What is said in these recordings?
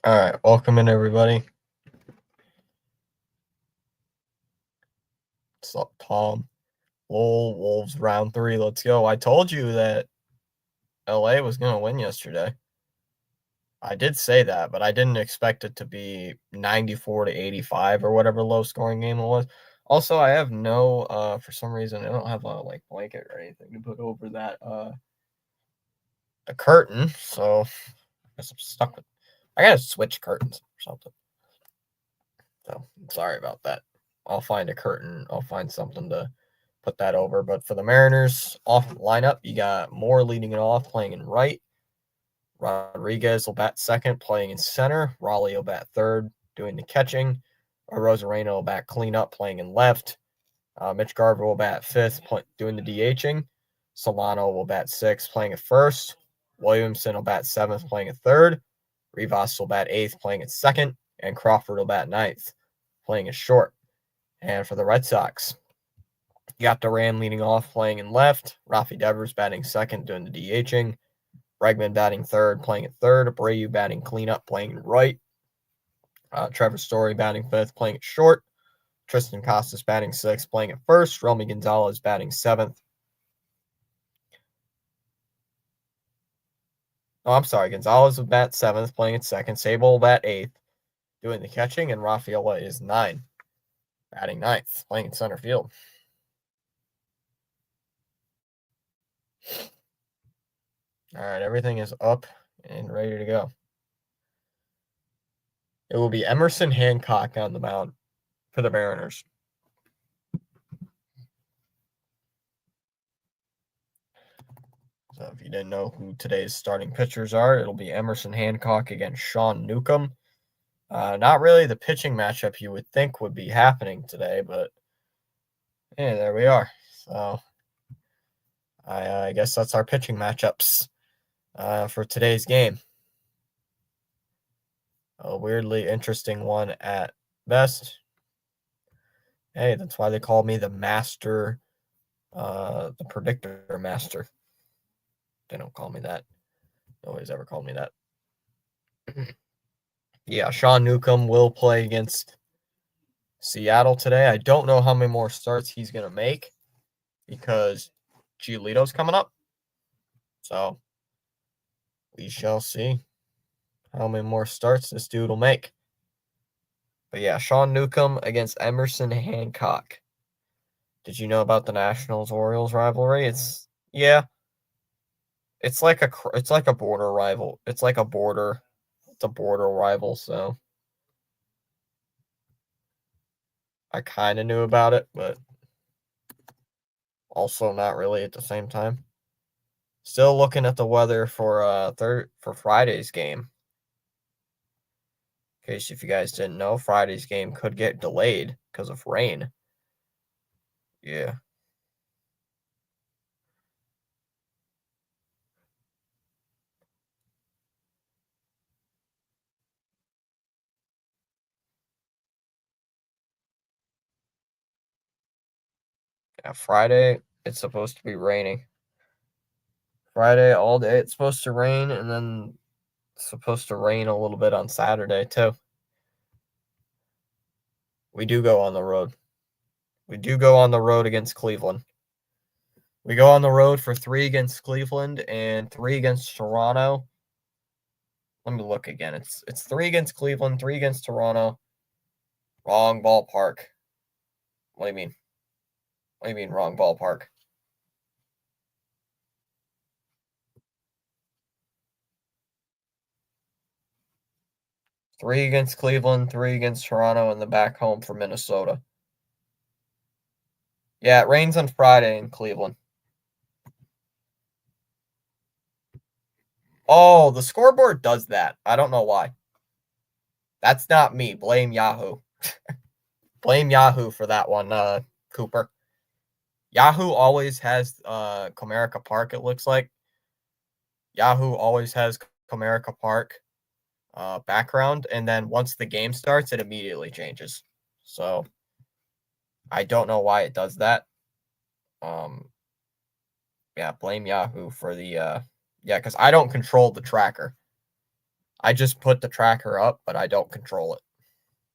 All right, welcome in everybody. What's up, Tom? Lowell Wolves round 3. Let's go. I told you that LA was going to win yesterday. I did say that, but I didn't expect it to be 94 to 85 or whatever low scoring game it was. Also, I have no for some reason I don't have a blanket or anything to put over that a curtain, so I guess I'm stuck with I got to switch curtains or something. So, sorry about that. I'll find a curtain. I'll find something to put that over. But for the Mariners off lineup, you got Moore leading it off, playing in right. Rodriguez will bat second, playing in center. Raleigh will bat third, doing the catching. Rosarena will bat cleanup, playing in left. Mitch Garver will bat fifth, doing the DHing. Solano will bat sixth, playing at first. Williamson will bat seventh, playing at third. Rivas will bat eighth, playing at second. And Crawford will bat ninth, playing at short. And for the Red Sox, you got Duran leading off, playing in left. Rafi Devers batting second, doing the DHing. Bregman batting third, playing at third. Abreu batting cleanup, playing in right. Trevor Story batting fifth, playing at short. Tristan Casas batting sixth, playing at first. Romy Gonzalez batting seventh. Oh, I'm sorry. Gonzalez will bat seventh, playing at second. Sable will bat eighth, doing the catching. And Rafaela is nine, batting ninth, playing in center field. All right, everything is up and ready to go. It will be Emerson Hancock on the mound for the Mariners. So if you didn't know who today's starting pitchers are, it'll be Emerson Hancock against Sean Newcomb. Not really the pitching matchup you would think would be happening today, but yeah, there we are. So I guess that's our pitching matchups for today's game. A weirdly interesting one at best. Hey, that's why they call me the master, the predictor master. They don't call me that. Nobody's ever called me that. Yeah, Sean Newcomb will play against Seattle today. I don't know how many more starts he's going to make because Giolito's coming up. So we shall see how many more starts this dude will make. But yeah, Sean Newcomb against Emerson Hancock. Did you know about the Nationals-Orioles rivalry? It's like a border rival. It's a border rival, so I kind of knew about it, but also not really at the same time. Still looking at the weather for Friday's game. In case if you guys didn't know, Friday's game could get delayed because of rain. Yeah. Yeah, Friday it's supposed to be raining. Friday all day it's supposed to rain, and then it's supposed to rain a little bit on Saturday too. We do go on the road. We do go on the road against Cleveland. We go on the road for 3 against Cleveland and 3 against Toronto. Let me look again. It's 3 against Cleveland, 3 against Toronto. Wrong ballpark. What do you mean? What do you mean wrong ballpark? Three against Cleveland, 3 against Toronto, and the back home for Minnesota. Yeah, it rains on Friday in Cleveland. Oh, the scoreboard does that. I don't know why. That's not me. Blame Yahoo. Blame Yahoo for that one, Cooper. Yahoo always has Comerica Park, it looks like. Yahoo always has Comerica Park background, and then once the game starts, it immediately changes. So I don't know why it does that. Yeah, blame Yahoo for the yeah, because I don't control the tracker. I just put the tracker up, but I don't control it.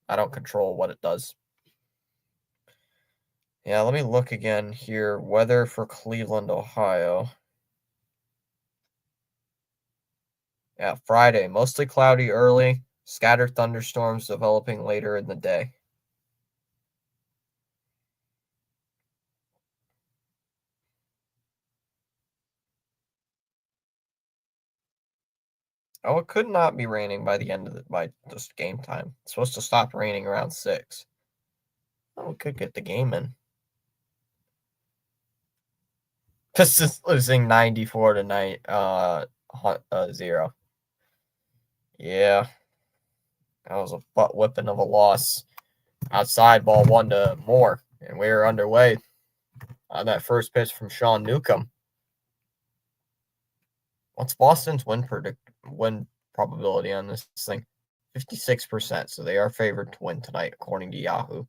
I don't control what it does. Yeah, let me look again here. Weather for Cleveland, Ohio. Yeah, Friday, mostly cloudy early, scattered thunderstorms developing later in the day. Oh, it could not be raining by the end of by just game time. It's supposed to stop raining around 6. Oh, we could get the game in. This is losing 94 to 0. Yeah, that was a butt whipping of a loss. Outside ball 1 to Moore, and we were underway on that first pitch from Sean Newcomb. What's Boston's win probability on this thing? 56%, so they are favored to win tonight, according to Yahoo.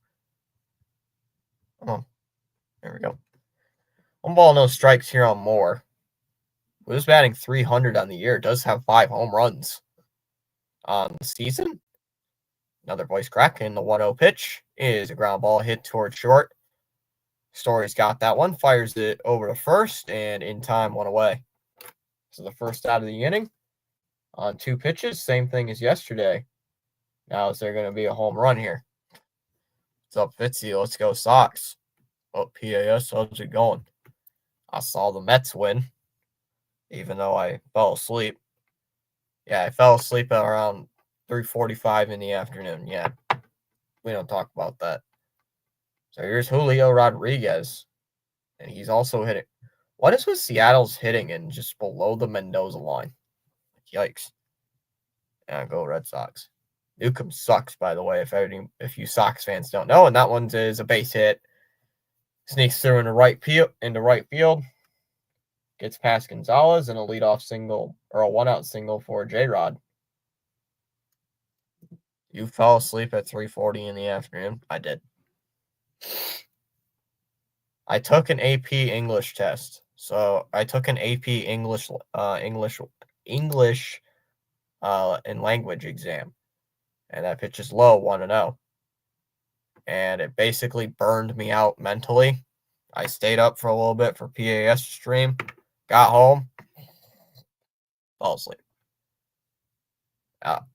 Oh, there we go. 1 ball, no strikes here on Moore. Who's batting 300 on the year? Does have 5 home runs on the season. Another voice crack, and the 1-0 pitch is a ground ball hit toward short. Story's got that one, fires it over to first, and in time, 1 away. So the first out of the inning on 2 pitches, same thing as yesterday. Now is there going to be a home run here? What's up, Fitzy? Let's go Sox. Oh, PAS, how's it going? I saw the Mets win, even though I fell asleep. Yeah, I fell asleep at around 3:45 in the afternoon. Yeah, we don't talk about that. So here's Julio Rodriguez, and he's also hitting. What is with Seattle's hitting and just below the Mendoza line? Yikes. Yeah, go Red Sox. Newcomb sucks, by the way, if you Sox fans don't know. And that one is a base hit. Sneaks through into right field. Gets past Gonzalez and a leadoff single or a 1-out single for J-Rod. You fell asleep at 3:40 in the afternoon. I did. I took an AP English test. So I took an AP English and language exam. And that pitch is low, 1-0. And it basically burned me out mentally. I stayed up for a little bit for PAS stream, got home, fell asleep. Up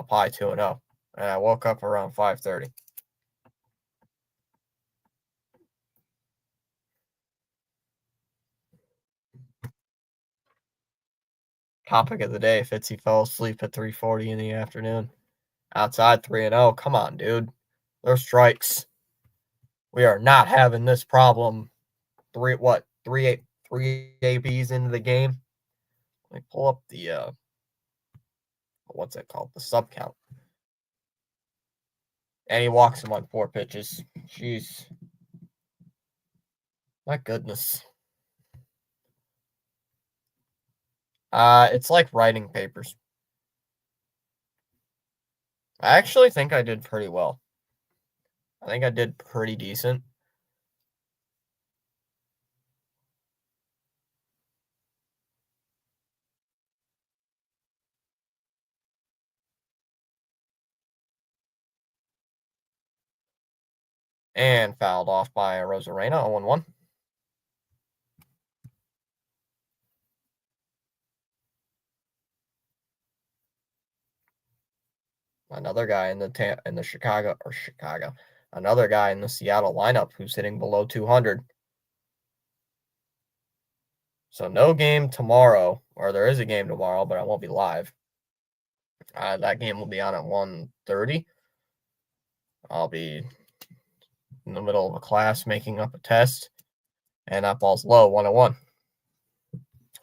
high 2-0. And I woke up around 5:30. Topic of the day, Fitzy fell asleep at 3:40 in the afternoon. Outside 3-0. Come on, dude. There's strikes. We are not having this problem. Three ABs into the game. Let me pull up the what's it called? The sub count. And he walks him on 4 pitches. Jeez. My goodness. It's like writing papers. I actually think I did pretty well. I think I did pretty decent. And fouled off by Rosarena, 0-1. Another guy in the Chicago. Another guy in the Seattle lineup who's hitting below 200. So no game tomorrow, or there is a game tomorrow, but I won't be live. That game will be on at 1:30. I'll be in the middle of a class making up a test, and that ball's low, 1-1.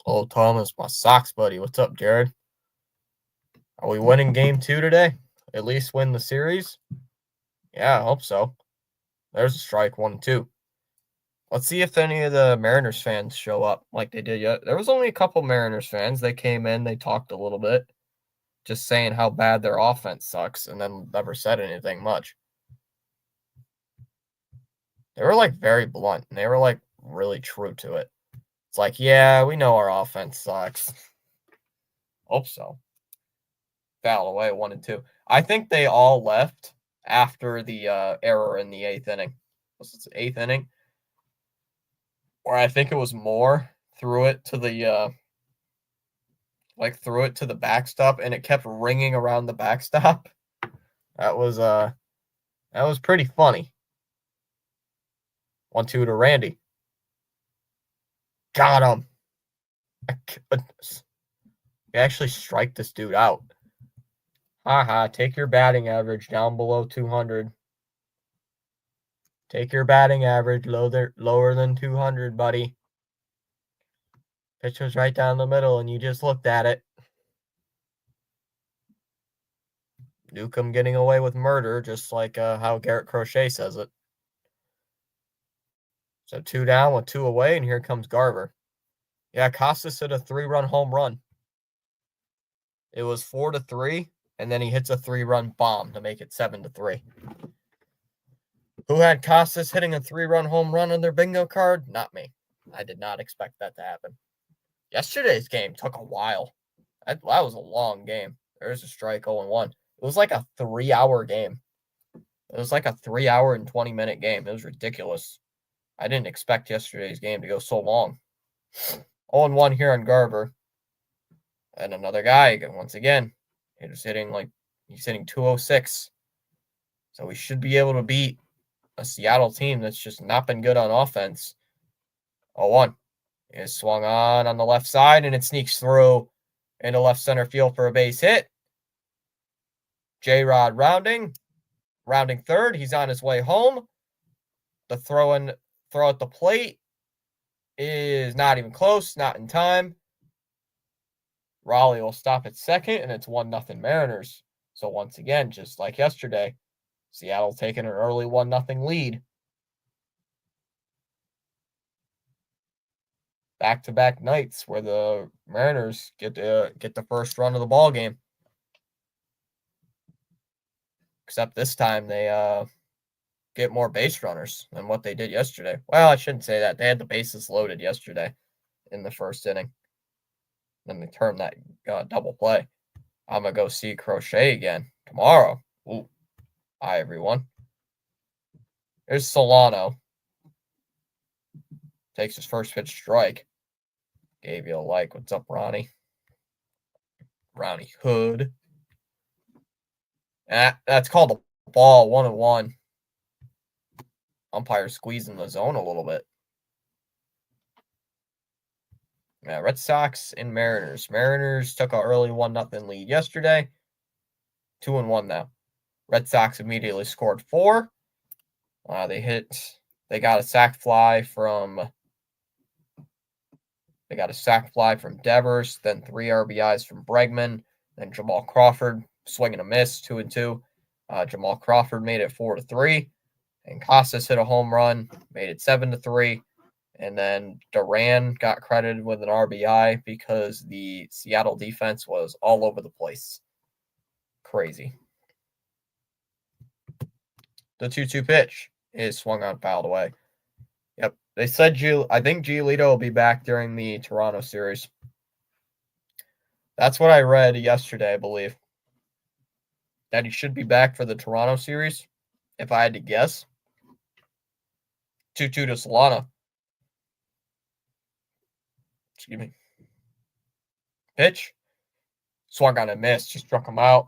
Old Thomas, my Sox buddy. What's up, Jared? Are we winning game 2 today? At least win the series? Yeah, I hope so. There's a strike, 1-2. Let's see if any of the Mariners fans show up like they did yet. There was only a couple Mariners fans. They came in, they talked a little bit, just saying how bad their offense sucks, and then never said anything much. They were like very blunt, and they were like really true to it. It's like, yeah, we know our offense sucks. Hope so. fouled away 1 and 2. I think they all left after the error in the 8th inning. Was it the 8th inning? Or I think it was Moore threw it to the threw it to the backstop and it kept ringing around the backstop. That was pretty funny. 1-2 to Randy. Got him. My goodness. You actually strike this dude out. Haha, take your batting average down below 200. Take your batting average lower than 200, buddy. Pitch was right down the middle, and you just looked at it. Newcomb getting away with murder, just like how Garrett Crochet says it. So 2 down with 2 away, and here comes Garver. Yeah, Costas hit a 3-run home run. It was 4-3, and then he hits a 3-run bomb to make it 7-3. Who had Costas hitting a 3-run home run on their bingo card? Not me. I did not expect that to happen. Yesterday's game took a while. That was a long game. There's a strike 0-1. It was like a 3-hour game. It was like a 3-hour and 20-minute game. It was ridiculous. I didn't expect yesterday's game to go so long. 0-1 here on Garver. And another guy, once again, he's hitting 206. So we should be able to beat a Seattle team that's just not been good on offense. 0-1. It swung on the left side, and it sneaks through into left center field for a base hit. J-Rod rounding third. He's on his way home. The throw at the plate is not even close, not in time. Raleigh will stop at second, and it's 1-0 Mariners. So once again, just like yesterday, Seattle taking an early 1-0 lead. Back-to-back nights where the Mariners get the first run of the ball game. Except this time they get more base runners than what they did yesterday. Well, I shouldn't say that. They had the bases loaded yesterday in the first inning. Then they turned that double play. I'm going to go see Crochet again tomorrow. Ooh. Hi, everyone. There's Solano. Takes his first pitch strike. Gave you a like. What's up, Ronnie? Ronnie Hood. That's called a ball, 1-1. Umpire squeezing the zone a little bit. Yeah, Red Sox and Mariners. Mariners took an early 1-0 lead yesterday. 2-1 now. Red Sox immediately scored 4. They got a sac fly from Devers, then 3 RBIs from Bregman, then Jamal Crawford swing and a miss, 2-2. Jamal Crawford made it 4-3, and Costas hit a home run, made it 7-3. And then Duran got credited with an RBI because the Seattle defense was all over the place. Crazy. The 2-2 pitch is swung on, fouled away. Yep. They said I think Giolito will be back during the Toronto series. That's what I read yesterday, I believe. That he should be back for the Toronto series, if I had to guess. 2-2 to Solano. Excuse me. Pitch. Swung on a miss. Just struck him out.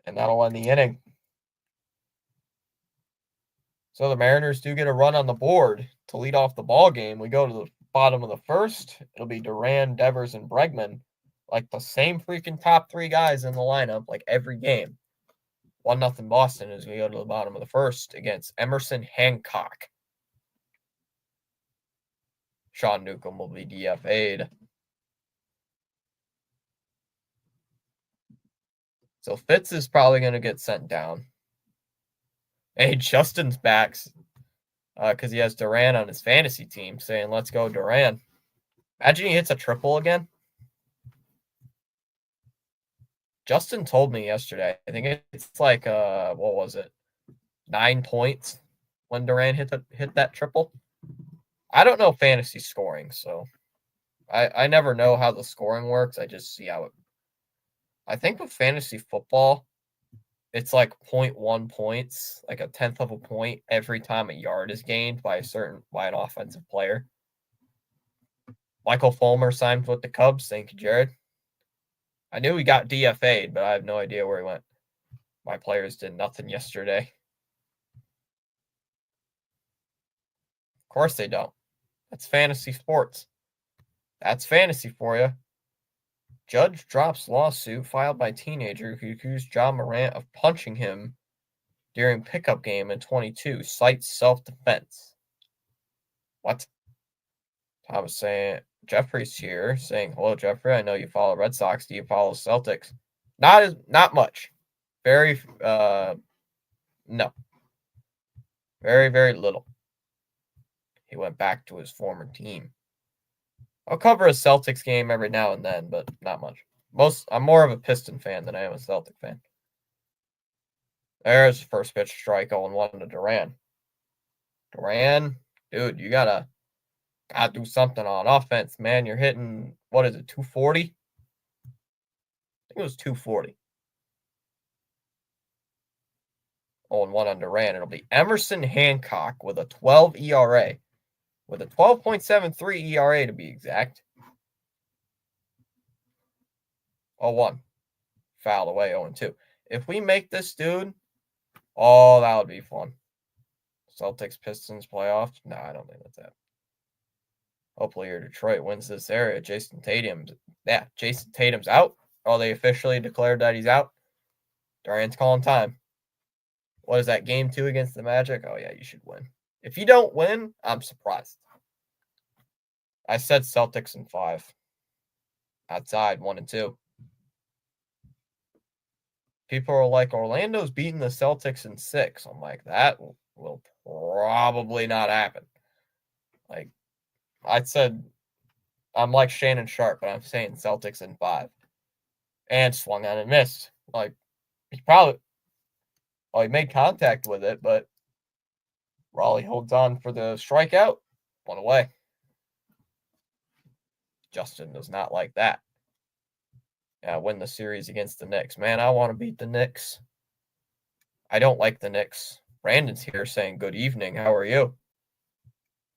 And that'll end the inning. So the Mariners do get a run on the board to lead off the ball game. We go to the bottom of the first. It'll be Duran, Devers, and Bregman. Like the same freaking top 3 guys in the lineup, like every game. 1-0 Boston as we go to the bottom of the first against Emerson Hancock. Sean Newcomb will be DFA'd. So Fitz is probably going to get sent down. Hey, Justin's back because he has Duran on his fantasy team saying, let's go Duran. Imagine he hits a triple again. Justin told me yesterday, I think it's like, what was it? 9 points when Duran hit that triple. I don't know fantasy scoring, so I never know how the scoring works. I just see how I think with fantasy football, it's like 0.1 points, like a tenth of a point every time a yard is gained by an offensive player. Michael Fulmer signed with the Cubs. Thank you, Jared. I knew he got DFA'd, but I have no idea where he went. My players did nothing yesterday. Of course they don't. That's fantasy sports. That's fantasy for you. Judge drops lawsuit filed by teenager who accused John Morant of punching him during pickup game in 22. Cites self-defense. What? I was saying, Jeffrey's here saying, hello, Jeffrey. I know you follow Red Sox. Do you follow Celtics? Not much. Very, no. Very, very little. He went back to his former team. I'll cover a Celtics game every now and then, but not much. I'm more of a Piston fan than I am a Celtic fan. There's the first pitch strike 0-1 to Duran. Duran, dude, you gotta do something on offense, man. You're hitting, what is it, 240? I think it was 240. 0-1 on Duran. It'll be Emerson Hancock with a 12 ERA. With a 12.73 ERA to be exact. 0-1. Fouled away 0-2. If we make this dude, oh, that would be fun. Celtics Pistons playoffs? No, I don't think that's that. Hopefully your Detroit wins this area. Jason Tatum's out. Oh, they officially declared that he's out. Durant's calling time. What is that, game 2 against the Magic? Oh, yeah, you should win. If you don't win, I'm surprised. I said Celtics in 5. Outside, 1-2. People are like, Orlando's beating the Celtics in 6. I'm like, that will probably not happen. Like, I said, I'm like Shannon Sharp, but I'm saying Celtics in 5. And swung on and missed. Like, he made contact with it, but Raleigh holds on for the strikeout. 1 away. Justin does not like that. Yeah, win the series against the Knicks. Man, I want to beat the Knicks. I don't like the Knicks. Brandon's here saying, good evening. How are you?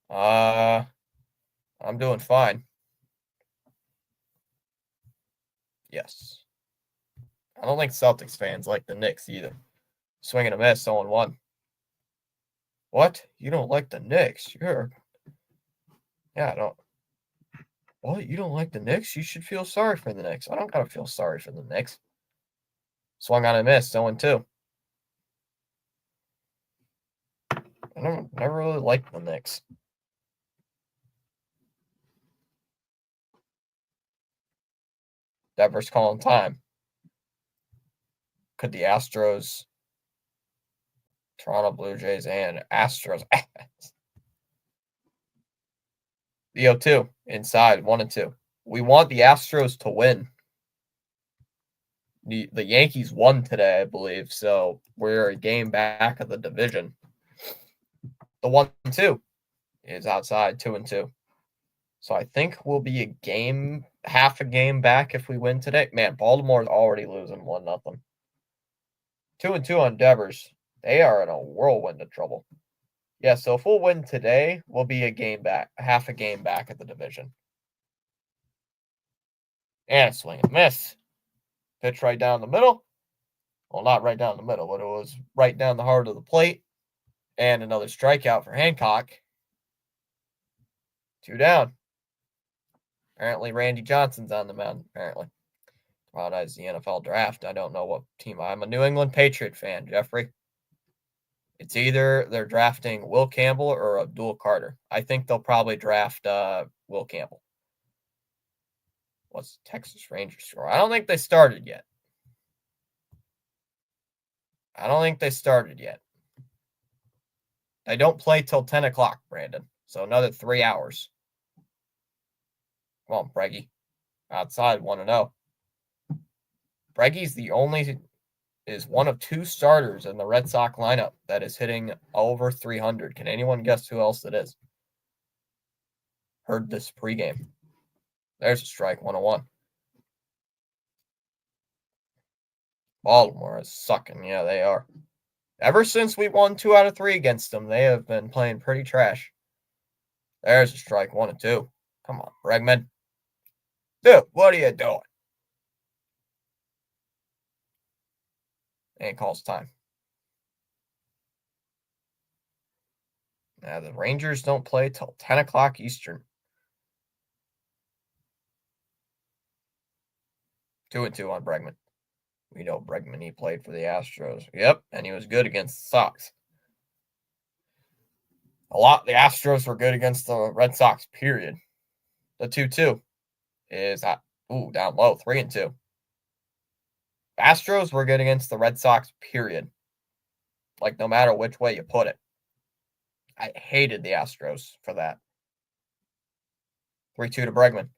I'm doing fine. Yes. I don't think Celtics fans like the Knicks either. Swing and a miss, 0-1. What? You don't like the Knicks? Yeah, I don't. What? You don't like the Knicks? You should feel sorry for the Knicks. I don't gotta feel sorry for the Knicks. Swung on a miss, 0-2. I never really liked the Knicks. Devers calling time. Could the Astros, Toronto Blue Jays, and Astros the 0-2 inside 1-2. We want the Astros to win. The Yankees won today, I believe, so we're a game back of the division. The 1-2 is outside 2-2. So I think we'll be half a game back if we win today. Man, Baltimore's already losing 1-0. 2-2 on Devers. They are in a whirlwind of trouble. Yeah, so if we'll win today, we'll be half a game back at the division. And swing and miss. Pitch right down the middle. Well, not right down the middle, but it was right down the heart of the plate. And another strikeout for Hancock. 2 down. Apparently, Randy Johnson's on the mound, apparently. Tomorrow the NFL draft. I don't know what team. I'm a New England Patriot fan, Jeffrey. It's either they're drafting Will Campbell or Abdul Carter. I think they'll probably draft Will Campbell. What's Texas Rangers score? I don't think they started yet. They don't play till 10 o'clock, Brandon. So another 3 hours. Come on, Breggy. Outside 1-0. Breggy's is one of 2 starters in the Red Sox lineup that is hitting over 300. Can anyone guess who else it is? Heard this pregame. There's a strike, 1-1. Baltimore is sucking. Yeah, they are. Ever since we won 2 out of 3 against them, they have been playing pretty trash. There's a strike, 1-2. Come on, Bregman. Dude, what are you doing? And calls time. Now, the Rangers don't play till 10 o'clock Eastern. 2-2 on Bregman. We know Bregman, he played for the Astros. Yep, and he was good against the Sox. The Astros were good against the Red Sox, period. The 2-2 is down low, 3-2. Astros were good against the Red Sox, period. Like, no matter which way you put it. I hated the Astros for that. 3-2 to Bregman.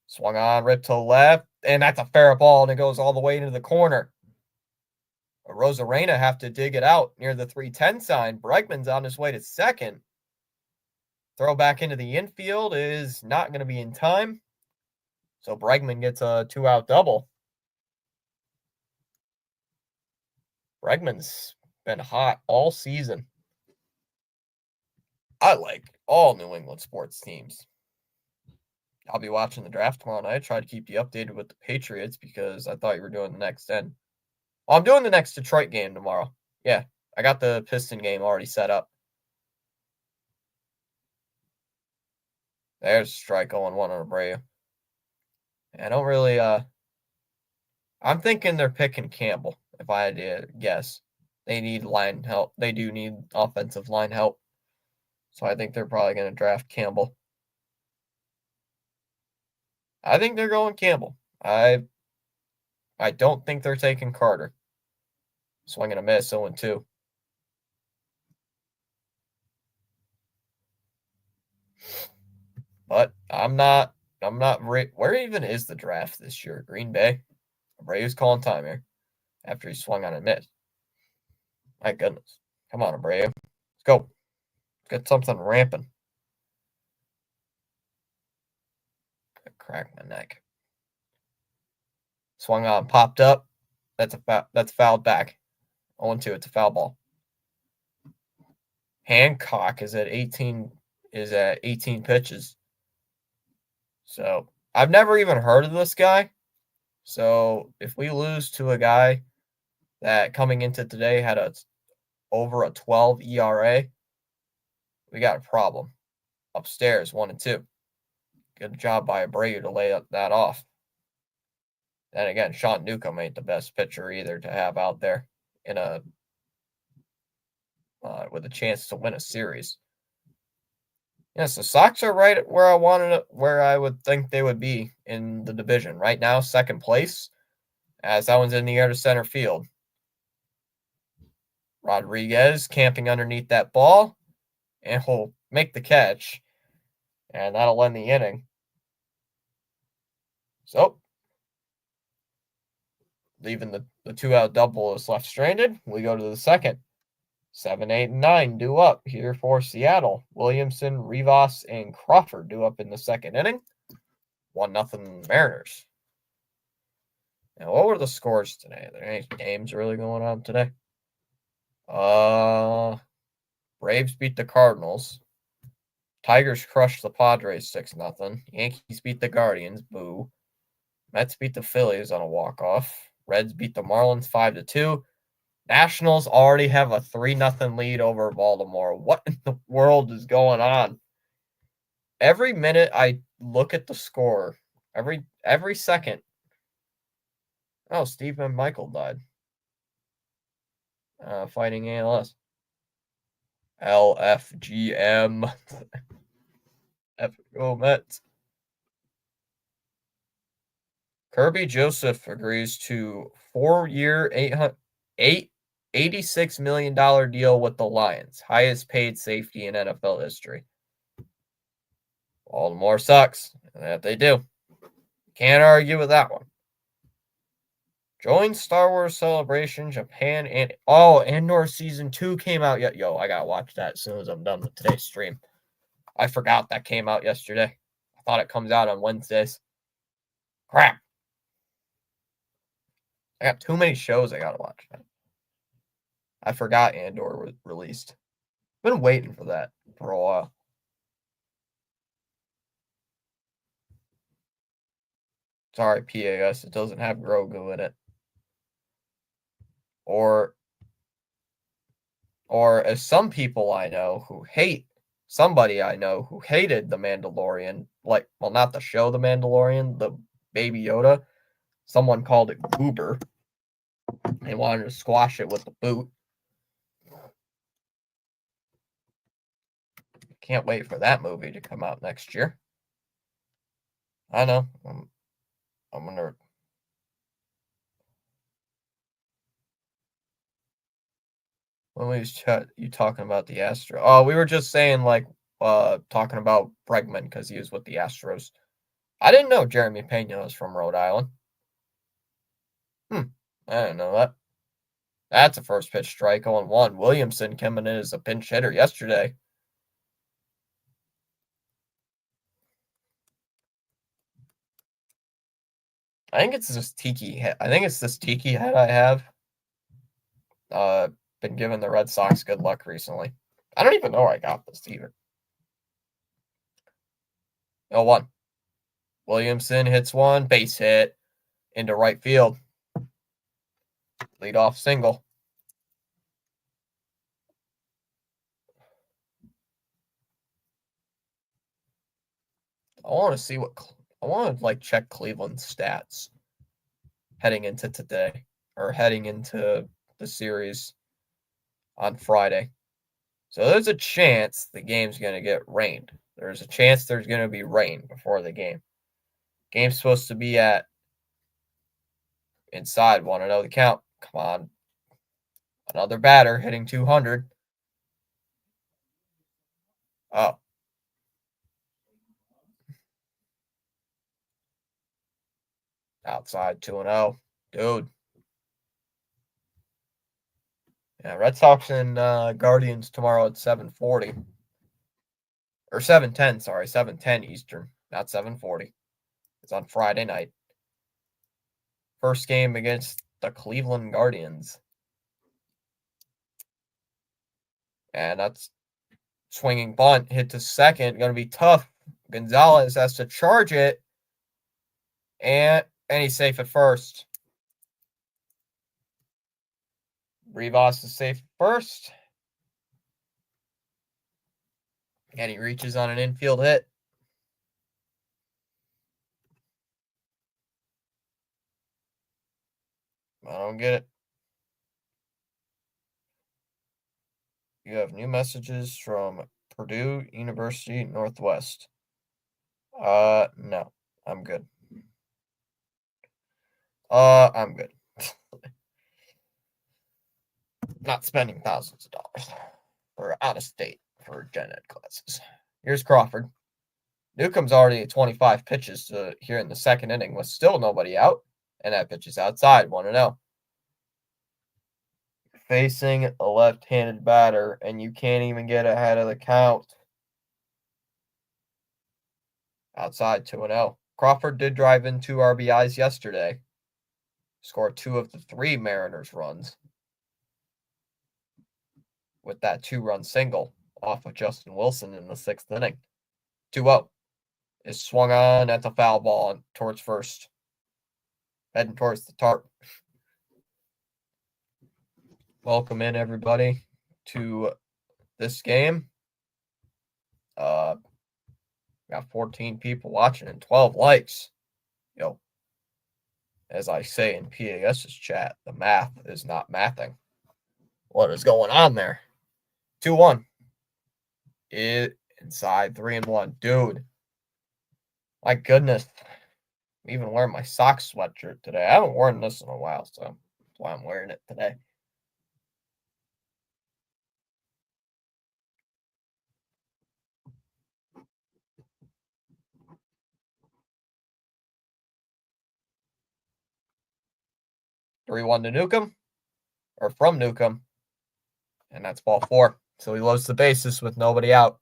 Swung on, ripped to the left, and that's a fair ball, and it goes all the way into the corner. Rosarena have to dig it out near the 310 sign. Bregman's on his way to second. Throw back into the infield is not going to be in time. So Bregman gets a 2-out double. Bregman's been hot all season. I like all New England sports teams. I'll be watching the draft tomorrow night. Try to keep you updated with the Patriots because I thought you were doing the next end. Oh, I'm doing the next Detroit game tomorrow. Yeah, I got the Piston game already set up. There's a strike, 0-1 on Abreu. I don't really, I'm thinking they're picking Campbell, if I had to guess. They need line help. They do need offensive line help. So I think they're probably going to draft Campbell. I think they're going Campbell. I don't think they're taking Carter. Swing and a miss, 0-2. But I'm not where even is the draft this year? Green Bay? Abreu's calling time here after he swung on a miss. My goodness. Come on, Abreu. Let's go. Let's get something ramping. Crack my neck. Swung on, popped up. That's fouled back. 0-2. It's a foul ball. Hancock is at 18 pitches. So I've never even heard of this guy. So if we lose to a guy that coming into today had over a 12 ERA, we got a problem. Upstairs, 1-2. Good job by Abreu to lay that off. Then again, Sean Newcomb ain't the best pitcher either to have out there in with a chance to win a series. Yes, the Sox are right where I would think they would be in the division. Right now, second place, as that one's in the air to center field. Rodriguez camping underneath that ball, and he'll make the catch, and that'll end the inning. So, leaving the 2-out double is left stranded. We go to the second. 7, 8, and 9 due up here for Seattle. Williamson, Rivas, and Crawford due up in the second inning. 1-0 Mariners. Now, what were the scores today? Are there any games really going on today? Braves beat the Cardinals. Tigers crushed the Padres 6-0. Yankees beat the Guardians. Boo. Mets beat the Phillies on a walk-off. Reds beat the Marlins 5-2. Nationals already have a 3-0 lead over Baltimore. What in the world is going on? Every minute I look at the score, every second. Oh, Steve Michael died. Fighting ALS. LFGM. Go Mets. Kirby Joseph agrees to 4-year, $86 million deal with the Lions, highest paid safety in NFL history. Baltimore sucks. That they do. Can't argue with that one. Join Star Wars Celebration, Japan, and Andor Season 2 came out yet. Yo, I gotta watch that as soon as I'm done with today's stream. I forgot that came out yesterday. I thought it comes out on Wednesdays. Crap. I got too many shows I gotta watch. I forgot Andor was released. Been waiting for that for a while. Sorry, PAS, it doesn't have Grogu in it. Or as some people I know who hate somebody I know who hated The Mandalorian, like, well, not the show The Mandalorian, the Baby Yoda. Someone called it goober. They wanted to squash it with the boot. Can't wait for that movie to come out next year. I know. I'm a nerd. When we was you talking about the Astro? Oh, we were just saying like talking about Bregman because he was with the Astros. I didn't know Jeremy Pena was from Rhode Island. I didn't know that. That's a first pitch strike on 1. Williamson coming in as a pinch hitter yesterday. I think it's this tiki head. I think it's this tiki head I have. Been giving the Red Sox good luck recently. I don't even know where I got this either. 0-1. Williamson hits one, base hit into right field. Leadoff single. I want to see what I want to like check Cleveland's stats heading into today or heading into the series on Friday. So there's a chance the game's going to get rained. There's a chance there's going to be rain before the game. Game's supposed to be at inside. Want to know the count? Come on. Another batter hitting 200. Oh. Outside 2-0. Dude. Yeah, Red Sox and Guardians tomorrow at 7:40. Or 7:10, sorry. 7:10 Eastern, not 7:40. It's on Friday night. First game against the Cleveland Guardians. And that's swinging bunt, hit to second. Going to be tough. Gonzalez has to charge it. And he's safe at first. Rivas is safe first. And he reaches on an infield hit. I don't get it. You have new messages from Purdue University Northwest. No. I'm good. I'm good. Not spending thousands of dollars for out of state for gen ed classes. Here's Crawford. Newcomb's already at 25 pitches to here in the second inning with still nobody out, and that pitch is outside, 1-0. Facing a left-handed batter, and you can't even get ahead of the count. Outside, 2-0. Crawford did drive in 2 RBIs yesterday. Scored 2 of the 3 Mariners runs with that 2-run single off of Justin Wilson in the 6th inning. 2-0. Is swung on at the foul ball towards first. Heading towards the tarp. Welcome in, everybody, to this game. Got 14 people watching and 12 likes. Yo, as I say in PAS's chat, the math is not mathing. What is going on there? 2-1. Inside 3-1. Dude. My goodness. I'm even wearing my Sox sweatshirt today. I haven't worn this in a while, so that's why I'm wearing it today. Three-1 to Newcomb, or from Newcomb, and that's ball 4. So he loads the bases with nobody out.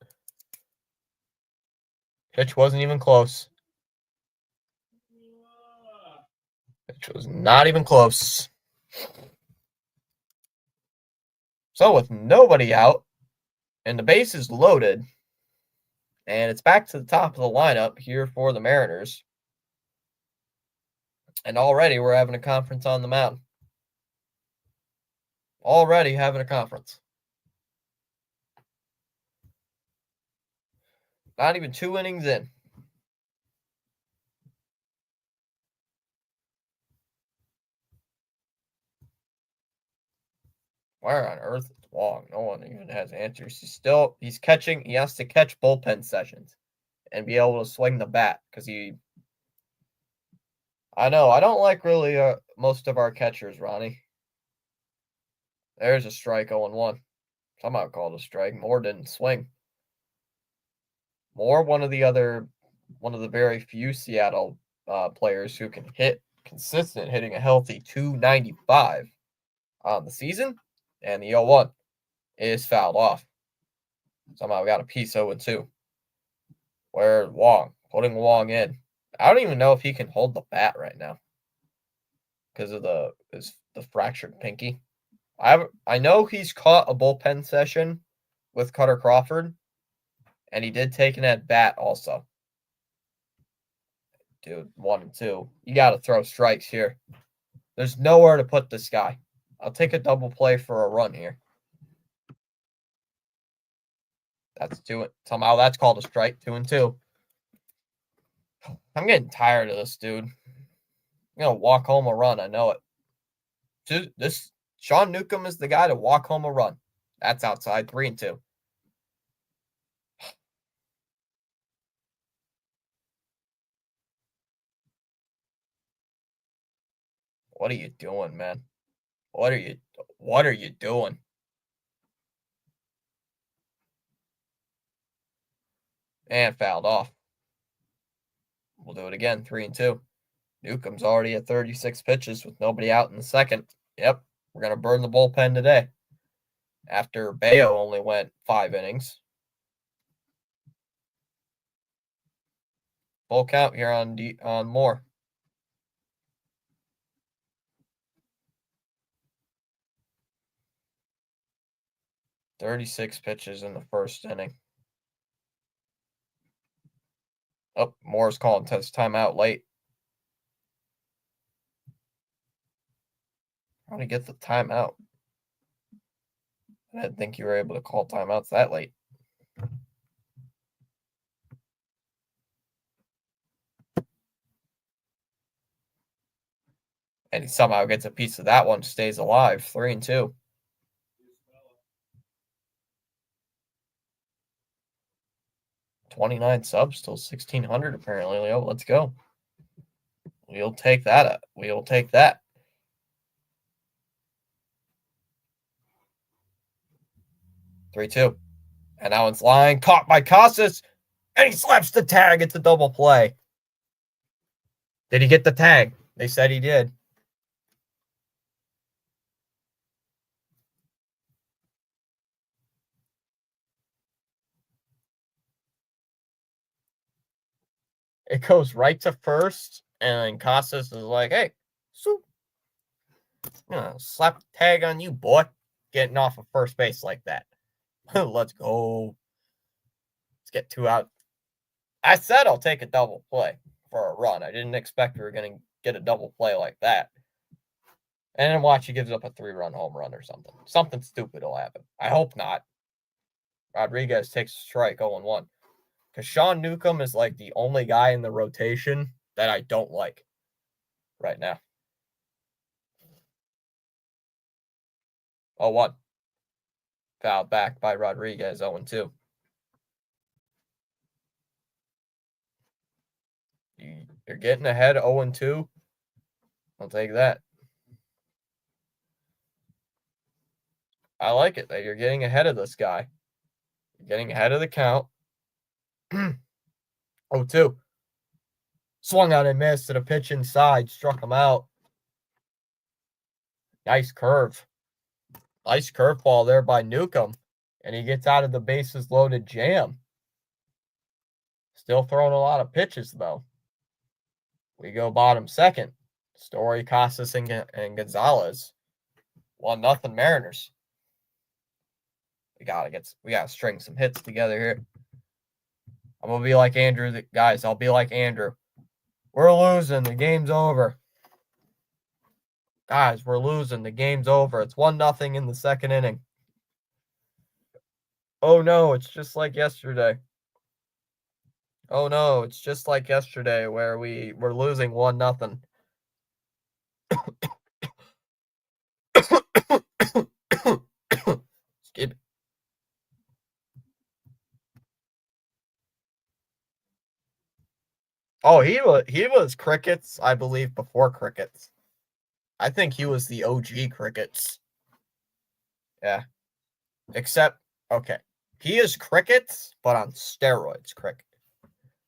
Pitch wasn't even close. which was not even close. So with nobody out and the base is loaded, and it's back to the top of the lineup here for the Mariners. And already we're having a conference on the mound. Already having a conference. Not even 2 innings in. Where on earth is Wong? No one even has answers. He's catching. He has to catch bullpen sessions and be able to swing the bat because I know. I don't like really most of our catchers, Ronnie. There's a strike 0-1. Somehow called a strike. Moore didn't swing. Moore, one of the very few Seattle players who can hit consistent, hitting a healthy 295 on the season, and the 0-1 is fouled off. Somehow we got a piece 0-2. Where Wong, putting Wong in. I don't even know if he can hold the bat right now because of the fractured pinky. I know he's caught a bullpen session with Cutter Crawford, and he did take an at bat also. Dude, 1-2. You got to throw strikes here. There's nowhere to put this guy. I'll take a double play for a run here. That's 2. Somehow that's called a strike. 2-2. I'm getting tired of this, dude. I'm gonna walk home a run. I know it. This Sean Newcomb is the guy to walk home a run. That's outside. 3-2. What are you doing, man? What are you doing? And fouled off. We'll do it again. 3-2. Newcomb's already at 36 pitches with nobody out in the second. Yep, we're gonna burn the bullpen today. After Bayo only went 5 innings. Full count here on Moore. "36 pitches in the first inning." Oh, Moore's calling his timeout late. How did he get the timeout? I didn't think you were able to call timeouts that late. And he somehow gets a piece of that one, stays alive. 3-2. $29 subs, till 1,600 apparently, Leo. Let's go. We'll take that. We'll take that. 3-2. And that one's line. Caught by Casas. And he slaps the tag. It's a double play. Did he get the tag? They said he did. It goes right to first. And then Casas is like, hey, so, slap the tag on you, boy. Getting off of first base like that. Let's go. Let's get 2 out. I said I'll take a double play for a run. I didn't expect we were going to get a double play like that. And then watch, he gives up a 3-run home run or something. Something stupid will happen. I hope not. Rodriguez takes a strike 0-1. Because Sean Newcomb is like the only guy in the rotation that I don't like right now. 0-1. Fouled back by Rodriguez, 0-2. You're getting ahead 0-2. I'll take that. I like it that you're getting ahead of this guy. You're getting ahead of the count. 0-2. Swung out and missed to the pitch inside. Struck him out. Nice curve. Nice curveball there by Newcomb. And he gets out of the bases loaded jam. Still throwing a lot of pitches, though. We go bottom second. Story, Casas, and Gonzalez. 1-0 Mariners. We gotta string some hits together here. I'm gonna be like Andrew, guys. I'll be like Andrew. We're losing. The game's over. Guys, we're losing. The game's over. It's 1-0 in the second inning. Oh no, it's just like yesterday. Oh no, it's just like yesterday where we were losing 1-0. Skip. Oh, he was Crickets, I believe, before Crickets. I think he was the OG Crickets. Yeah. Except, okay. He is Crickets, but on steroids, Cricket.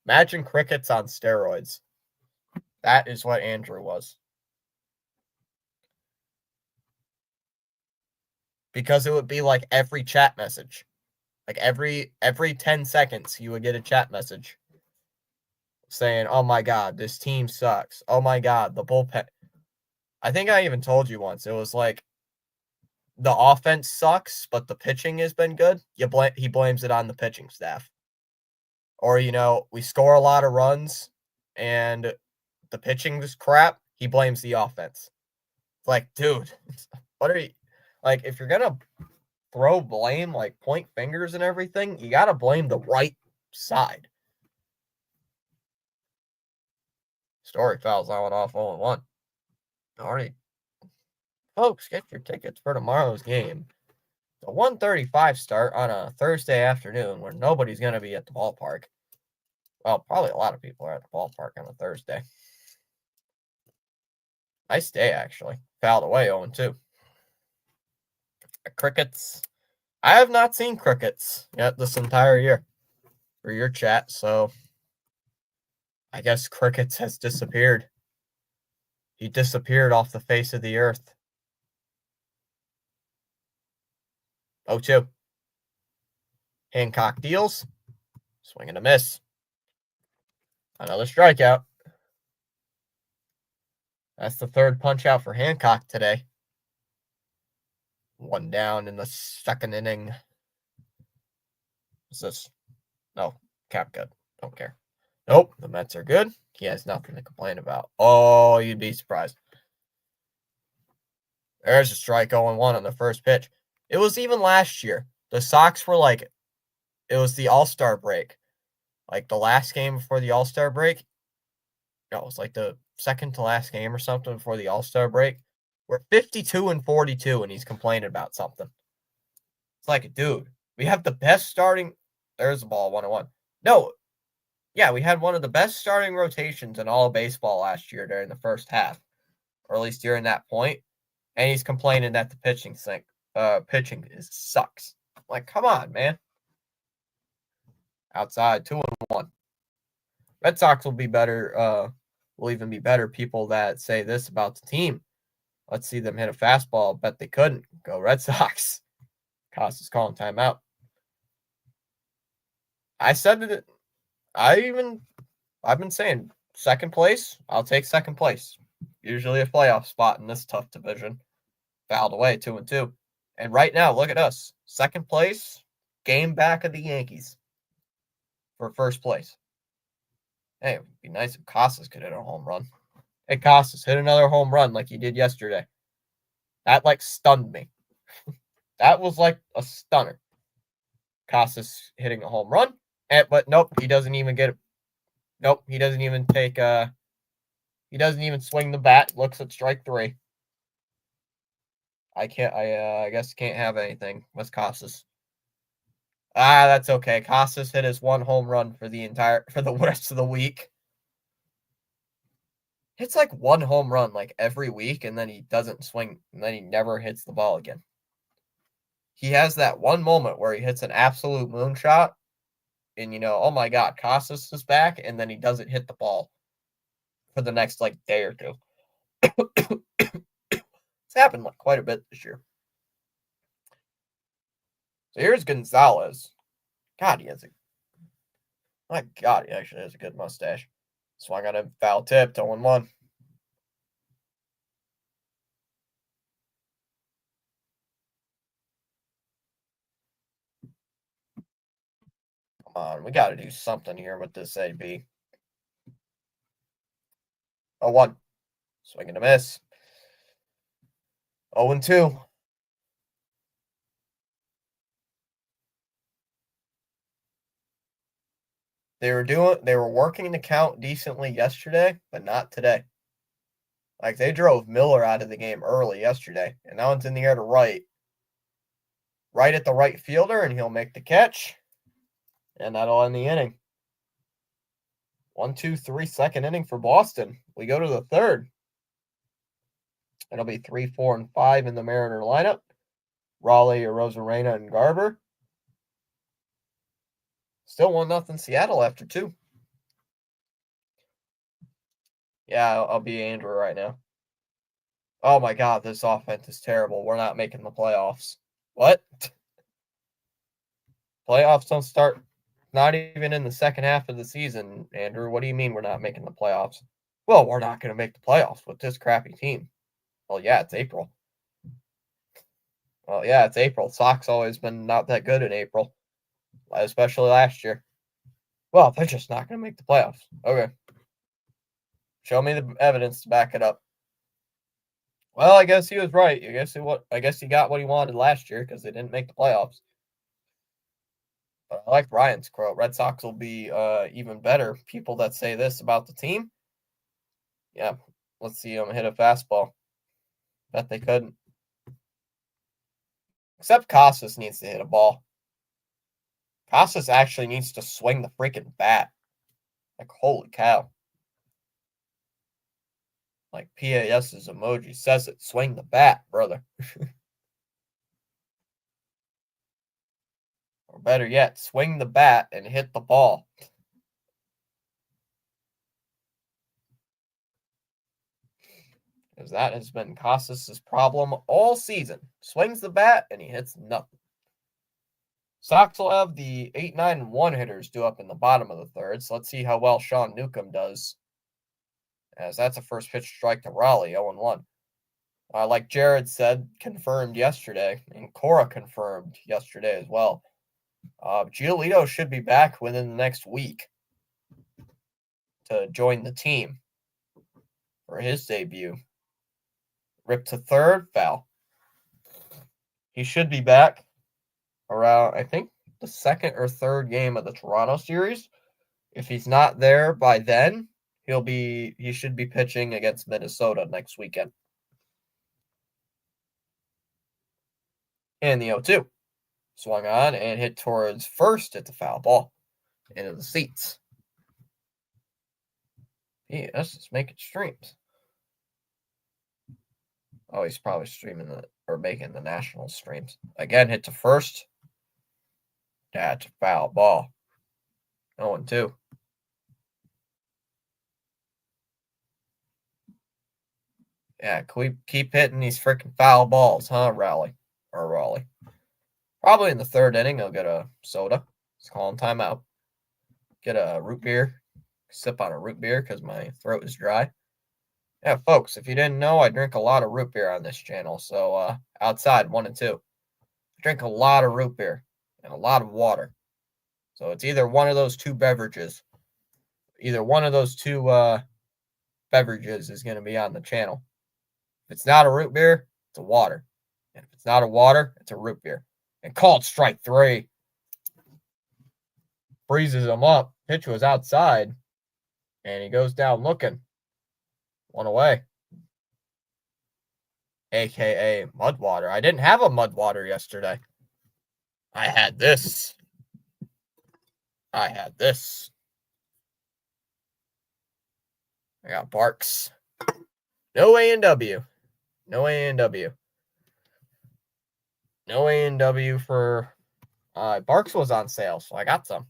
Imagine Crickets on steroids. That is what Andrew was. Because it would be like every chat message. Like every 10 seconds, you would get a chat message saying, oh my God, this team sucks. Oh my God, the bullpen. I think I even told you once. It was like, the offense sucks, but the pitching has been good. He blames it on the pitching staff. Or, we score a lot of runs and the pitching is crap. He blames the offense. It's like, dude, what are you, like, if you're going to throw blame, like point fingers and everything, you got to blame the right side. Story fouls that one off 0-1. All right. Folks, get your tickets for tomorrow's game. The 1:35 start on a Thursday afternoon where nobody's going to be at the ballpark. Well, probably a lot of people are at the ballpark on a Thursday. Nice day, actually. Fouled away 0-2. Crickets. I have not seen Crickets yet this entire year for your chat, so I guess Crickets has disappeared. He disappeared off the face of the earth. 0-2. Hancock deals. Swing and a miss. Another strikeout. That's the third punch out for Hancock today. One down in the second inning. What's this? No, Cap good. Don't care. Nope, the Mets are good. He has nothing to complain about. Oh, you'd be surprised. There's a strike 0-1 on the first pitch. It was even last year. The Sox were like, it was the All-Star break. Like the last game before the All-Star break. No, it was like the second to last game or something before the All-Star break. We're 52-42 and he's complaining about something. It's like, dude, we have the best starting. There's the ball, 1-1. No, yeah, we had one of the best starting rotations in all of baseball last year during the first half, or at least during that point. And he's complaining that the pitching sucks. Like, come on, man. Outside, 2-1. Red Sox will be better. Will even be better. People that say this about the team. Let's see them hit a fastball. Bet they couldn't. Go Red Sox. Costas calling timeout. I said it. I've been saying second place. I'll take second place. Usually a playoff spot in this tough division. Fouled away 2-2. And right now, look at us. Second place, game back of the Yankees for first place. Hey, it would be nice if Casas could hit a home run. Hey, Casas, hit another home run like you did yesterday. That, stunned me. That was like a stunner. Casas hitting a home run. But nope, he doesn't even get it. Nope, he doesn't even take he doesn't even swing the bat. Looks at strike 3. I guess can't have anything with Casas. That's okay. Casas hit his one home run for the rest of the week. It's like one home run every week, and then he doesn't swing, and then he never hits the ball again. He has that one moment where he hits an absolute moonshot, and oh my God, Casas is back, and then he doesn't hit the ball for the next day or two. It's happened quite a bit this year. So here's Gonzalez. God, he actually has a good mustache. Swung on a foul tip, 0-1. Come on, we got to do something here with this AB. 0-1. Swing and a miss. 0-2. They were working the count decently yesterday, but not today. Like, they drove Miller out of the game early yesterday, and that one's in the air to right. Right at the right fielder, and he'll make the catch. And that'll end the inning. 1-2-3 second inning for Boston. We go to the third. It'll be 3, 4, and 5 in the Mariner lineup. Raleigh, Arozarena, and Garver. Still 1-0 Seattle after 2. Yeah, I'll be Andrew right now. Oh my God, this offense is terrible. We're not making the playoffs. What? Playoffs don't start not even in the second half of the season, Andrew. What do you mean we're not making the playoffs? Well, we're not going to make the playoffs with this crappy team. Well, yeah, it's April. Well, yeah, it's April. Sox always been not that good in April, especially last year. Well, they're just not going to make the playoffs. Okay. Show me the evidence to back it up. Well, I guess he was right. I guess he got what he wanted last year because they didn't make the playoffs. But I like Ryan's quote. Red Sox will be even better. People that say this about the team, yeah, let's see him hit a fastball. Bet they couldn't. Except Casas needs to hit a ball. Casas actually needs to swing the freaking bat. Like, holy cow. Like, PAS's emoji says it. Swing the bat, brother. Or better yet, swing the bat and hit the ball. Because that has been Casas' problem all season. Swings the bat and he hits nothing. Sox will have the 8, 9, and 1 hitters due up in the bottom of the third. So let's see how well Sean Newcomb does. As that's a first pitch strike to Raleigh, 0-1. Like Jared said, confirmed yesterday, and Cora confirmed yesterday as well. Giolito should be back within the next week to join the team for his debut. Rip to third, foul. He should be back around, I think, the second or third game of the Toronto series. If he's not there by then, he should be pitching against Minnesota next weekend. And the 0-2. Swung on and hit towards first. It's a foul ball. Into the seats. That's just making streams. Oh, he's probably making the national streams. Again, hit to first. That's a foul ball. 0-2. Yeah, can we keep hitting these freaking foul balls, huh, Raleigh? Probably in the third inning, he'll get a soda. Let's call him timeout. Get a root beer. Sip on a root beer because my throat is dry. Yeah, folks, if you didn't know, I drink a lot of root beer on this channel. So, outside, 1 and 2. I drink a lot of root beer and a lot of water. So it's either one of those two beverages. Either one of those two beverages is going to be on the channel. If it's not a root beer, it's a water. And if it's not a water, it's a root beer. And called strike 3. Freezes him up. Pitch was outside. And he goes down looking. 1 away. AKA Mudwater. I didn't have a Mudwater yesterday. I had this. I got Barks. No A&W. No A&W for Barks was on sale, so I got some.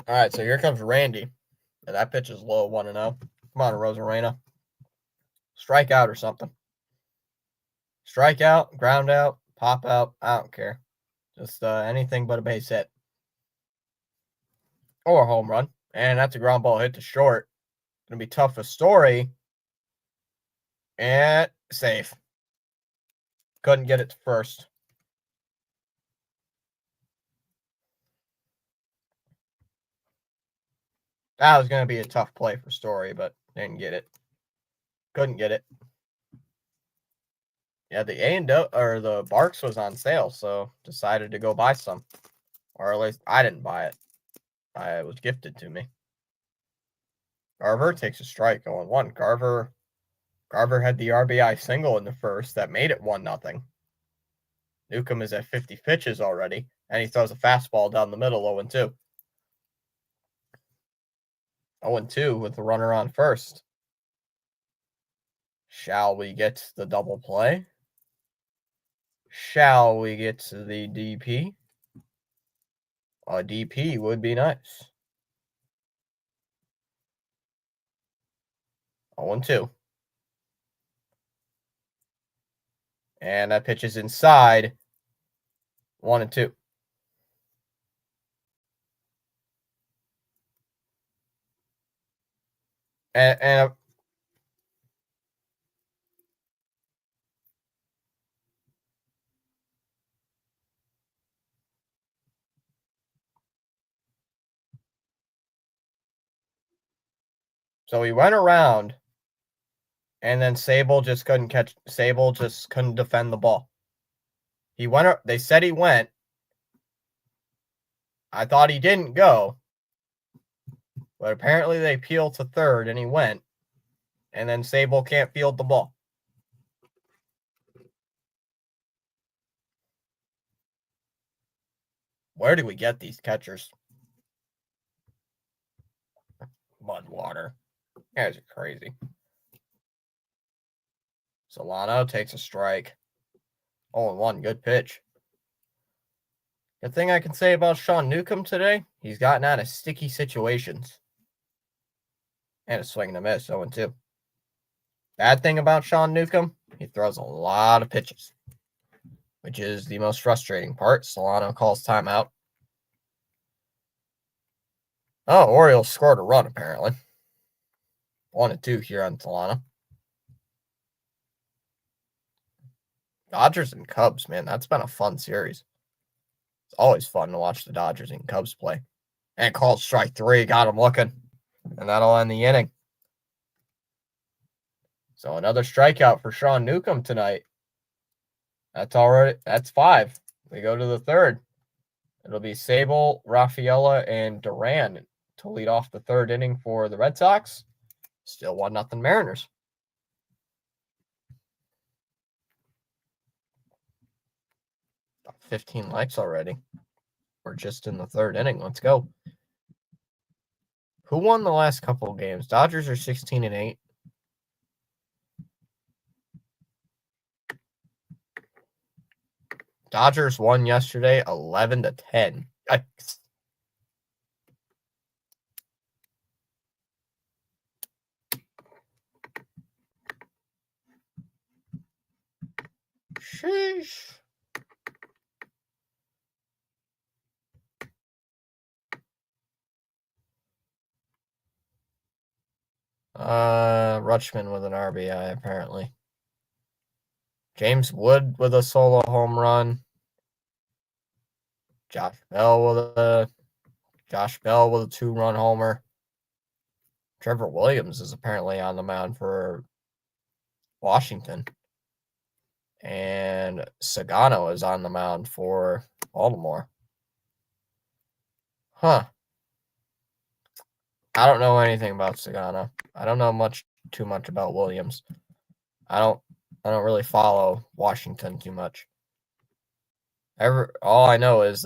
All right, so here comes Randy. And that pitch is low, 1-0. Come on, Arozarena. Strike out or something. Strike out, ground out, pop out. I don't care. Just anything but a base hit. Or a home run. And that's a ground ball hit to short. Gonna be tough for Story. And safe. Couldn't get it to first. That was going to be a tough play for Story, but didn't get it. Couldn't get it. Yeah, the the Barks was on sale, so decided to go buy some. Or at least I didn't buy it. It was gifted to me. Garver takes a strike, 0-1. Garver had the RBI single in the first that made it 1-0. Newcomb is at 50 pitches already, and he throws a fastball down the middle, 0-2. 0-2 with the runner on first. Shall we get the double play? Shall we get to the DP? A DP would be nice. 0-2. And that pitch is inside. 1-2. And so he went around, and then Sable just couldn't defend the ball. He went. They said he went. I thought he didn't go, but apparently they peeled to third, and he went. And then Sable can't field the ball. Where do we get these catchers? Mudwater. You guys are crazy. Solano takes a strike. 0-1. Good pitch. Good thing I can say about Sean Newcomb today, he's gotten out of sticky situations. And a swing and a miss, 0-2. Bad thing about Sean Newcomb, he throws a lot of pitches, which is the most frustrating part. Solano calls timeout. Oh, Orioles scored a run, apparently. 1-2 here on Solano. Dodgers and Cubs, man, that's been a fun series. It's always fun to watch the Dodgers and Cubs play. And called strike 3, got him looking. And that'll end the inning. So another strikeout for Sean Newcomb tonight. That's 5. We go to the third. It'll be Sable, Rafaela, and Duran to lead off the third inning for the Red Sox. Still 1-0 Mariners. Got 15 likes already. We're just in the third inning. Let's go. Who won the last couple of games? Dodgers are 16-8. Dodgers won yesterday 11-10. Yikes. Sheesh. Rutschman with an RBI, apparently. James Wood with a solo home run. Josh Bell with a 2-run homer. Trevor Williams is apparently on the mound for Washington. And Sagano is on the mound for Baltimore. Huh. I don't know anything about Sagano. I don't know too much about Williams. I don't really follow Washington too much. All I know is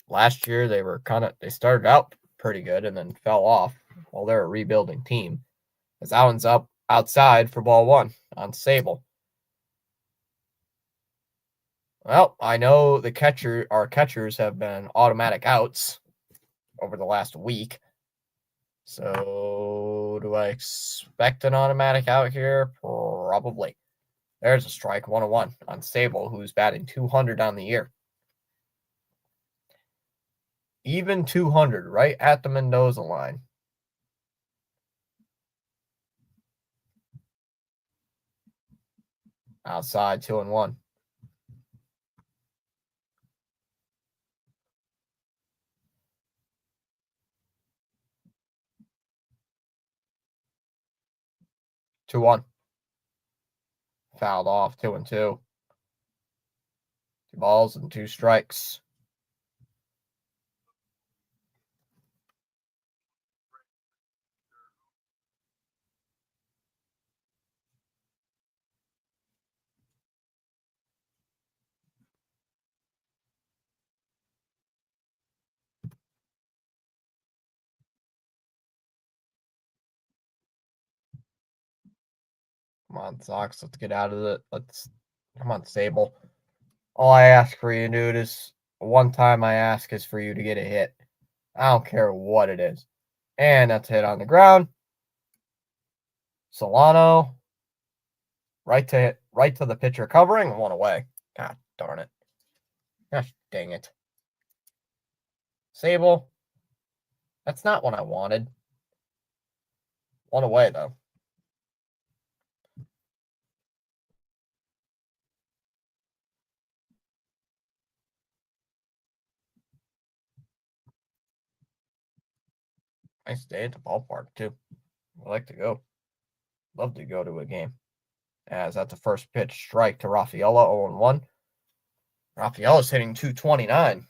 last year they started out pretty good and then fell off while they're a rebuilding team. As that one's up outside for ball 1 on Sable. Well, I know our catchers have been automatic outs over the last week. So do I expect an automatic out here? Probably. There's a strike, 1-1 on Sable, who's batting 200 on the year. Even 200, right at the Mendoza line. Outside, 2-1. Two one. Fouled off, 2-2. 2 balls and 2 strikes. Come on, Sox. Let's get out of it. Come on, Sable. All I ask for you, dude, is one time I ask is for you to get a hit. I don't care what it is. And that's a hit on the ground. Solano. Right to the pitcher covering. 1 away. God darn it. Gosh dang it. Sable. That's not what I wanted. 1 away, though. Nice day at the ballpark, too. I like to go. Love to go to a game. As that's the first pitch strike to Rafaela, 0-1. Rafaela's hitting 229.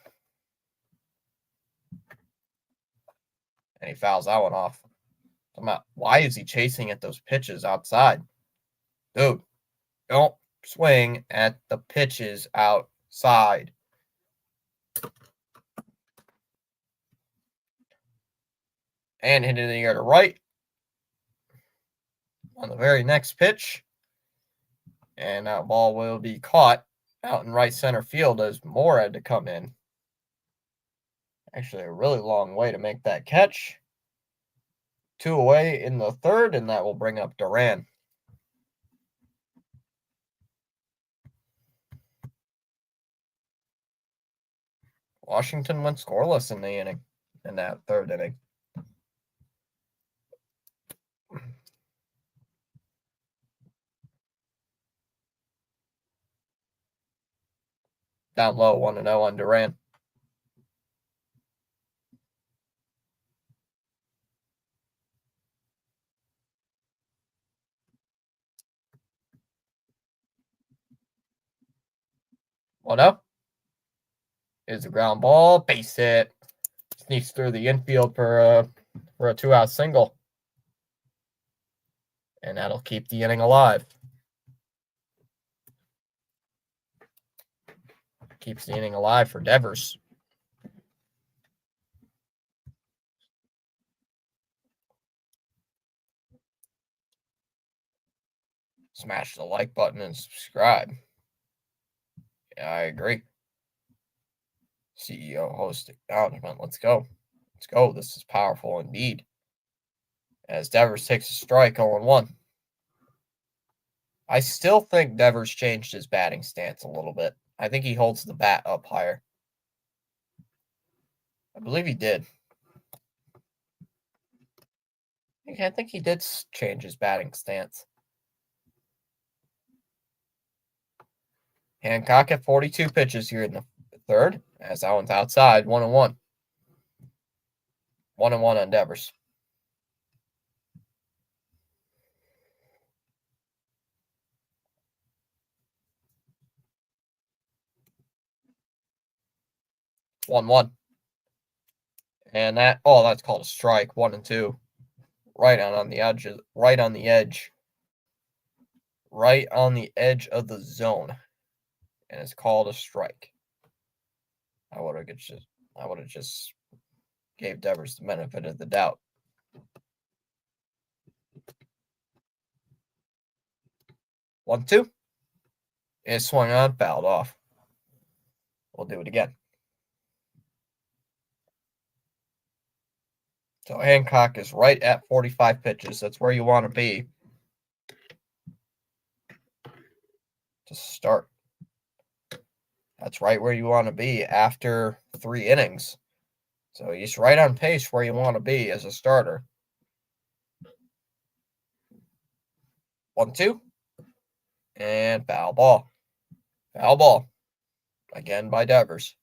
And he fouls that one off. Why is he chasing at those pitches outside? Dude, don't swing at the pitches outside. And hit it in the air to right. On the very next pitch. And that ball will be caught out in right center field as Moore had to come in. Actually, a really long way to make that catch. 2 away in the third, and that will bring up Duran. Washington went scoreless in the inning, in that third inning. Down low, 1-0 on Duran. What up? Is a ground ball, base hit. Sneaks through the infield for a 2-out single. And that'll keep the inning alive. Keeps the inning alive for Devers. Smash the like button and subscribe. Yeah, I agree. CEO host acknowledgement. Let's go. Let's go. This is powerful indeed. As Devers takes a strike, 0-1. I still think Devers changed his batting stance a little bit. I think he holds the bat up higher. I believe he did. I think he did change his batting stance. Hancock at 42 pitches here in the third, as that one's outside, 1-1. 1-1 on Devers. One. And that's called a strike, 1-2. Right on the edge. Right on the edge. Right on the edge of the zone. And it's called a strike. I would have just gave Devers the benefit of the doubt. 1-2. It swung on, fouled off. We'll do it again. So Hancock is right at 45 pitches. That's where you want to be. Just start. That's right where you want to be after 3 innings. So he's right on pace where you want to be as a starter. 1-2. And foul ball. Foul ball. Again by Devers.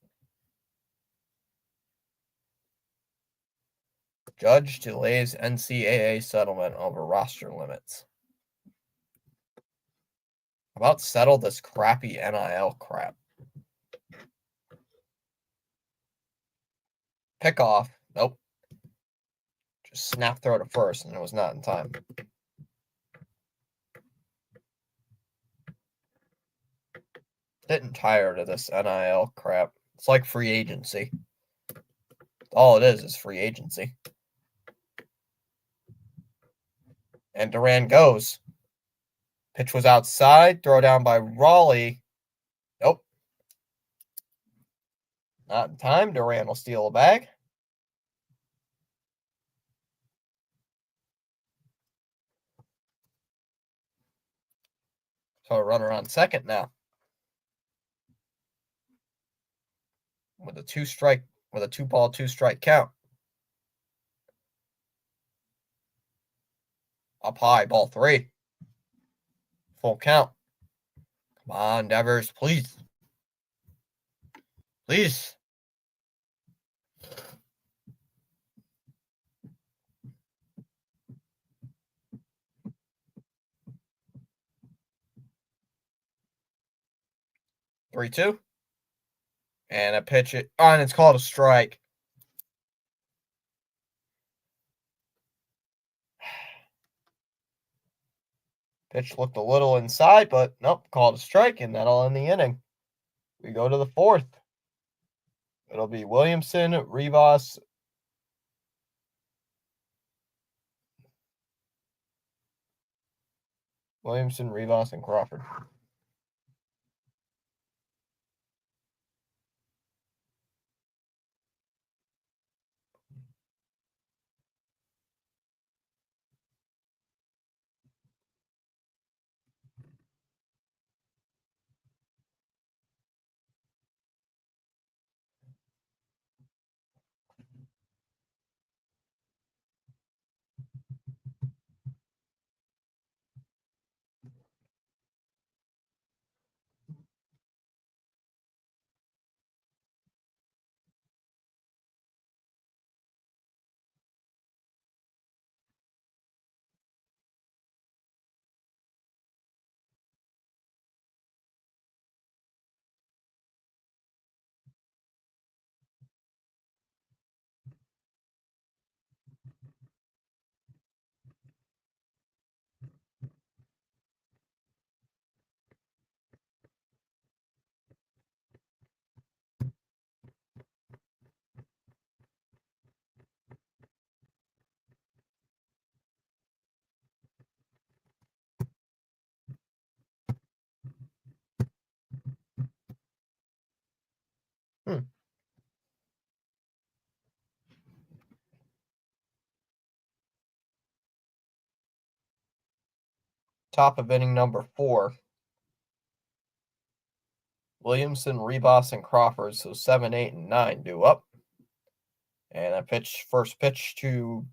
Judge delays NCAA settlement over roster limits. How about settle this crappy NIL crap? Pick off. Nope. Just snap throw to first, and it was not in time. Getting tired of this NIL crap. It's like free agency. All it is free agency. And Duran goes. Pitch was outside. Throw down by Raleigh. Nope. Not in time. Duran will steal a bag. So a runner on second now. With a 2-ball, 2-strike count. Up high, ball 3. Full count. Come on, Devers, please. Please. Three, 2. And a pitch it. Oh, and it's called a strike. Pitch looked a little inside, but nope, called a strike, and that'll end the inning. We go to the 4th. It'll be Williamson, Rivas. Williamson, Rivas, and Crawford. Top of inning number 4. Williamson, Rivas, and Crawford, so 7, 8, and 9 due up. And a first pitch to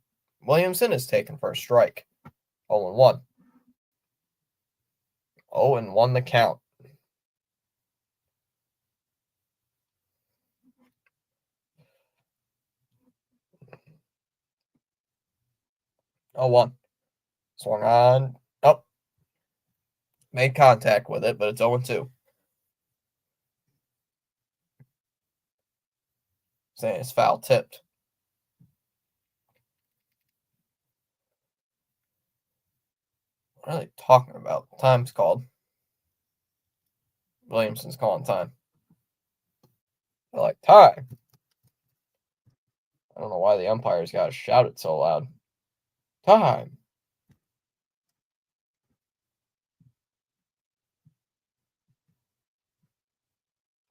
Williamson is taken for a strike. 0-1. 0-1 the count. Oh, 1. Swung on. Oh. Made contact with it, but it's 0-2. Saying it's foul tipped. What are they talking about? Time's called. Williamson's calling time. They're like, time. I don't know why the umpires got to shout it so loud. Time.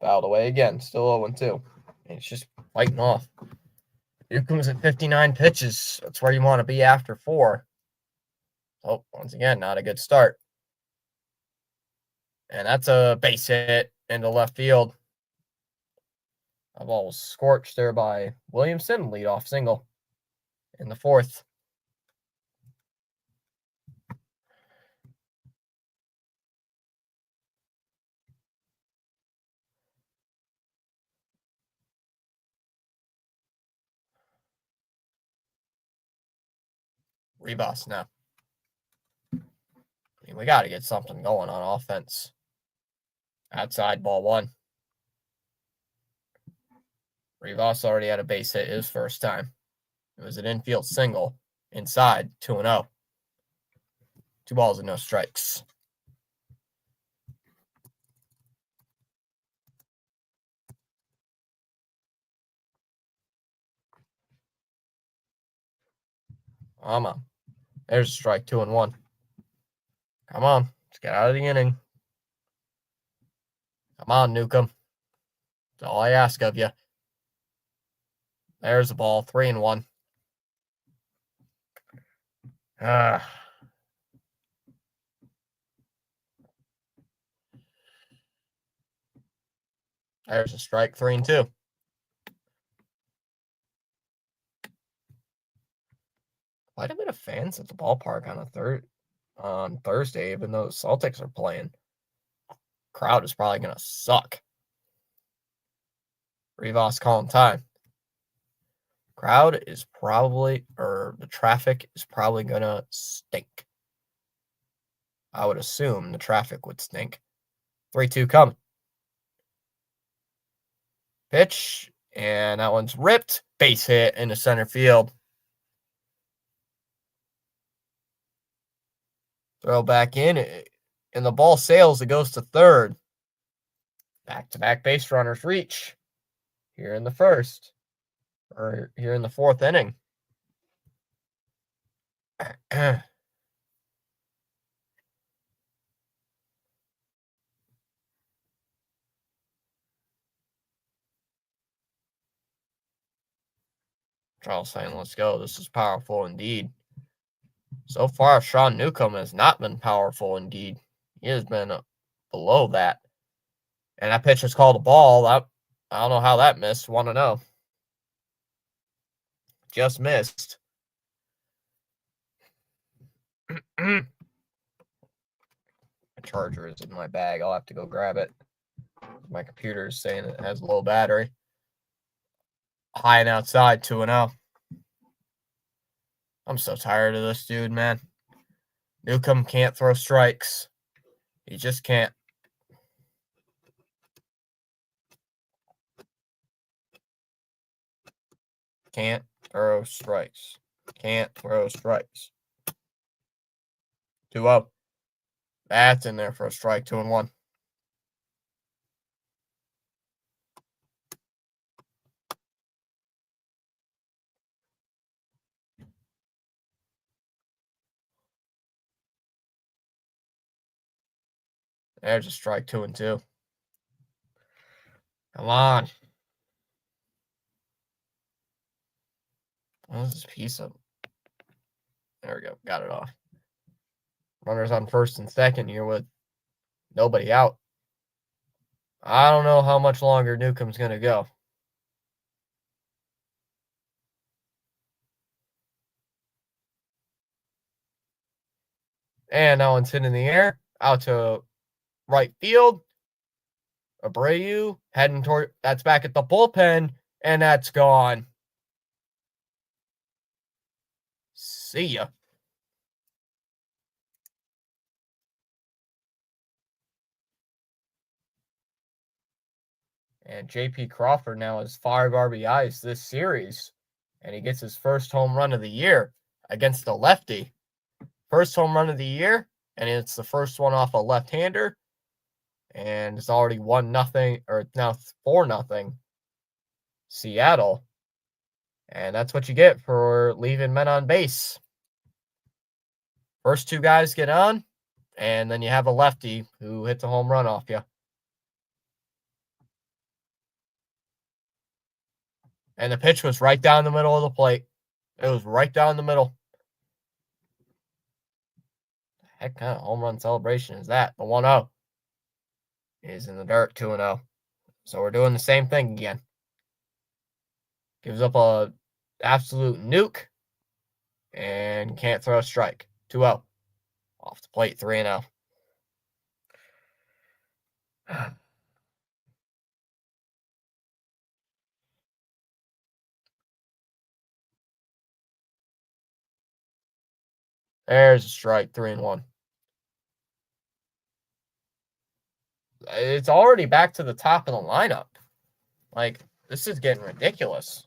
Fouled away again. Still 0-2. And it's just fighting off. Here comes at 59 pitches. That's where you want to be after 4. Oh, once again, not a good start. And that's a base hit into left field. That ball was scorched there by Williamson, leadoff single in the fourth. Ribas now. I mean, we got to get something going on offense. Outside, ball one. Rivas already had a base hit his first time. It was an infield single. Inside, 2-0. 2 balls and no strikes. Come on. There's a strike, 2-1. Come on. Let's get out of the inning. Come on, Newcomb. That's all I ask of you. There's the ball, 3-1. There's a strike, 3-2. Quite a bit of fans at the ballpark on Thursday, even though the Celtics are playing. Crowd is probably gonna suck. Rivas calling time. Crowd is probably, or the traffic is probably gonna stink. I would assume the traffic would stink. 3-2 coming. Pitch, and that one's ripped. Base hit into center field. Throw back in, and the ball sails. It goes to third. Back-to-back base runners reach here in the first, or here in the fourth inning. Charles saying, let's go. This is powerful indeed. So far, Sean Newcomb has not been powerful indeed. He has been below that. And that pitch was called a ball. I don't know how that missed. 1-0. Just missed. My charger is in my bag. I'll have to go grab it. My computer is saying it has low battery. High and outside, 2-0. I'm so tired of this dude, man. Newcomb can't throw strikes. He just can't. Can't throw strikes. Can't throw strikes. 2-0. That's in there for a strike, 2-1. There's a strike, 2-2. Come on. What is this piece of? There we go. Got it off. Runners on first and second here with nobody out. I don't know how much longer Newcomb's going to go. And that one's hit in the air. Out to right field. Abreu heading toward, that's back at the bullpen, and that's gone. See ya. And J.P. Crawford now has 5 RBIs this series, and he gets his first home run of the year against a lefty. First home run of the year, and it's the first one off a left-hander. And it's already 1-0, or now 4-0 Seattle. And that's what you get for leaving men on base. First 2 guys get on, and then you have a lefty who hits a home run off you. And the pitch was right down the middle of the plate. It was right down the middle. Heck kind of home run celebration is that? The 1-0. is in the dirt, 2-0. So we're doing the same thing again. Gives up a absolute nuke and can't throw a strike. 2-0. Off the plate, 3-0. There's a strike, 3-1. It's already back to the top of the lineup. Like, this is getting ridiculous.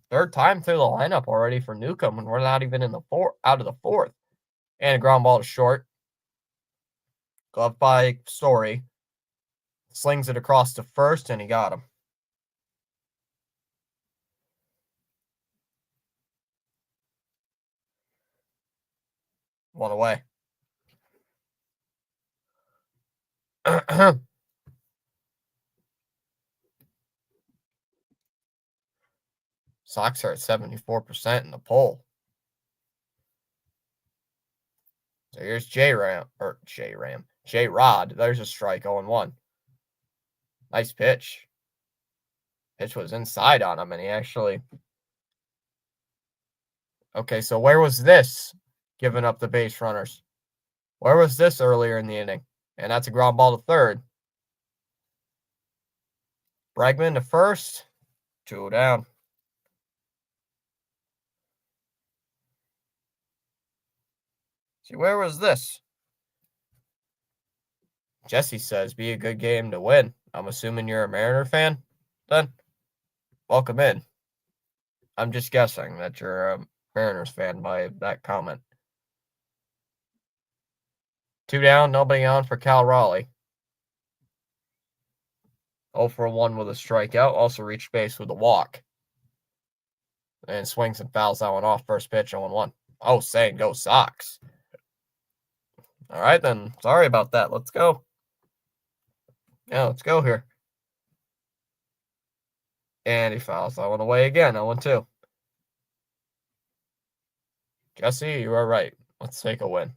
Third time through the lineup already for Newcomb, and we're not even in the out of the fourth. And a ground ball to short. Glove by Story. Slings it across to first, and he got him. One away. Sox are at 74% in the poll. So here's J-Rod. There's a strike, 0-1. Nice pitch. Pitch was inside on him, and he actually... Okay, so where was this giving up the base runners? Where was this earlier in the inning? And that's a ground ball to third. Bregman to first. 2 down. See, where was this? Jesse says, be a good game to win. I'm assuming you're a Mariner fan, then? Welcome in. I'm just guessing that you're a Mariners fan by that comment. 2 down, nobody on for Cal Raleigh. 0 for 1 with a strikeout. Also reached base with a walk. And swings and fouls that one off. First pitch, 0-1. Oh, saying go Sox. All right, then. Sorry about that. Let's go. Yeah, let's go here. And he fouls that one away again. 0-2. Jesse, you are right. Let's take a win.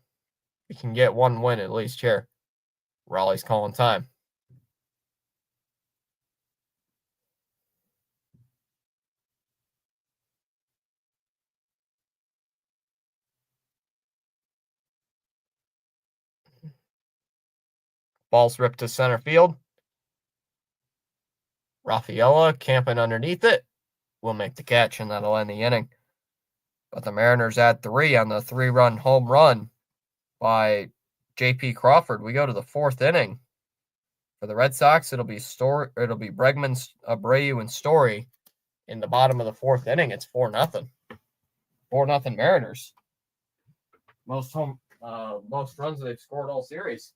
We can get one win at least here. Raleigh's calling time. Ball's ripped to center field. Rafaela camping underneath it. Will make the catch, and that'll end the inning. But the Mariners add 3 on the 3-run home run by J.P. Crawford. We go to the 4th inning. For the Red Sox, it'll be Bregman, Abreu, and Story. In the bottom of the 4th inning, it's 4-0. 4-0 Mariners. Most runs they've scored all series.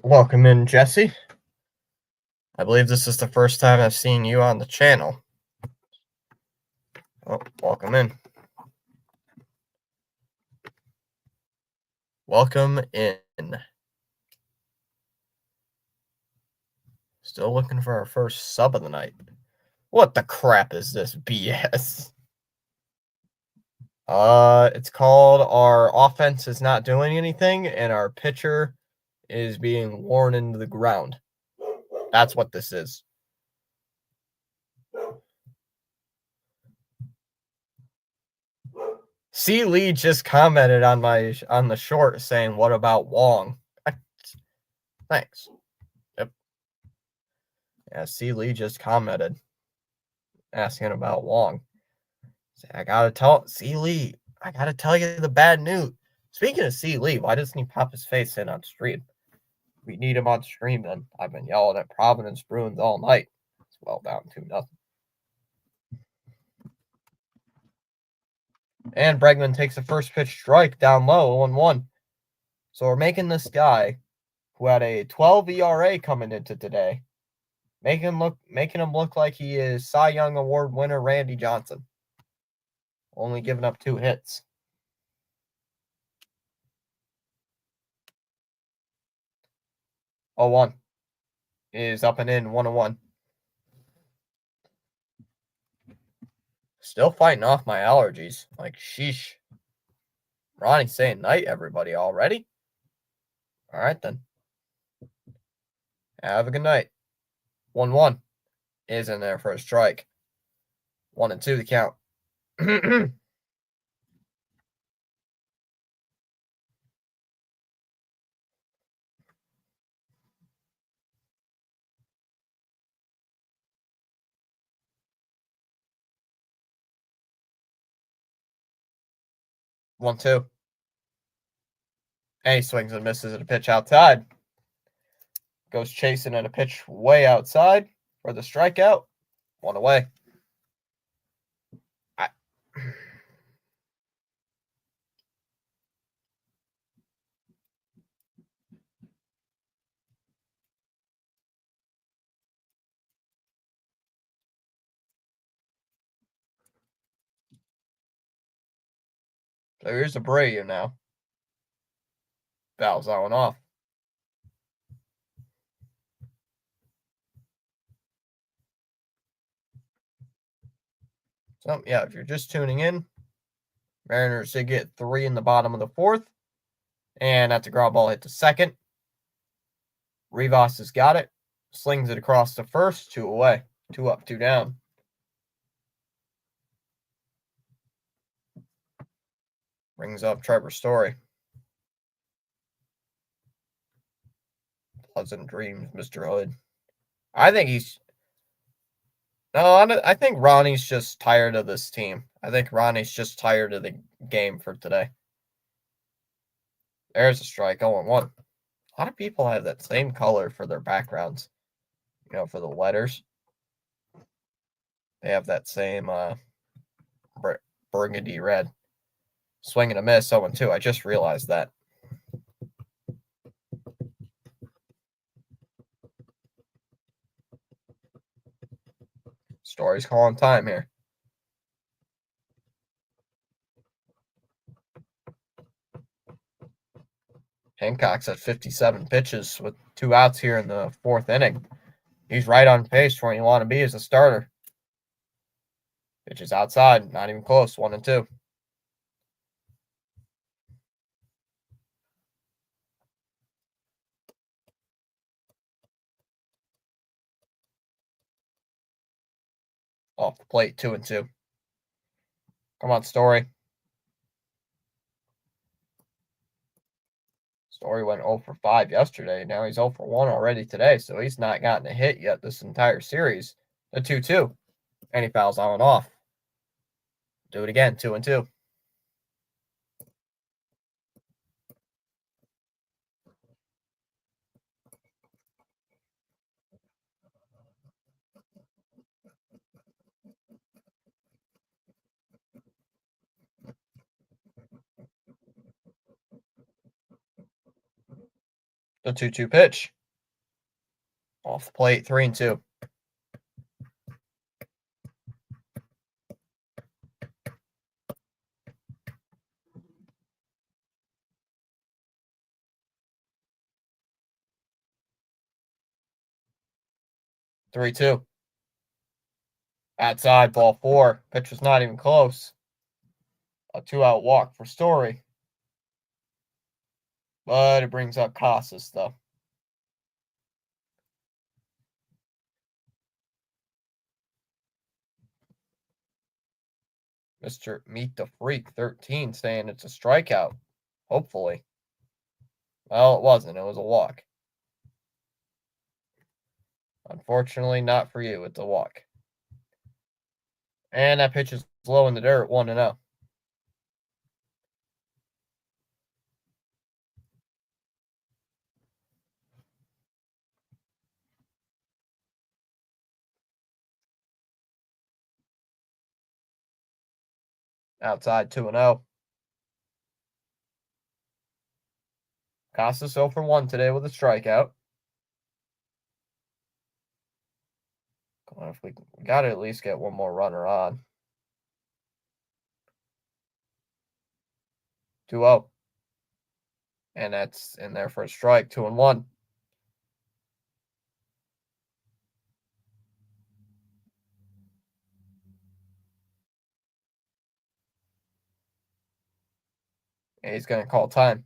Welcome in, Jesse. I believe this is the first time I've seen you on the channel. Oh, welcome in. Welcome in. Still looking for our first sub of the night. What the crap is this BS? It's called our offense is not doing anything and our pitcher is being worn into the ground. That's what this is. C. Lee just commented on the short saying, "What about Wong?" Thanks. Yep. Yeah, C. Lee just commented asking about Wong. I gotta tell C. Lee. I gotta tell you the bad news. Speaking of C. Lee, why doesn't he pop his face in on stream? We need him on stream then. I've been yelling at Providence Bruins all night. It's well down 2-0. And Bregman takes a first pitch strike down low, 0-1. So we're making this guy who had a 12 ERA coming into today, making him look like he is Cy Young Award winner Randy Johnson. Only giving up 2 hits. Oh, 1 is up and in, 1-1. Still fighting off my allergies. Like, sheesh. Ronnie's saying night, everybody, already? All right, then. Have a good night. 1-1 is in there for a strike. 1-2 the count. 1-2. And he swings and misses at a pitch outside. Goes chasing at a pitch way outside for the strikeout. 1 away. So here's Abreu now. Fouls that one off. So, yeah, if you're just tuning in, Mariners did get 3 in the bottom of the 4th. And that's a ground ball hit to second. Rivas has got it. Slings it across to first. 2 away. 2 up, 2 down. Brings up Trevor Story. Pleasant dreams, Mr. Hood. I think he's... No, I think Ronnie's just tired of this team. I think Ronnie's just tired of the game for today. There's a strike, 0-1. A lot of people have that same color for their backgrounds. You know, for the letters. They have that same burgundy red. Swing and a miss, 0-2. I just realized that. Story's calling time here. Hancock's at 57 pitches with 2 outs here in the 4th inning. He's right on pace for when you want to be as a starter. Pitches outside, not even close, 1-2. Off the plate, 2-2. Come on, Story. Story went 0 for 5 yesterday. Now he's 0 for 1 already today, so he's not gotten a hit yet this entire series. A 2-2. And he fouls on and off. Do it again, 2-2. The 2-2 pitch. Off the plate, 3-2. Outside, ball 4. Pitch was not even close. A 2-out walk for Story. But it brings up Casas, though. Mr. Meet the Freak 13 saying it's a strikeout. Hopefully. Well, it wasn't. It was a walk. Unfortunately, not for you. It's a walk. And that pitch is low in the dirt, 1-0. Outside, 2-0. Casas 0 for 1 today with a strikeout. Come on, if we got to at least get one more runner on. 2-0. And that's in there for a strike. 2-1. And he's going to call time.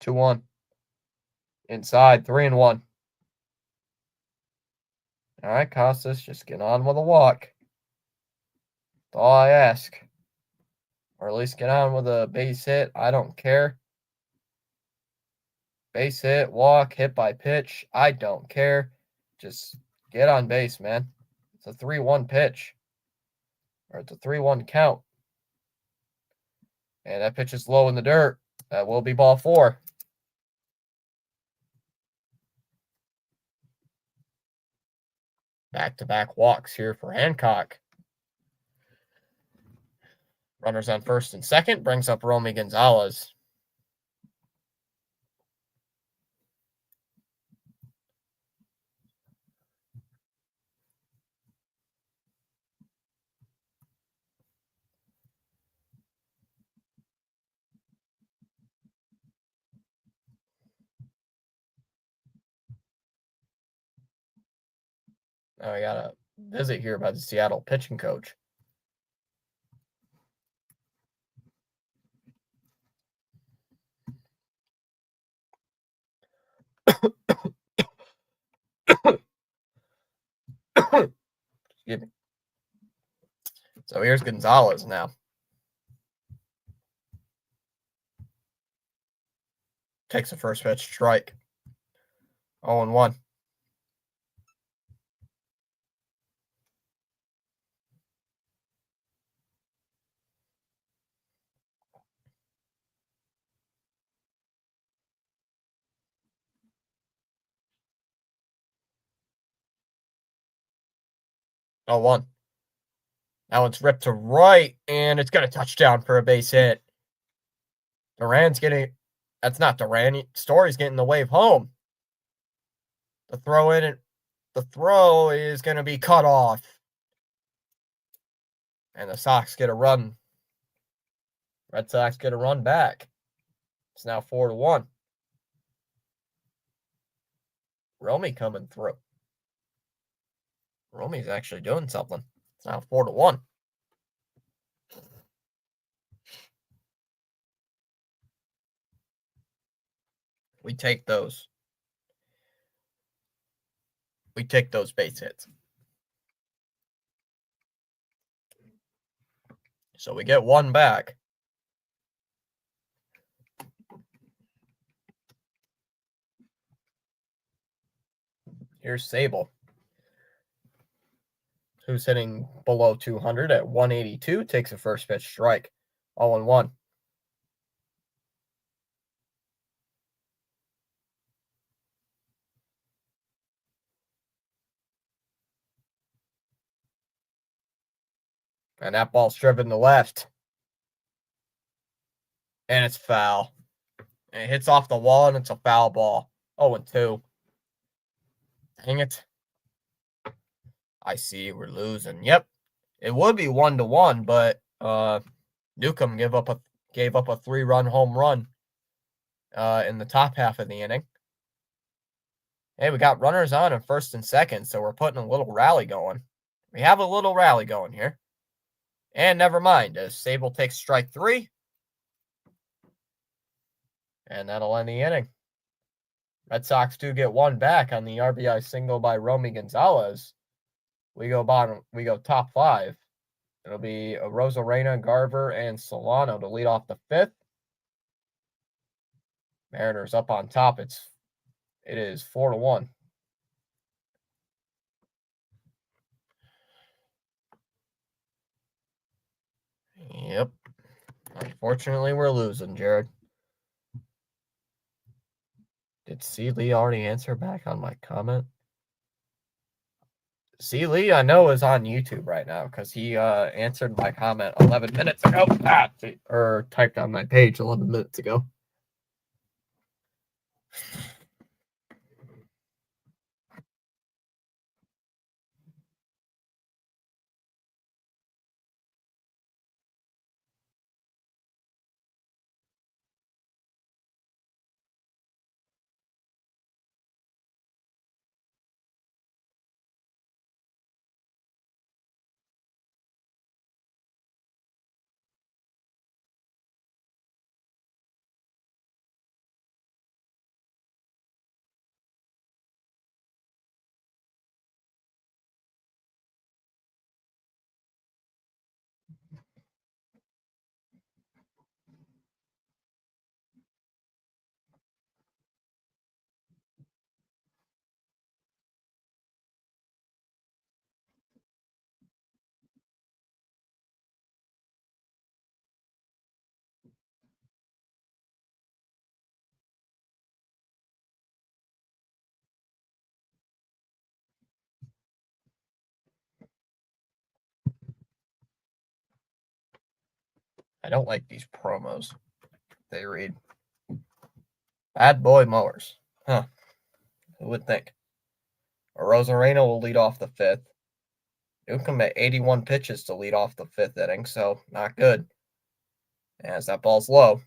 Two one. Inside, 3-1. All right, Casas, just get on with a walk. That's all I ask. Or at least get on with a base hit. I don't care. Base hit, walk, hit by pitch. I don't care. Just get on base, man. It's a 3-1 pitch. Or it's a 3-1 count. And that pitch is low in the dirt. That will be ball 4. Back-to-back walks here for Hancock. Runners on first and second. Brings up Romy Gonzalez. Now we got a visit here by the Seattle pitching coach. Excuse me. So here's Gonzalez now. Takes a first pitch strike. 0-1. Oh, 1. Now it's ripped to right, and it's got a touchdown for a base hit. Duran's getting... That's not Duran. Story's getting the wave home. The throw is going to be cut off. And the Sox get a run. Red Sox get a run back. It's now 4-1. Romy coming through. Romy's actually doing something. It's now 4-1. We take those. We take those base hits. So we get one back. Here's Sable, who's hitting below 200 at 182, takes a first pitch strike. 0-1. And that ball's driven to left. And it's foul. And it hits off the wall, and it's a foul ball. 0-2. Dang it. I see we're losing. Yep. It would be 1-1, but Newcomb gave up a 3-run home run in the top half of the inning. Hey, we got runners on in first and second, so we're putting a little rally going. We have a little rally going here. And never mind, as Sable takes strike 3. And that'll end the inning. Red Sox do get one back on the RBI single by Romy Gonzalez. We go top 5. It'll be Rosarena, Garver, and Solano to lead off the 5th. Mariners up on top. It is 4-1. Yep. Unfortunately, we're losing, Jared. Did C. Lee already answer back on my comment? C. Lee, I know, is on YouTube right now because he answered my comment 11 minutes ago. Or typed on my page 11 minutes ago. I don't like these promos they read. Bad boy mowers. Huh. Who would think? Rosarena will lead off the fifth. Newcomb at 81 pitches to lead off the fifth inning, so not good. As that ball's low,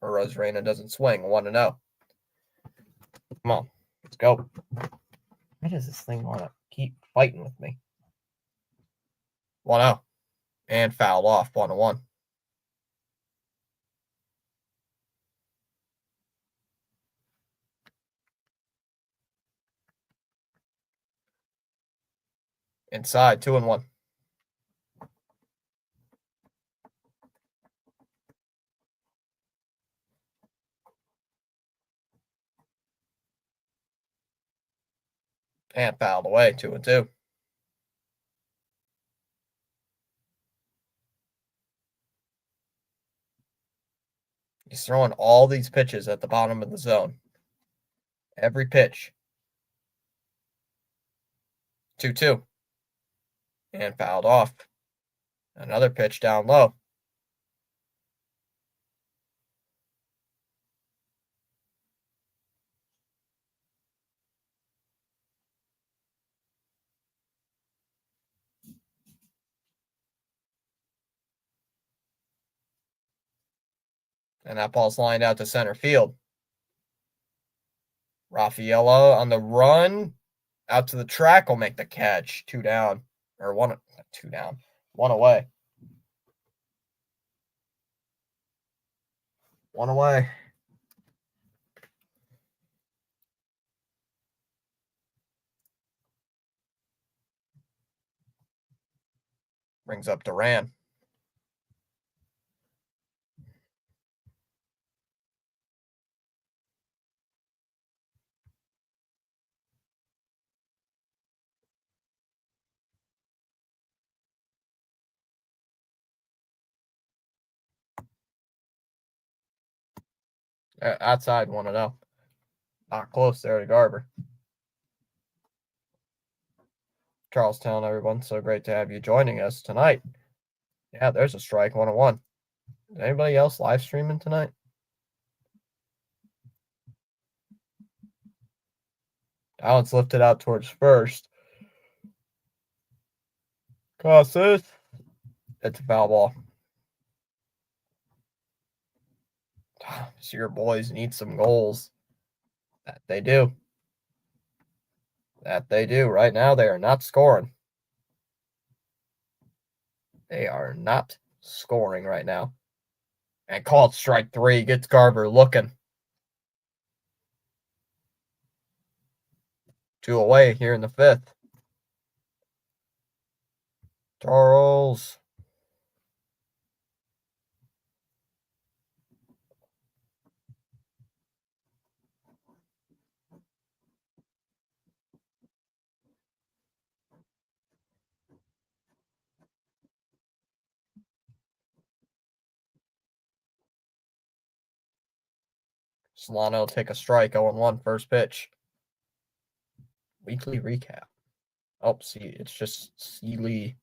Rosarena doesn't swing. 1-0. Come on, let's go. Why does this thing want to keep fighting with me? 1-0. And foul off. 1-1. Inside. 2-1. And fouled away. 2-2. He's throwing all these pitches at the bottom of the zone. Every pitch. 2-2. And fouled off. Another pitch down low. And that ball's lined out to center field. Raffaello on the run. Out to the track will make the catch. 2 down. Or 2 down. 1 away. 1 away. Brings up Duran. Outside 1-0. Not close there to Garber. Charlestown, everyone. So great to have you joining us tonight. Yeah, there's a strike. 1-1. Is anybody else live streaming tonight? Allen's lifted out towards first. Casas. It's a foul ball. So your boys need some goals. That they do. That they do. Right now, they are not scoring. They are not scoring right now. And called strike 3. Gets Garber looking. 2 away here in the 5th. Charles. Solano take a strike, 0-1, first pitch. Weekly recap. Oh, see, it's just Sealy.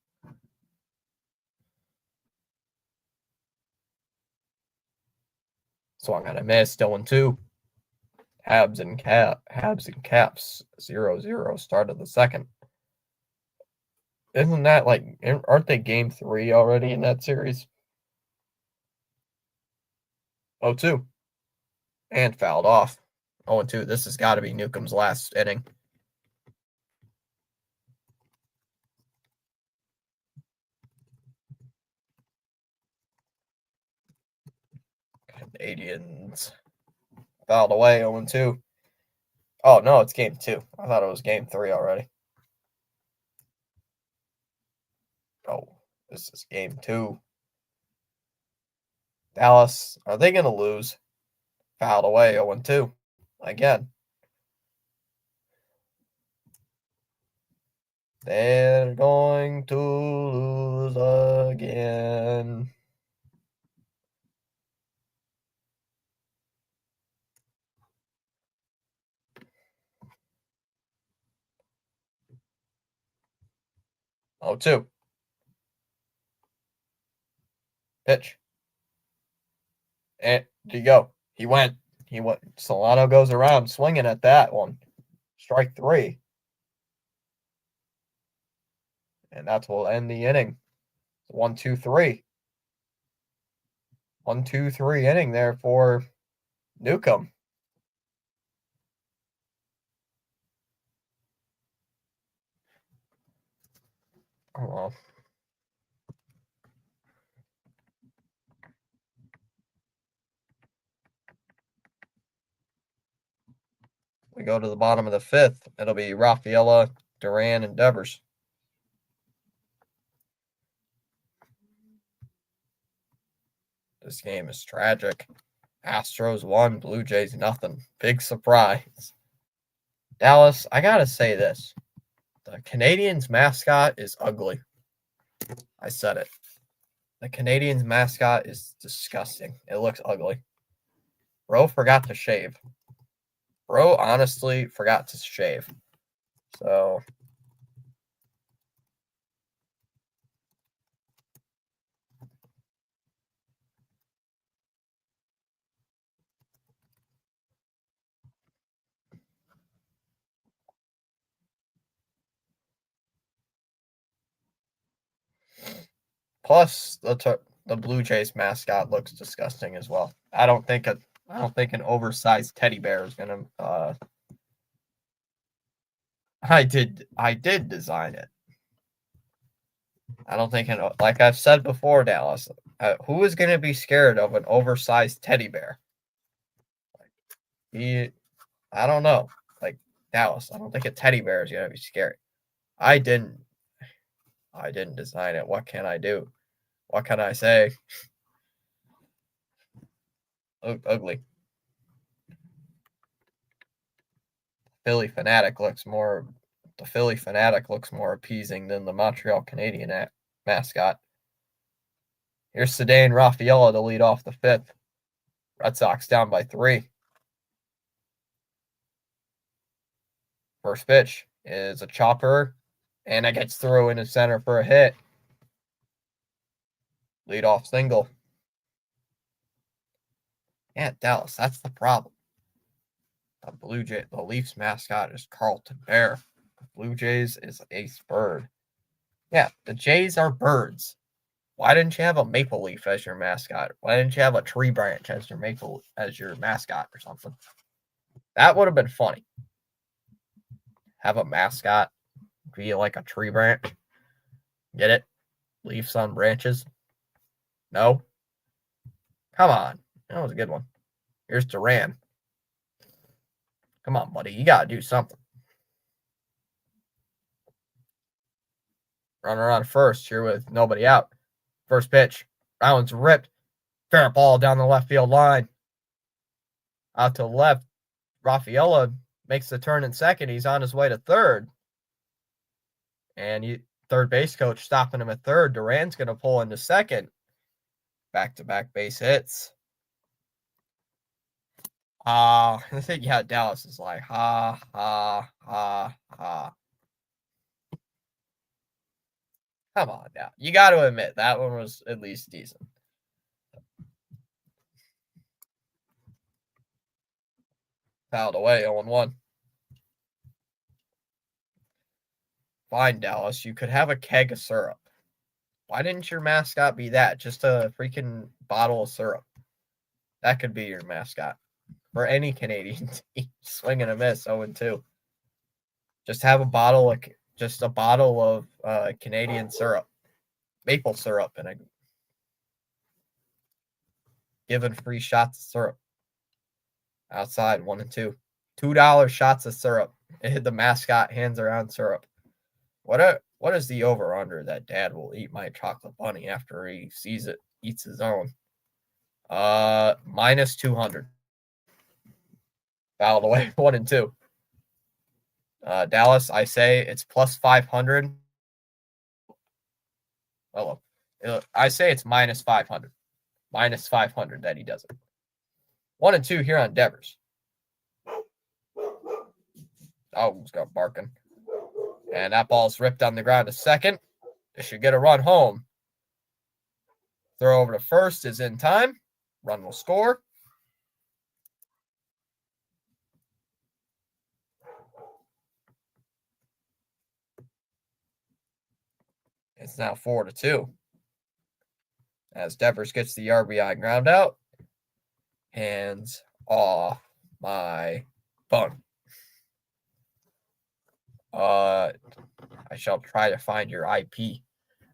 Swung on a miss, 0-2. Habs and Caps, 0-0, start of the second. Isn't that like, aren't they game 3 already in that series? 0-2. And fouled off. 0-2. This has got to be Newcomb's last inning. Canadians fouled away, 0-2. Oh, no, it's game 2. I thought it was game 3 already. Oh, this is game 2. Dallas, are they going to lose? Fouled away, 0-2. Again. They're going to lose again. Oh, 2. Pitch. And there you go. He went. Solano goes around swinging at that one. Strike 3. And that will end the inning. 1-2-3. 1-2-3 inning there for Newcomb. Oh, well. We go to the bottom of the 5th. It'll be Rafaela, Duran, and Devers. This game is tragic. Astros 1, Blue Jays nothing. Big surprise. Dallas, I gotta say this. The Canadiens mascot is ugly. I said it. The Canadiens mascot is disgusting. It looks ugly. Bro forgot to shave. Bro honestly forgot to shave. So plus the Blue Jays mascot looks disgusting as well. I don't think an oversized teddy bear is gonna I did design it. I don't think, like I've said before, Dallas, who is going to be scared of an oversized teddy bear? I don't know. Like, Dallas, I don't think a teddy bear is going to be scary. I didn't design it. What can I do? What can I say? Ugly. The Philly Fanatic looks more appeasing than the Montreal Canadian mascot. Here's Ceddanne Rafaela to lead off the 5th. Red Sox down by 3. First pitch is a chopper, and it gets through into center for a hit. Leadoff single. Yeah, Dallas, that's the problem. The Leafs mascot is Carlton Bear. The Blue Jays is Ace Bird. Yeah, the Jays are birds. Why didn't you have a maple leaf as your mascot? Why didn't you have a tree branch as your mascot or something? That would have been funny. Have a mascot be like a tree branch. Get it? Leaves on branches. No? Come on. That was a good one. Here's Duran. Come on, buddy. You got to do something. Runner on first here with nobody out. First pitch. That one's ripped. Fair ball down the left field line. Out to the left. Rafaela makes the turn in second. He's on his way to third. And third base coach stopping him at third. Duran's going to pull into second. Back-to-back base hits. I think, yeah, Dallas is like, ha, ha, ha, ha. Come on now. You got to admit, that one was at least decent. Fouled away, 0-1. Fine, Dallas. You could have a keg of syrup. Why didn't your mascot be that? Just a freaking bottle of syrup. That could be your mascot for any Canadian team. Swing and a miss, 0-2. Just have a bottle of Canadian syrup, maple syrup, and giving free shots of syrup outside. 1-2. $2 shots of syrup. The mascot hands around syrup. What is the over under that Dad will eat my chocolate bunny after he sees it eats his own? Minus 200. Fouled away. 1-2. Dallas, I say it's plus 500. Oh, I say it's minus 500. Minus 500 that he does it. 1-2 here on Devers. Oh, he's got barking. And that ball's ripped on the ground to second. They should get a run home. Throw over to first is in time. Run will score. It's now 4-2. As Devers gets the RBI ground out. Hands off my bun. I shall try to find your IP.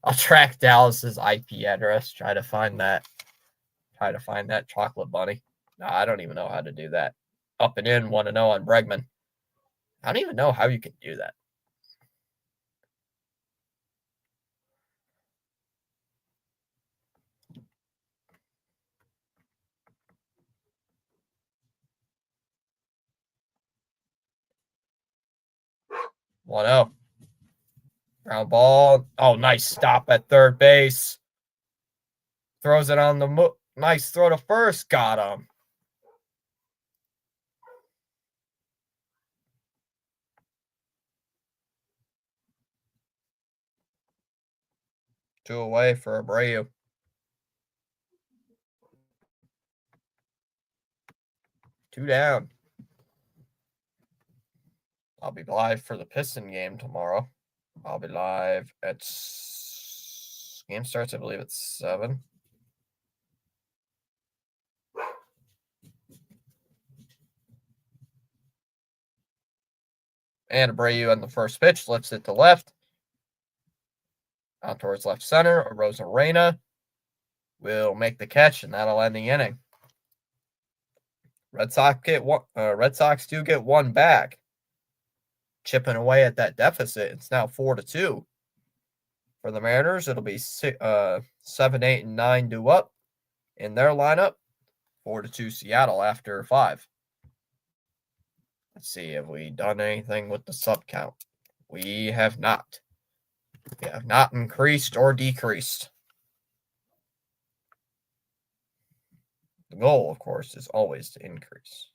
I'll track Dallas's IP address. Try to find that chocolate bunny. No, I don't even know how to do that. Up and in, 1-0 on Bregman. I don't even know how you can do that. One zero. Ground ball. Oh, nice stop at third base. Throws it on the nice throw to first. Got him. Two away for Abreu. Two down. I'll be live for the Piston game tomorrow. I'll be live at game starts, I believe, at 7. And Abreu on the first pitch lifts it to left. Out towards left center. Arozarena will make the catch, and that'll end the inning. Red Sox do get one back. Chipping away at that deficit. It's now 4-2. For the Mariners, it'll be 7, 8, and 9 due up in their lineup. 4-2 Seattle after 5. Let's see, have we done anything with the sub count? We have not. We have not increased or decreased. The goal, of course, is always to increase.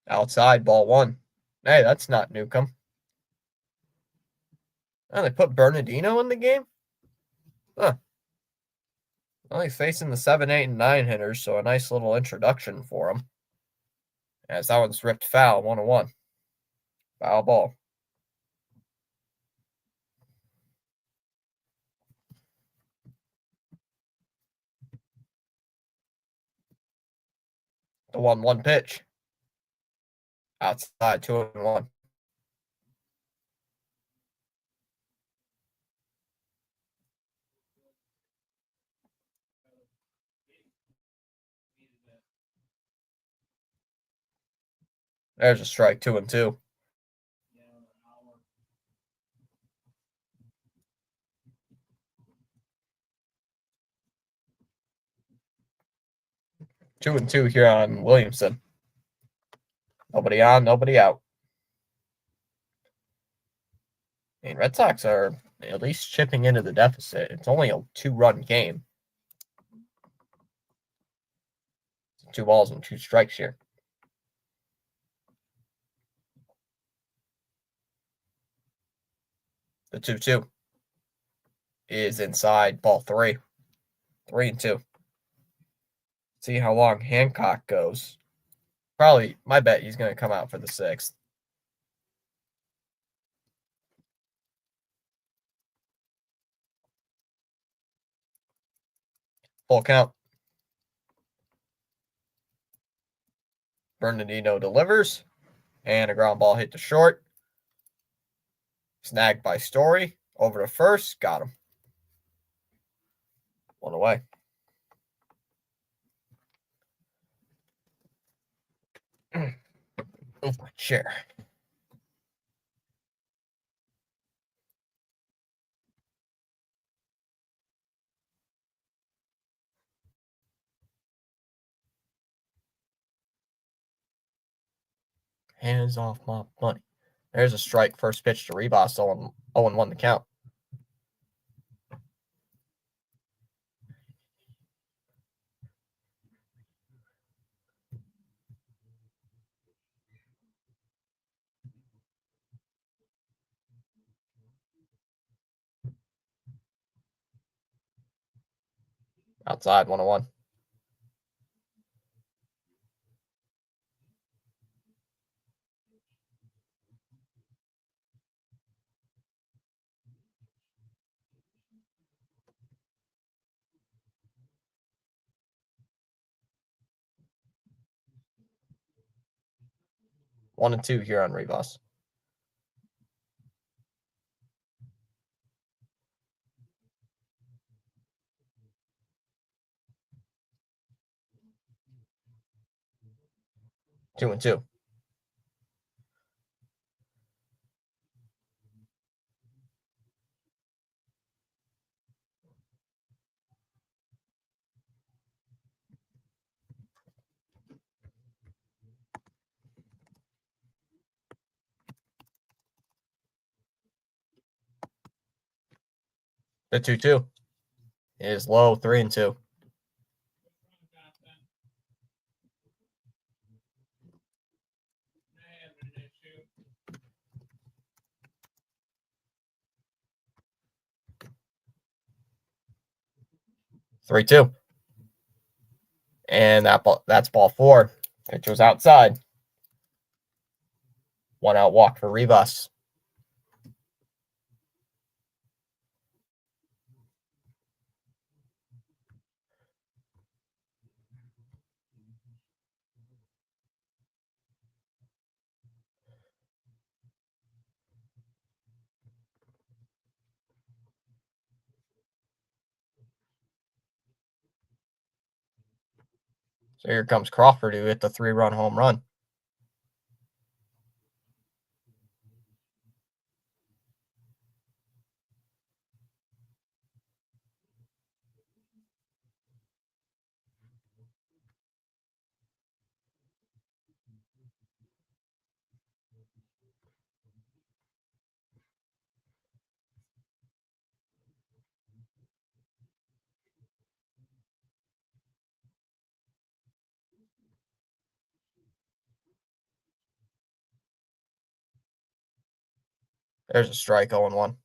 Outside, ball one. Hey, that's not Newcomb. Oh, they put Bernardino in the game? Huh. Well, he's facing the 7, 8, and 9 hitters, so a nice little introduction for him. As that one's ripped foul, 1-1. Foul ball. The 1-1 pitch. Outside, 2-1. There's a strike, 2-2. Two and two here on Williamson. Nobody on, nobody out. And Red Sox are at least chipping into the deficit. It's only a 2-run game. 2 balls and 2 strikes here. The 2-2 is inside, ball 3. 3-2. See how long Hancock goes. Probably, my bet he's going to come out for the 6th. Full count. Bernardino delivers. And a ground ball hit to short. Snagged by Story. Over to first. Got him. 1 away. Move my chair. Hands off my money. There's a strike. First pitch to Ribas. 0-1 the count. Outside, 1-1. One and two here on Rivas. Two and two. The 2-2 is low, 3-2. Three two. And that's ball 4. Pitch was outside. 1 out walk for Rivas. So here comes Crawford who hit the 3-run home run. There's a strike, 0-1.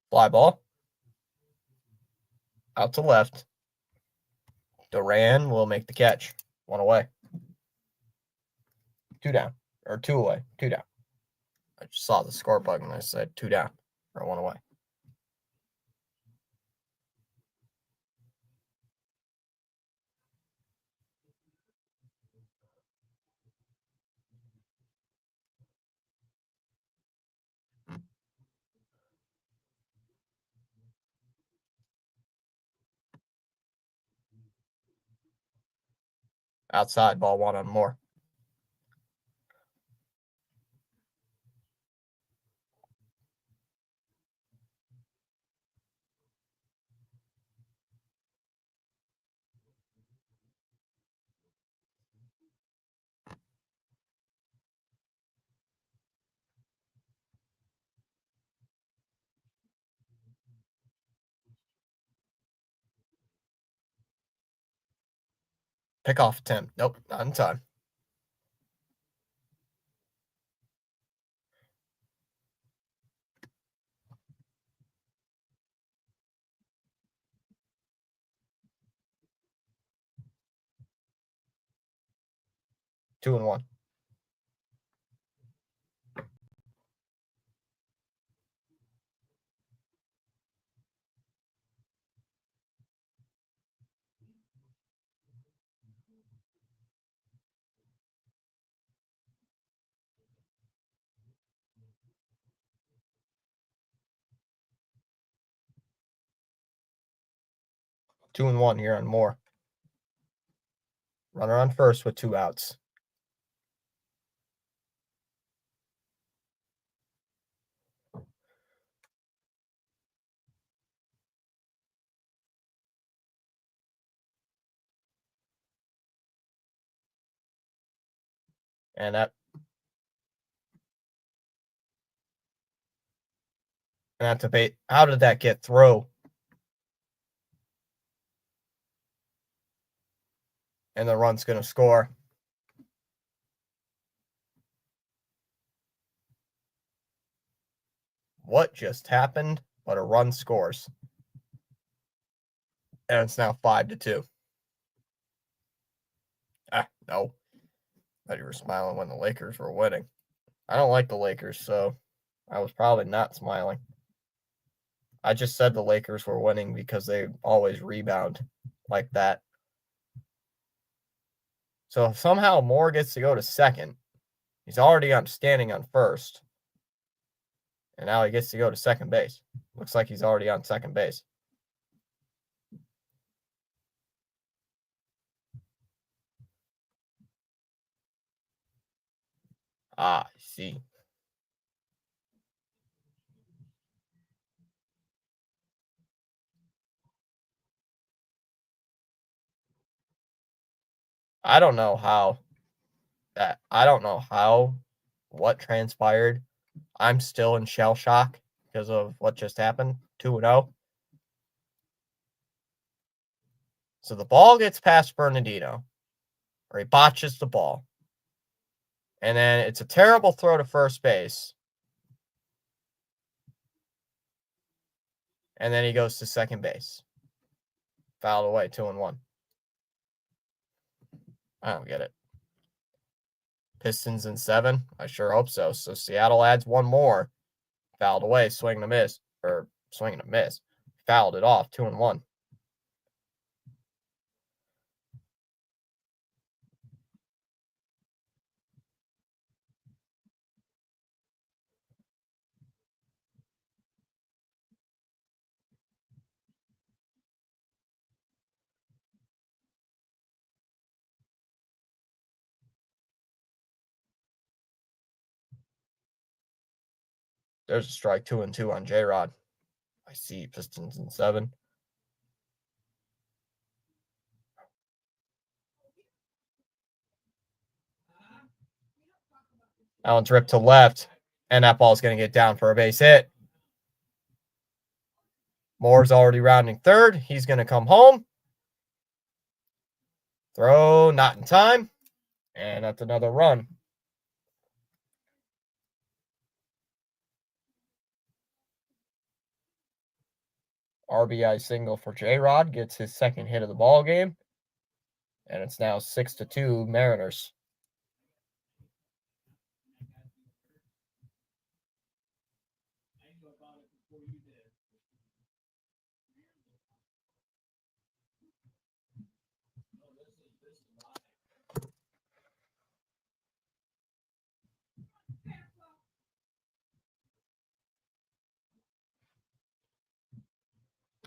Fly ball. Out to left. Duran will make the catch. 1 away. 2 down. Or 2 away. 2 down. I just saw the score button and I said 2 down. Or 1 away. Outside, ball 1 on more. Pickoff attempt. Nope, not in time. Two and one. Two and one here on Moore. Runner on first with 2 outs. And that debate. How did that get through? And the run's going to score. What just happened? But a run scores. And it's now 5-2. No. Thought you were smiling when the Lakers were winning. I don't like the Lakers, so I was probably not smiling. I just said the Lakers were winning because they always rebound like that. So if somehow Moore gets to go to second, he's already standing on first. And now he gets to go to second base. Looks like he's already on second base. I see. I don't know what transpired. I'm still in shell shock because of what just happened. 2-0. So the ball gets past Bernardino, or he botches the ball. And then it's a terrible throw to first base. And then he goes to second base. Fouled away, 2-1. I don't get it. Pistons in 7? I sure hope so. So Seattle adds 1 more. Fouled away, swing and a miss. Or swing and a miss. Fouled it off, 2-1. There's a strike, 2-2 on J-Rod. I see Pistons in 7. That one's ripped to left, and that ball's going to get down for a base hit. Moore's already rounding third. He's going to come home. Throw not in time, and that's another run. RBI single for J-Rod, gets his second hit of the ball game, and it's now 6-2 Mariners.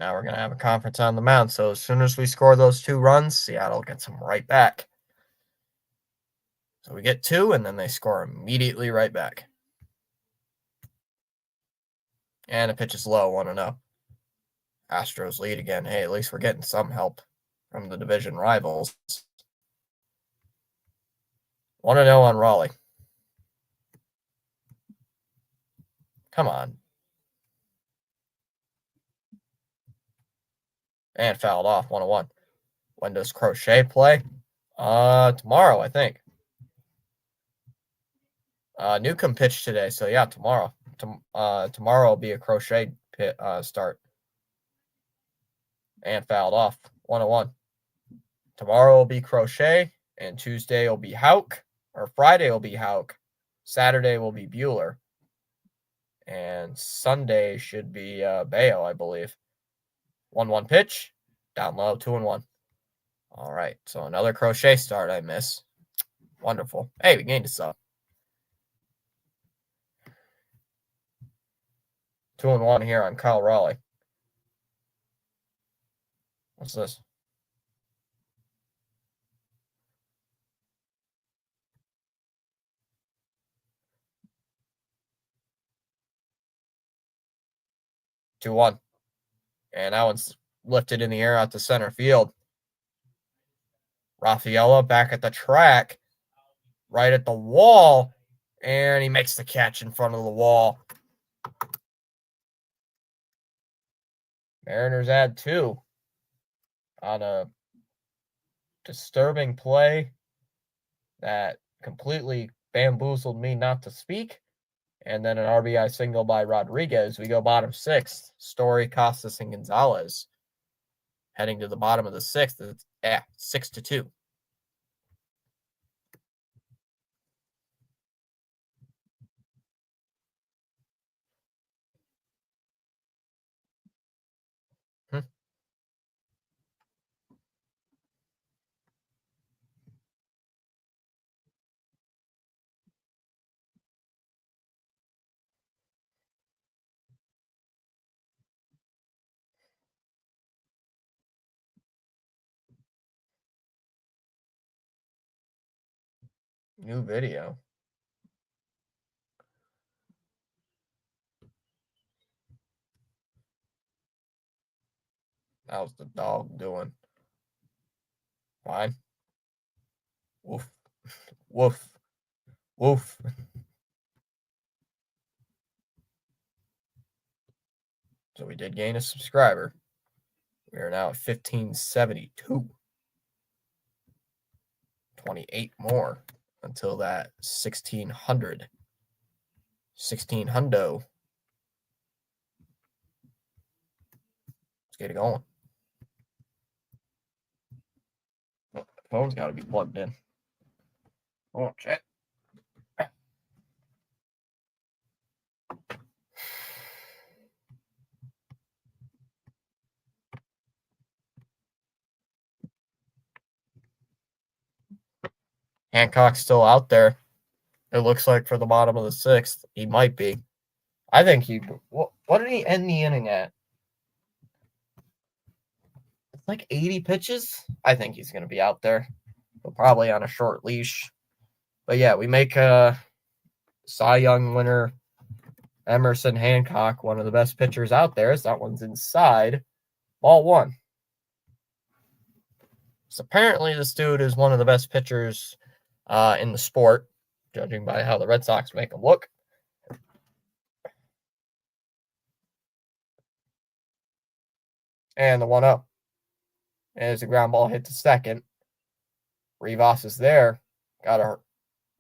Now we're going to have a conference on the mound. So as soon as we score those 2 runs, Seattle gets them right back. So we get 2, and then they score immediately right back. And the pitch is low, 1-0. Astros lead again. Hey, at least we're getting some help from the division rivals. 1-0 on Raleigh. Come on. And fouled off, 1-1. When does Crochet play? Tomorrow, I think. Newcomb pitched today, so yeah, tomorrow. Tomorrow will be a Crochet start. And fouled off, 1-1. Tomorrow will be Crochet, and Tuesday will be Houck, or Friday will be Houck. Saturday will be Bueller. And Sunday should be Bayo, I believe. 1-1 pitch, down low, 2-1. All right, so another Crochet start I miss. Wonderful. Hey, we gained a sub. 2-1 here on Kyle Raleigh. What's this? Two one, and that one's lifted in the air out to center field. Rafaela back at the track, right at the wall, and he makes the catch in front of the wall. Mariners add 2 on a disturbing play that completely bamboozled me not to speak. And then an RBI single by Rodriguez. We go bottom 6th. Story, Costas, and Gonzalez. Heading to the bottom of the 6th. It's 6-2. New video. How's the dog doing? Fine. Woof. Woof. Woof. So we did gain a subscriber. We are now at 1572. 28 more until that 1600. 1600. Let's get it going. Oh, the phone's got to be plugged in. Oh, check. Hancock's still out there. It looks like for the bottom of the 6th. He might be. I think he. What did he end the inning at? It's like 80 pitches. I think he's going to be out there. But probably on a short leash. But yeah, we make a Cy Young winner Emerson Hancock one of the best pitchers out there. So that one's inside. Ball 1. So apparently this dude is one of the best pitchers in the sport. judging by how the Red Sox make them look. And the 1-0. As a ground ball hit to second. Rivas is there. Got a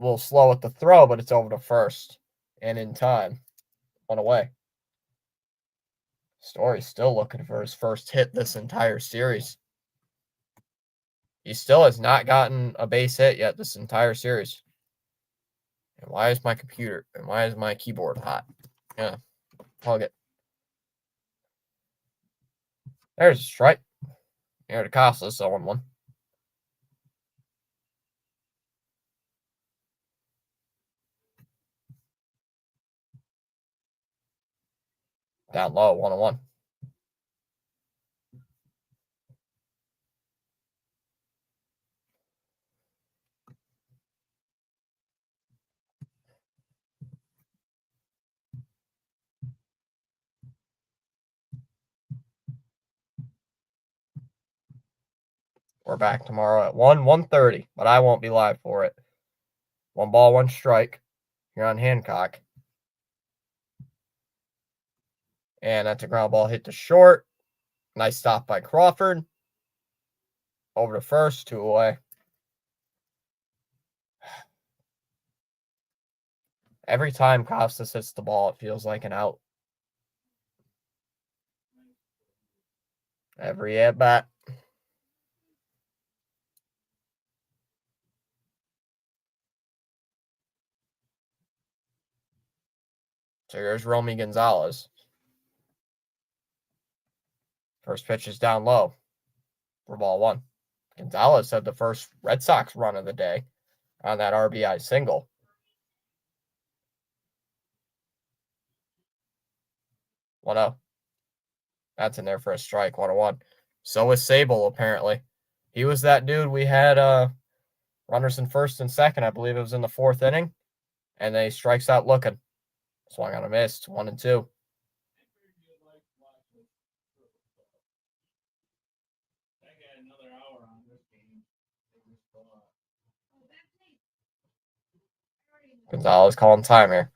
little slow at the throw, but it's over to first. And in time. 1 away. Story's still looking for his first hit this entire series. He still has not gotten a base hit yet this entire series. And why is my keyboard hot? Yeah, plug it. There's a strike. Here to Casas, 0-1. Down low, 1-1. We're back tomorrow at 1:30, but I won't be live for it. 1 ball, 1 strike. Here on Hancock. And that's a ground ball hit to short. Nice stop by Crawford. Over to first, 2 away. Every time Costas hits the ball, it feels like an out. Every at bat. So here's Romy Gonzalez. First pitch is down low for ball 1. Gonzalez had the first Red Sox run of the day on that RBI single. 1-0. That's in there for a strike, 1-1. So is Sable, apparently. He was that dude we had runners in first and second. I believe it was in the 4th inning. And then he strikes out looking. Swung on a miss, 1-2. Gonzalez calling time here.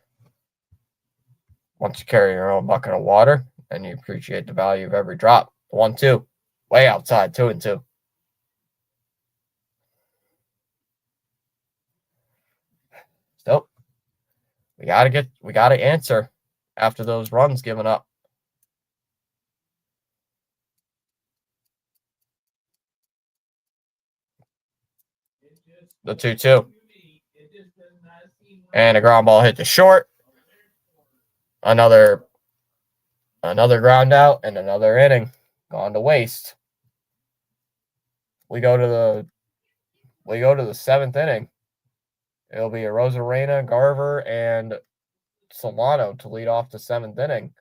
Once you carry your own bucket of water, and you appreciate the value of every drop. 1-2. Way outside, 2-2. Still, we gotta answer after those runs given up. The 2-2. And a ground ball hit to short. Another ground out and another inning gone to waste. We go to the 7th inning. It'll be a Rosarena, Garver, and Solano to lead off the 7th inning.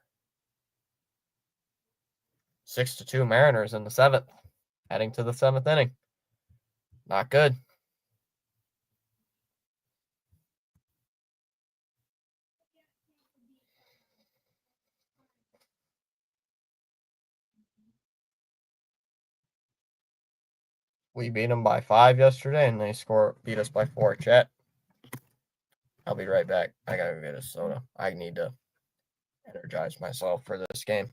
6-2 Mariners in the 7th, heading to the 7th inning. Not good. We beat them by 5 yesterday, and they beat us by 4. Chat. I'll be right back. I gotta go get a soda. I need to energize myself for this game.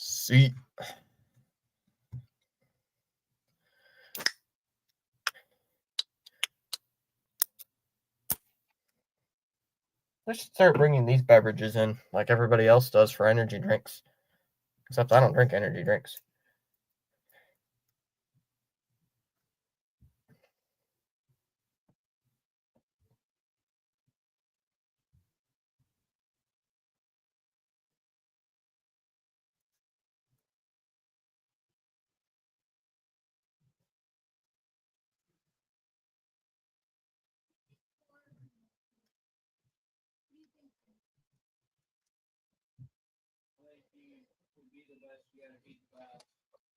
See. I should start bringing these beverages in like everybody else does for energy drinks. Except I don't drink energy drinks.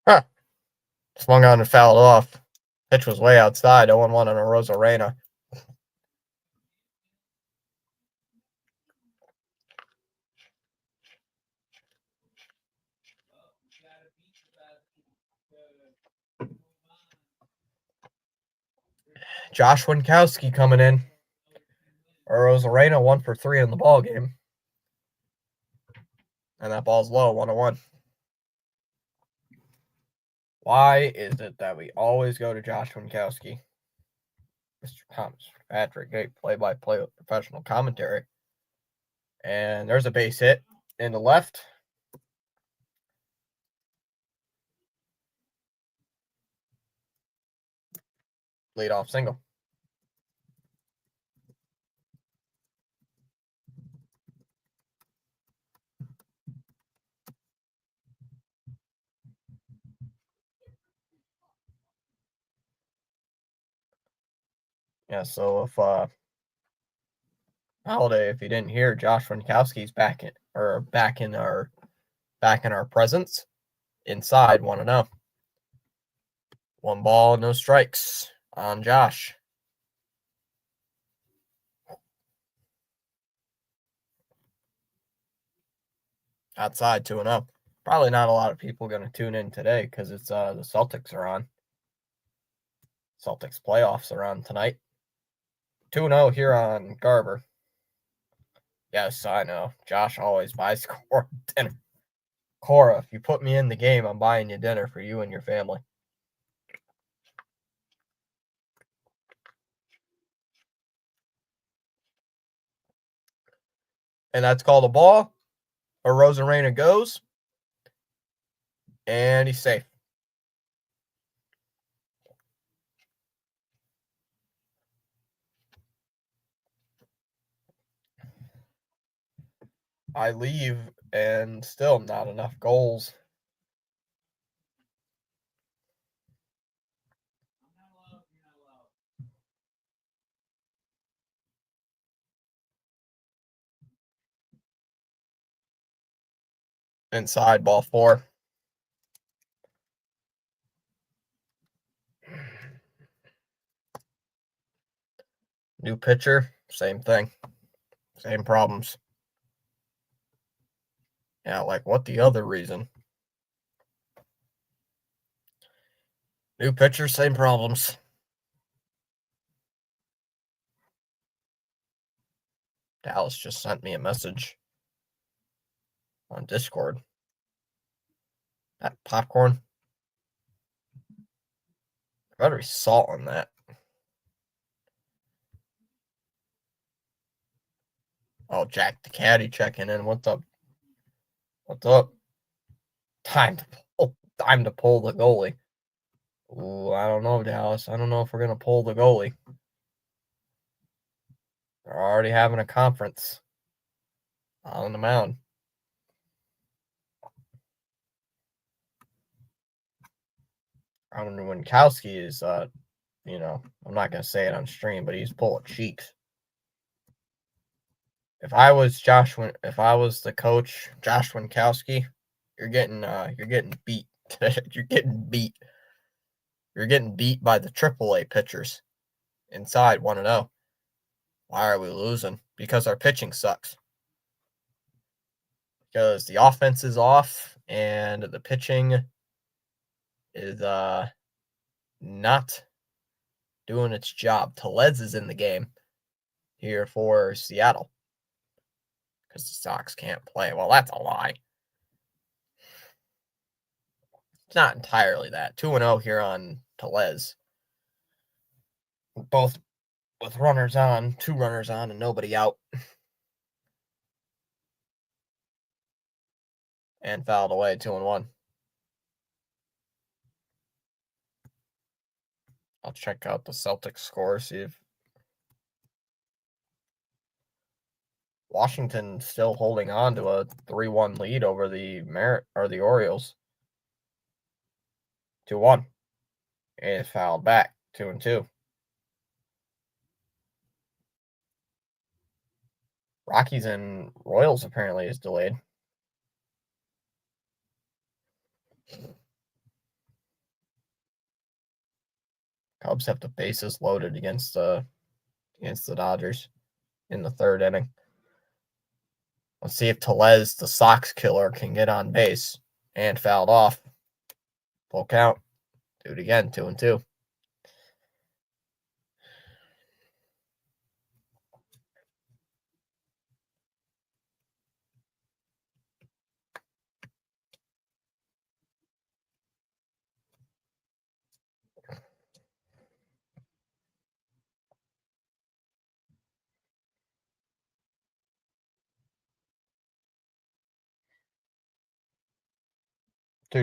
Huh. Swung on and fouled off. Pitch was way outside. 0-1 on Arozarena. Josh Winkowski coming in. Arozarena 1 for 3 in the ball game. And that ball's low, 1-1. Why is it that we always go to Josh Winkowski? Mr. Thomas Patrick, great play-by-play with professional commentary. And there's a base hit in the left. Leadoff single. Yeah, so if Holiday, if you didn't hear, Josh Winkowski's back in our presence inside 1-0. 1 ball, no strikes on Josh. Outside 2-0. Probably not a lot of people going to tune in today because it's the Celtics are on. Celtics playoffs are on tonight. 2-0 here on Garber. Yes, I know. Josh always buys Cora dinner. Cora, if you put me in the game, I'm buying you dinner for you and your family. And that's called a ball. Arozarena goes. And he's safe. I leave and still not enough goals. Inside ball 4. New pitcher, same thing. Same problems. Yeah, like what the other reason? New pitcher, same problems. Dallas just sent me a message on Discord. That popcorn. Better be salt on that. Oh, Jack the Caddy checking in. What's up? What's up? Time to pull the goalie. Ooh, I don't know, Dallas. I don't know if we're gonna pull the goalie. They're already having a conference on the mound. I don't know. Winkowski is, I'm not gonna say it on stream, but he's pulling cheeks. If I was the coach, Josh Winkowski, you're getting beat. You're getting beat. You're getting beat by the AAA pitchers inside 1-0. Why are we losing? Because our pitching sucks. Because the offense is off and the pitching is not doing its job. Tellez is in the game here for Seattle because the Sox can't play. Well, that's a lie. It's not entirely that. 2-0 here on Tellez. Both with runners on, 2 runners on, and nobody out. And fouled away 2-1. I'll check out the Celtics score, see if Washington still holding on to a 3-1 lead over the Orioles. 2-1. It fouled back 2-2. Rockies and Royals apparently is delayed. Cubs have the bases loaded against the Dodgers in the third inning. Let's see if Tellez, the Sox killer, can get on base and fouled off. Full count. Do it again. 2-2.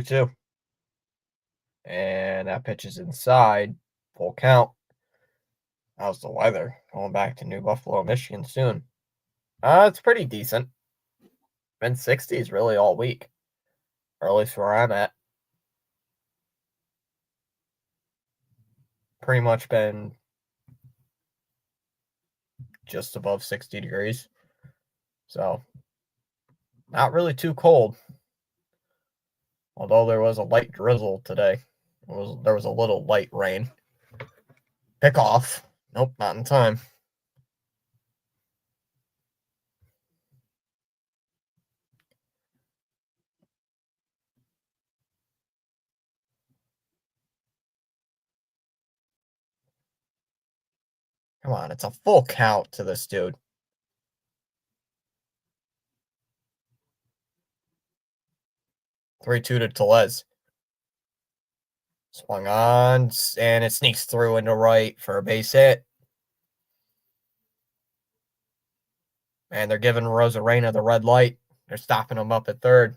Two. And that pitch is inside. Full count. How's the weather? Going back to New Buffalo, Michigan soon. It's pretty decent. Been 60s really all week. Or at least where I'm at. Pretty much been just above 60 degrees. So, not really too cold. Although there was a light drizzle today. There was a little light rain. Pick off. Nope, not in time. Come on, it's a full count to this dude. Three-two to Tellez. Swung on, and it sneaks through into right for a base hit. And they're giving Rosarena the red light. They're stopping him up at third.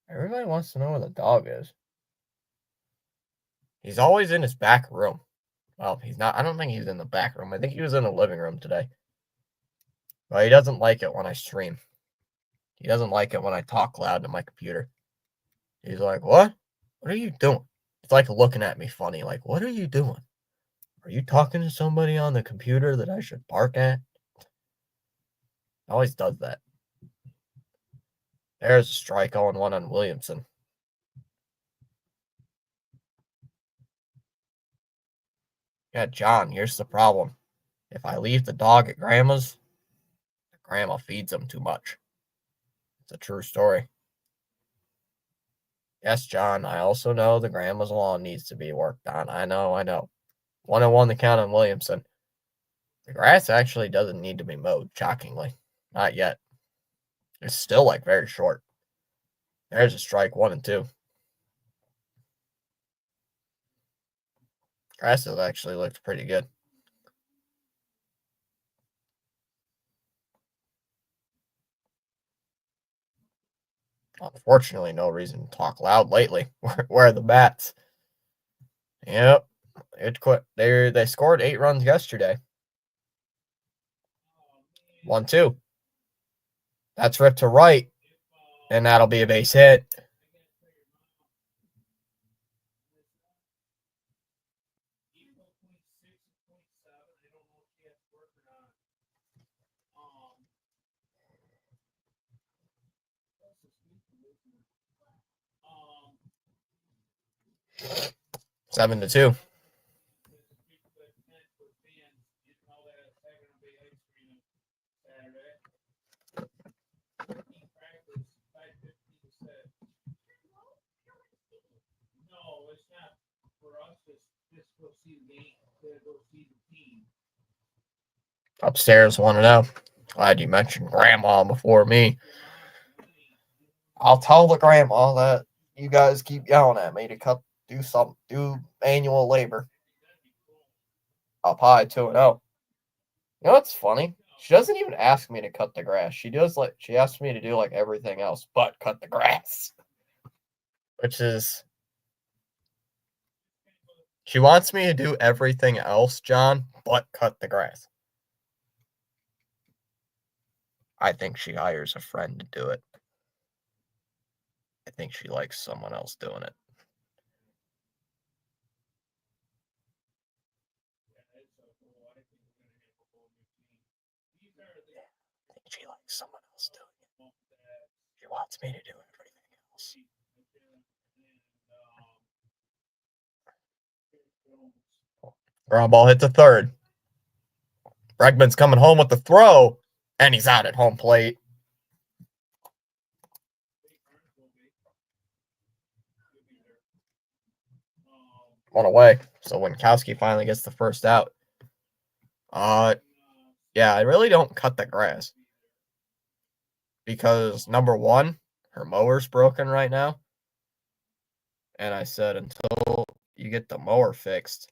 Everybody wants to know where the dog is. He's always in his back room. Well, he's not. I don't think he's in the back room. I think he was in the living room today. But he doesn't like it when I stream. He doesn't like it when I talk loud to my computer. He's like, what? What are you doing? It's like looking at me funny. Like, what are you doing? Are you talking to somebody on the computer that I should bark at? Always does that. There's a strike 0-1 on Williamson. Yeah, John, here's the problem. If I leave the dog at Grandma's, Grandma feeds him too much. It's a true story. Yes, John, I also know the Grandma's lawn needs to be worked on. I know. 1-1 the count on Williamson. The grass actually doesn't need to be mowed, shockingly. Not yet. It's still like very short. There's a strike 1-2. Grass actually looks pretty good. Unfortunately, no reason to talk loud lately. Where are the bats? Yep. It quit. They scored 8 runs yesterday. 1-2. That's ripped to right. And that'll be a base hit. Seven to two. Upstairs 1-0. Glad you mentioned Grandma before me. I'll tell the Grandma that you guys keep yelling at me to do manual labor. Up high 2-0. You know what's funny? She doesn't even ask me to cut the grass. She asks me to do like everything else but cut the grass. Which is, she wants me to do everything else, John, but cut the grass. I think she hires a friend to do it. I think she likes someone else doing it. I think she likes someone else doing it. wants me to do everything else. Ground ball hit to third. Bregman's coming home with the throw, and he's out at home plate. One away. So Winkowski finally gets the first out. Yeah, I really don't cut the grass. Because number one, her mower's broken right now. And I said until you get the mower fixed,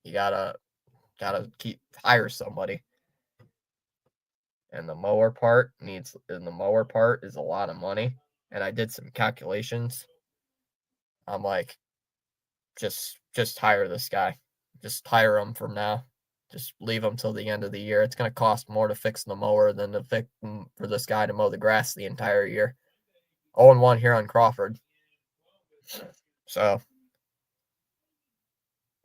you gotta hire somebody. And the mower part is a lot of money. And I did some calculations. I'm like, just hire this guy. Just hire him from now. Just leave him till the end of the year. It's gonna cost more to fix the mower than for this guy to mow the grass the entire year. 0-1 here on Crawford. So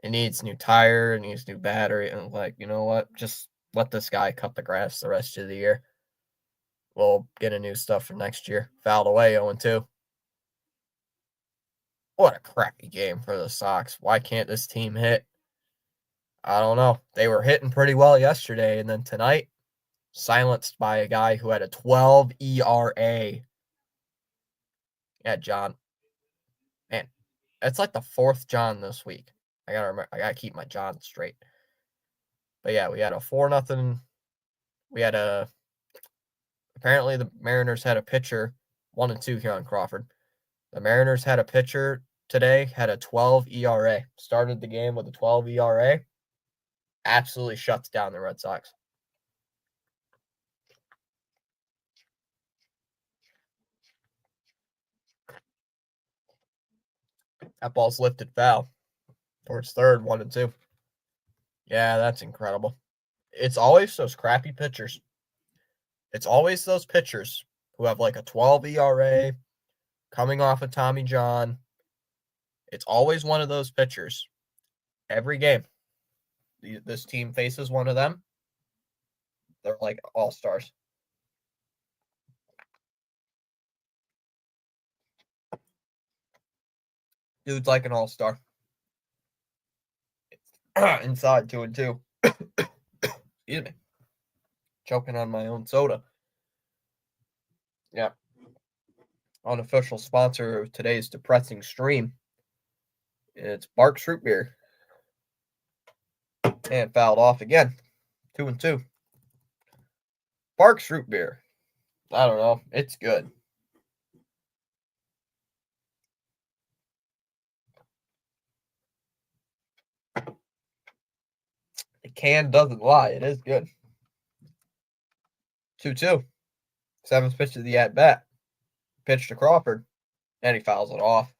it needs new tire, it needs new battery, and you know what? Just let this guy cut the grass the rest of the year. We'll get a new stuff for next year. Fouled away 0-2. What a crappy game for the Sox. Why can't this team hit? I don't know. They were hitting pretty well yesterday, and then tonight, silenced by a guy who had a 12 ERA. Yeah, John. Man, it's like the fourth John this week. I gotta keep my John straight. But yeah, we had a 4-0. Apparently the Mariners had a pitcher, 1-2 here on Crawford. The Mariners had a pitcher today, had a 12 ERA. Started the game with a 12 ERA. Absolutely shuts down the Red Sox. That ball's lifted foul towards third, 1-2. Yeah, that's incredible. It's always those crappy pitchers. It's always those pitchers who have like a 12 ERA coming off of Tommy John. It's always one of those pitchers. Every game, this team faces one of them. They're like all-stars. Dude's like an all-star. Inside 2-2. Excuse me. Choking on my own soda. Yeah. Unofficial sponsor of today's depressing stream. It's Barq's Root Beer. And fouled off again. 2-2. Barq's Root Beer. I don't know. It's good. The can doesn't lie. It is good. 2-2. Seventh pitch of the at-bat. Pitch to Crawford. And he fouls it off.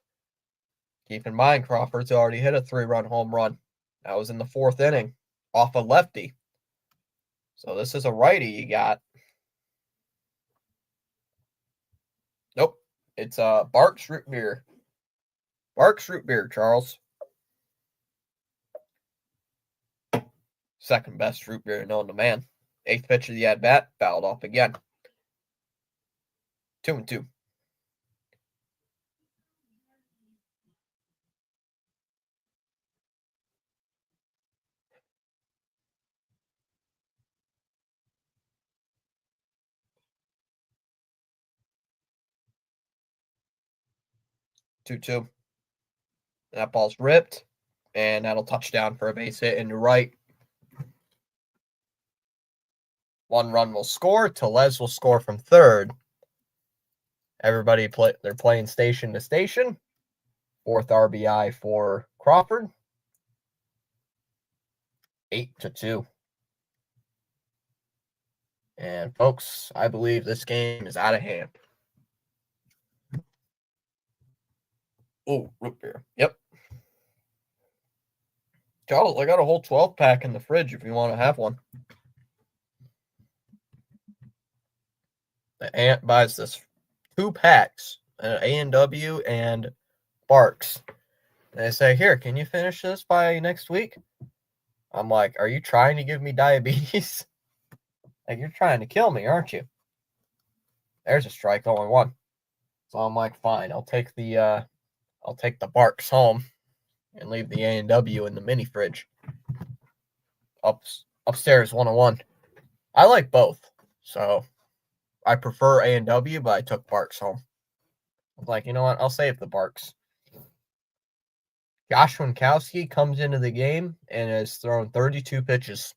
Keep in mind, Crawford's already hit a 3-run home run. That was in the fourth inning. Off a lefty. So this is a righty you got. Nope. It's Barq's Root Beer. Barq's Root Beer, Charles. Second best root beer known to man. Eighth pitch of the at-bat, fouled off again. 2-2. That ball's ripped, and that'll touchdown for a base hit into right. One run will score. Tellez will score from third. Everybody they're playing station to station. Fourth RBI for Crawford. 8-2. And folks, I believe this game is out of hand. Oh, root beer. Yep. Charles, I got a whole 12-pack in the fridge if you want to have one. The aunt buys this 2 packs, A&W and Barq's. And they say, here, can you finish this by next week? I'm like, are you trying to give me diabetes? Like, you're trying to kill me, aren't you? There's a strike, 0-1. So I'm like, fine, I'll take the Barks home and leave the A&W in the mini fridge. Upstairs 101. I like both. So I prefer A&W, but I took Barks home. I was like, you know what? I'll save the Barks. Josh Winkowski comes into the game and has thrown 32 pitches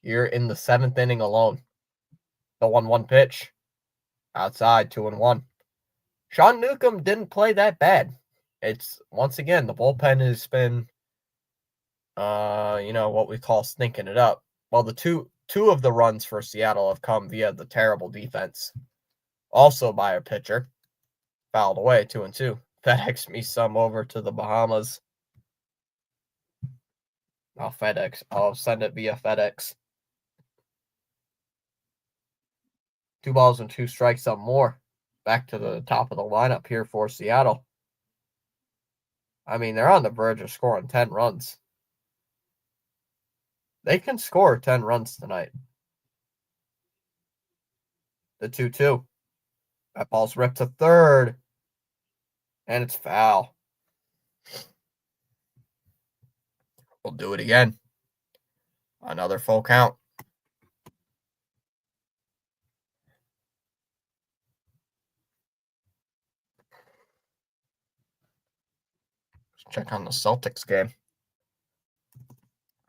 here in the 7th inning alone. The 1-1 pitch. Outside, 2-1. Sean Newcomb didn't play that bad. It's, once again, the bullpen has been, what we call stinking it up. Well, the two of the runs for Seattle have come via the terrible defense. Also by a pitcher. Fouled away, 2-2. FedEx me some over to the Bahamas. I'll send it via FedEx. 2 balls and 2 strikes on Moore. Back to the top of the lineup here for Seattle. I mean, they're on the verge of scoring 10 runs. They can score 10 runs tonight. The 2-2. That ball's ripped to third. And it's foul. We'll do it again. Another full count. Let's check on the Celtics game.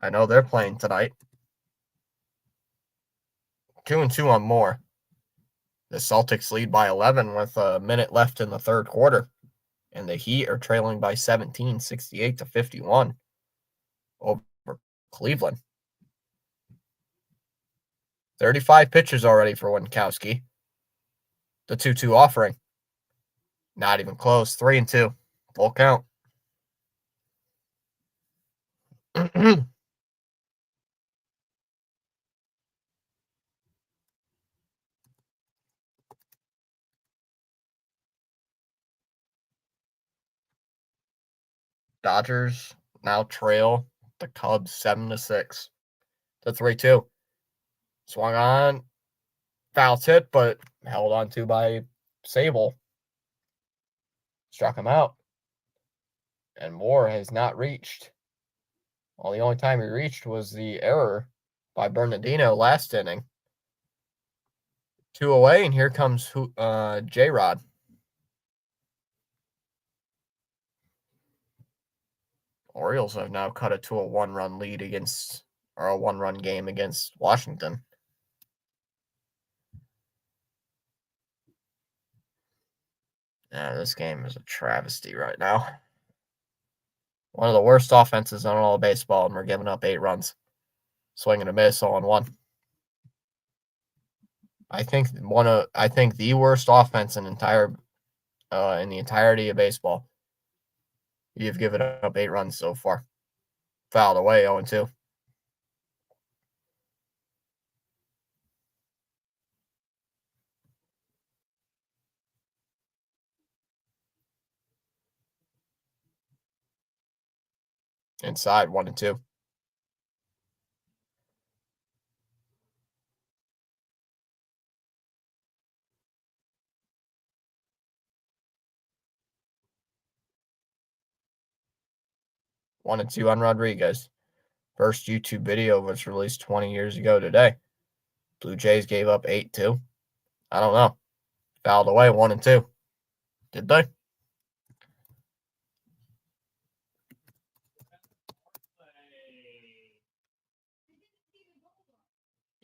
I know they're playing tonight. 2-2 on Moore. The Celtics lead by 11 with a minute left in the third quarter. And the Heat are trailing by 17, 68-51 over Cleveland. 35 pitches already for Winkowski. The 2-2 offering. Not even close. 3-2. Full count. Dodgers now trail the Cubs 7-6 to 3-2. Swung on. Foul tip, but held on to by Sable. Struck him out. And Moore has not reached. Well, the only time he reached was the error by Bernardino last inning. 2 away, and here comes J-Rod. Orioles have now cut it to a 1-run lead a 1-run game against Washington. Yeah, this game is a travesty right now. One of the worst offenses on all of baseball, and we're giving up 8 runs. Swing and a miss, 0-1. I think the worst offense in the entirety of baseball. You've given up 8 runs so far. Fouled away, 0-2. Inside, 1-2. One and two on Rodriguez. First YouTube video was released 20 years ago today. Blue Jays gave up 8-2. I don't know. Fouled away, 1-2. Did they?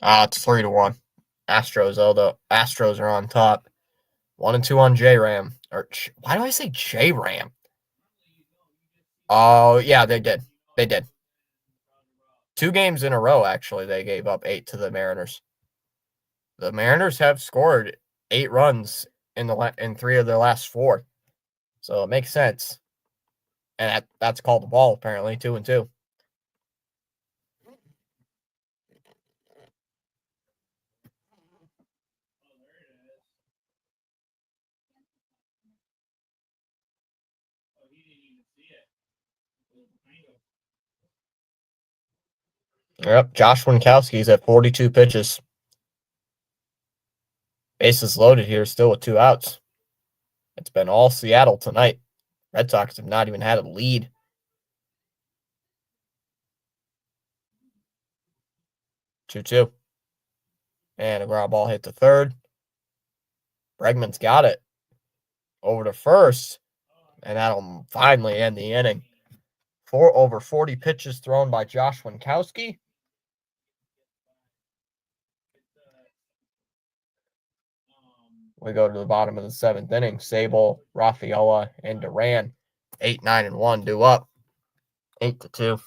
It's 3-1. Astros are on top. 1-2 on J-Ram. Why do I say J-Ram? Oh, yeah, they did. They did. 2 games in a row, actually, they gave up 8 to the Mariners. The Mariners have scored 8 runs in 3 of their last 4. So it makes sense. And that's called the ball, apparently, 2-2. Yep, Josh Winkowski's at 42 pitches. Bases loaded here, still with 2 outs. It's been all Seattle tonight. Red Sox have not even had a lead. 2-2. And a ground ball hit to third. Bregman's got it. Over to first. And that'll finally end the inning. Over 40 pitches thrown by Josh Winkowski. We go to the bottom of the seventh inning. Sable, Rafaela, and Duran. 8, 9, and 1 due up. 8-2.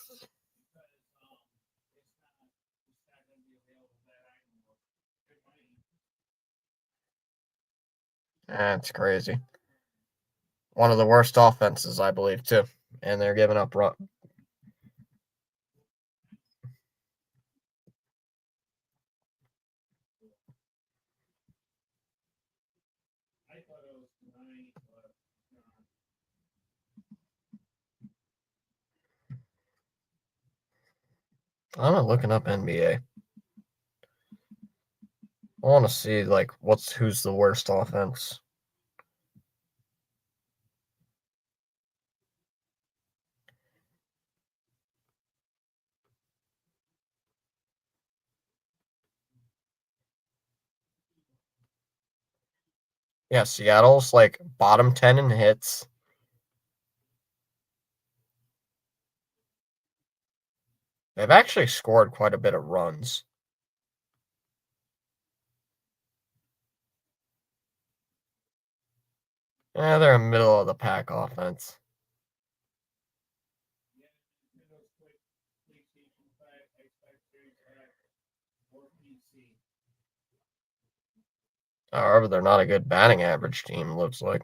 That's crazy. One of the worst offenses, I believe, too. And they're giving up run. I'm not looking up NBA. I want to see like who's the worst offense. Yeah, Seattle's like bottom 10 in hits. They've actually scored quite a bit of runs. Yeah, they're a middle of the pack offense. However, they're not a good batting average team, looks like.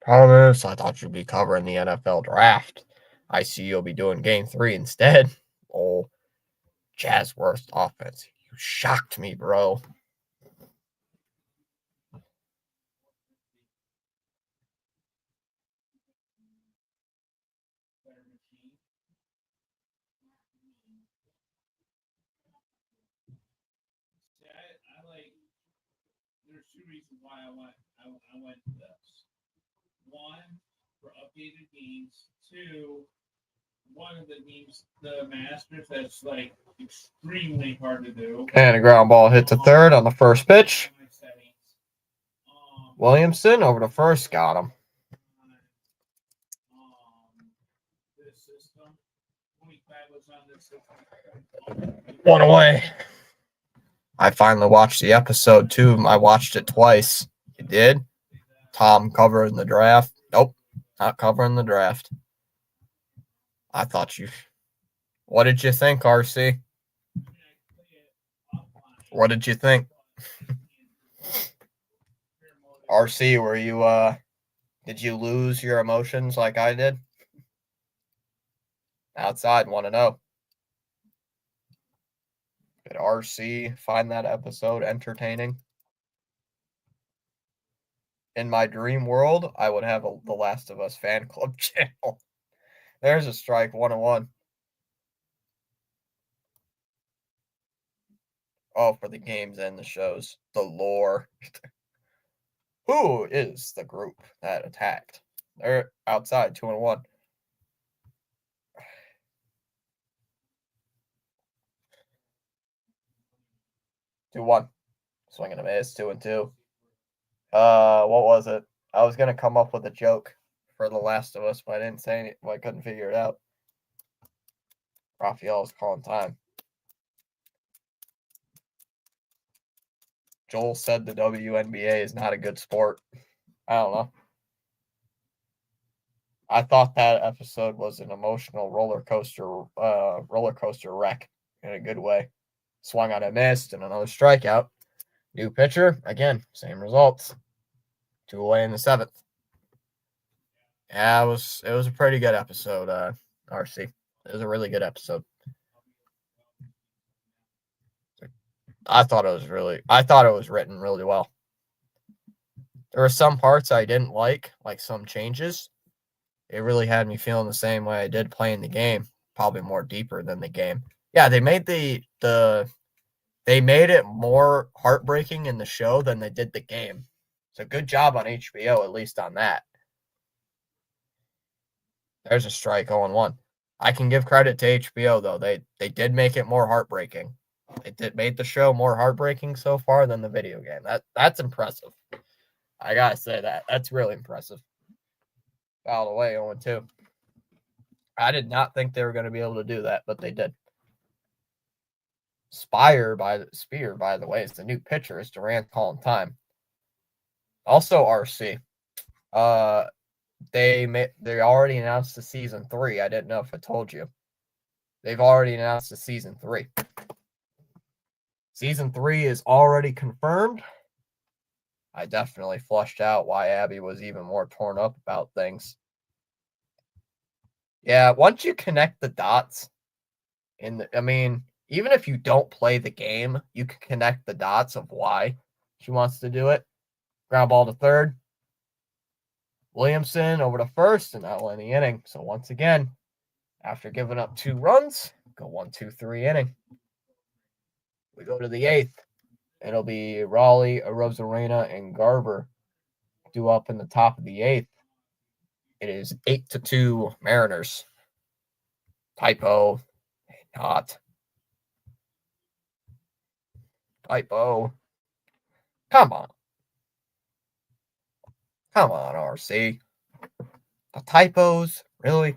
Thomas, I thought you'd be covering the NFL draft. I see you'll be doing game 3 instead. Oh, Jazz worst offense. You shocked me, bro. There's two reasons why I went to this. One, for updated games. Two, one of the games, the Masters, that's like extremely hard to do. And a ground ball hit to third on the first pitch. Williamson over to first, got him. One away. I finally watched the episode too. I watched it twice. You did? Tom covering the draft. Nope, not covering the draft. I thought you. What did you think, RC? What did you think? RC, were you did you lose your emotions like I did? Outside, want to know. Did RC find that episode entertaining? In my dream world, I would have the Last of Us fan club channel. There's a strike, 101. Oh, for the games and the shows. The lore. Who is the group that attacked? They're outside, 2-1. 2-1. Swinging a miss, 2-2. What was it? I was gonna come up with a joke for The Last of Us, but I didn't say it. I couldn't figure it out. Raphael is calling time. Joel said the WNBA is not a good sport. I don't know. I thought that episode was an emotional roller coaster wreck in a good way. Swung on a missed and another strikeout. New pitcher, again, same results. 2 away in the 7th. Yeah, it was a pretty good episode, RC. It was a really good episode. I thought it was written really well. There were some parts I didn't like some changes. it really had me feeling the same way I did playing the game, probably more deeper than the game. Yeah, they made they made it more heartbreaking in the show than they did the game. So good job on HBO, at least on that. There's a strike 0-1. I can give credit to HBO though. They did make it more heartbreaking. They did made the show more heartbreaking so far than the video game. That's impressive. I gotta say that. That's really impressive. All the way 0-2. I did not think they were going to be able to do that, but they did. Spear, by the way, is the new pitcher. Is Durant calling time? Also, RC. They already announced the season 3. I didn't know if I told you. They've already announced the season 3. Season 3 is already confirmed. I definitely flushed out why Abby was even more torn up about things. Yeah, once you connect the dots, even if you don't play the game, you can connect the dots of why she wants to do it. Ground ball to third. Williamson over to first, and that will end the inning. So once again, after giving up 2 runs, go 1-2-3 inning. We go to the 8th. It'll be Raleigh, Arozarena, and Garver due up in the top of the 8th. It is 8-2 Mariners. Typo. Not. Typo. Come on. Come on, RC. The typos? Really?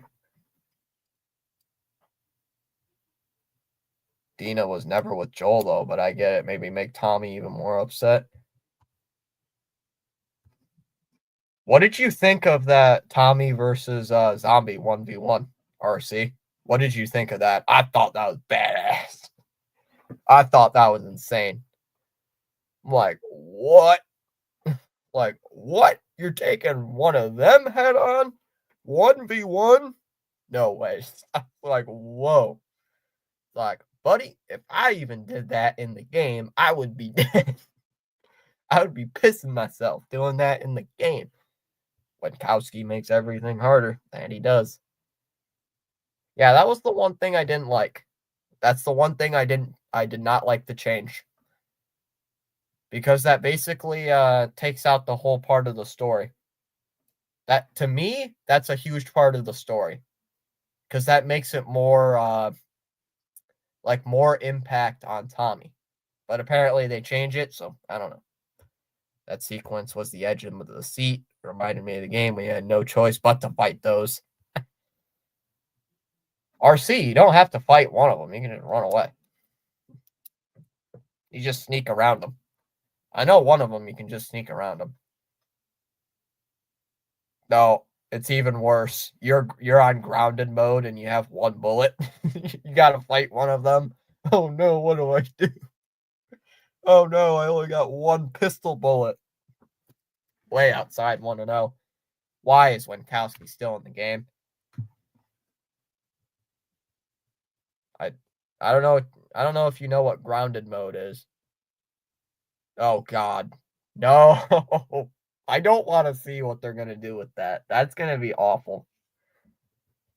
Dina was never with Joel, though, but I get it. Maybe make Tommy even more upset. What did you think of that Tommy versus Zombie 1v1, RC? What did you think of that? I thought that was badass. I thought that was insane. I'm like, what? Like, what? You're taking one of them head on? 1v1? No way. Like, whoa. Like, buddy, if I even did that in the game, I would be dead. I would be pissing myself doing that in the game. Winkowski makes everything harder, and he does. Yeah, that was the one thing I didn't like. That's the one thing I did not like the change. Because that basically takes out the whole part of the story. That, to me, that's a huge part of the story. Because that makes it more, more impact on Tommy. But apparently they change it, so I don't know. That sequence was the edge of the seat. Reminded me of the game. We had no choice but to fight those. RC, you don't have to fight one of them. You can just run away. You just sneak around them. I know one of them you can just sneak around them. No, it's even worse. You're on grounded mode and you have 1 bullet. You gotta fight one of them. Oh no, what do I do? Oh no, I only got 1 pistol bullet. Way outside 1-0. Why is Winkowski still in the game? I don't know. I don't know if you know what grounded mode is. Oh God, no! I don't want to see what they're gonna do with that. That's gonna be awful.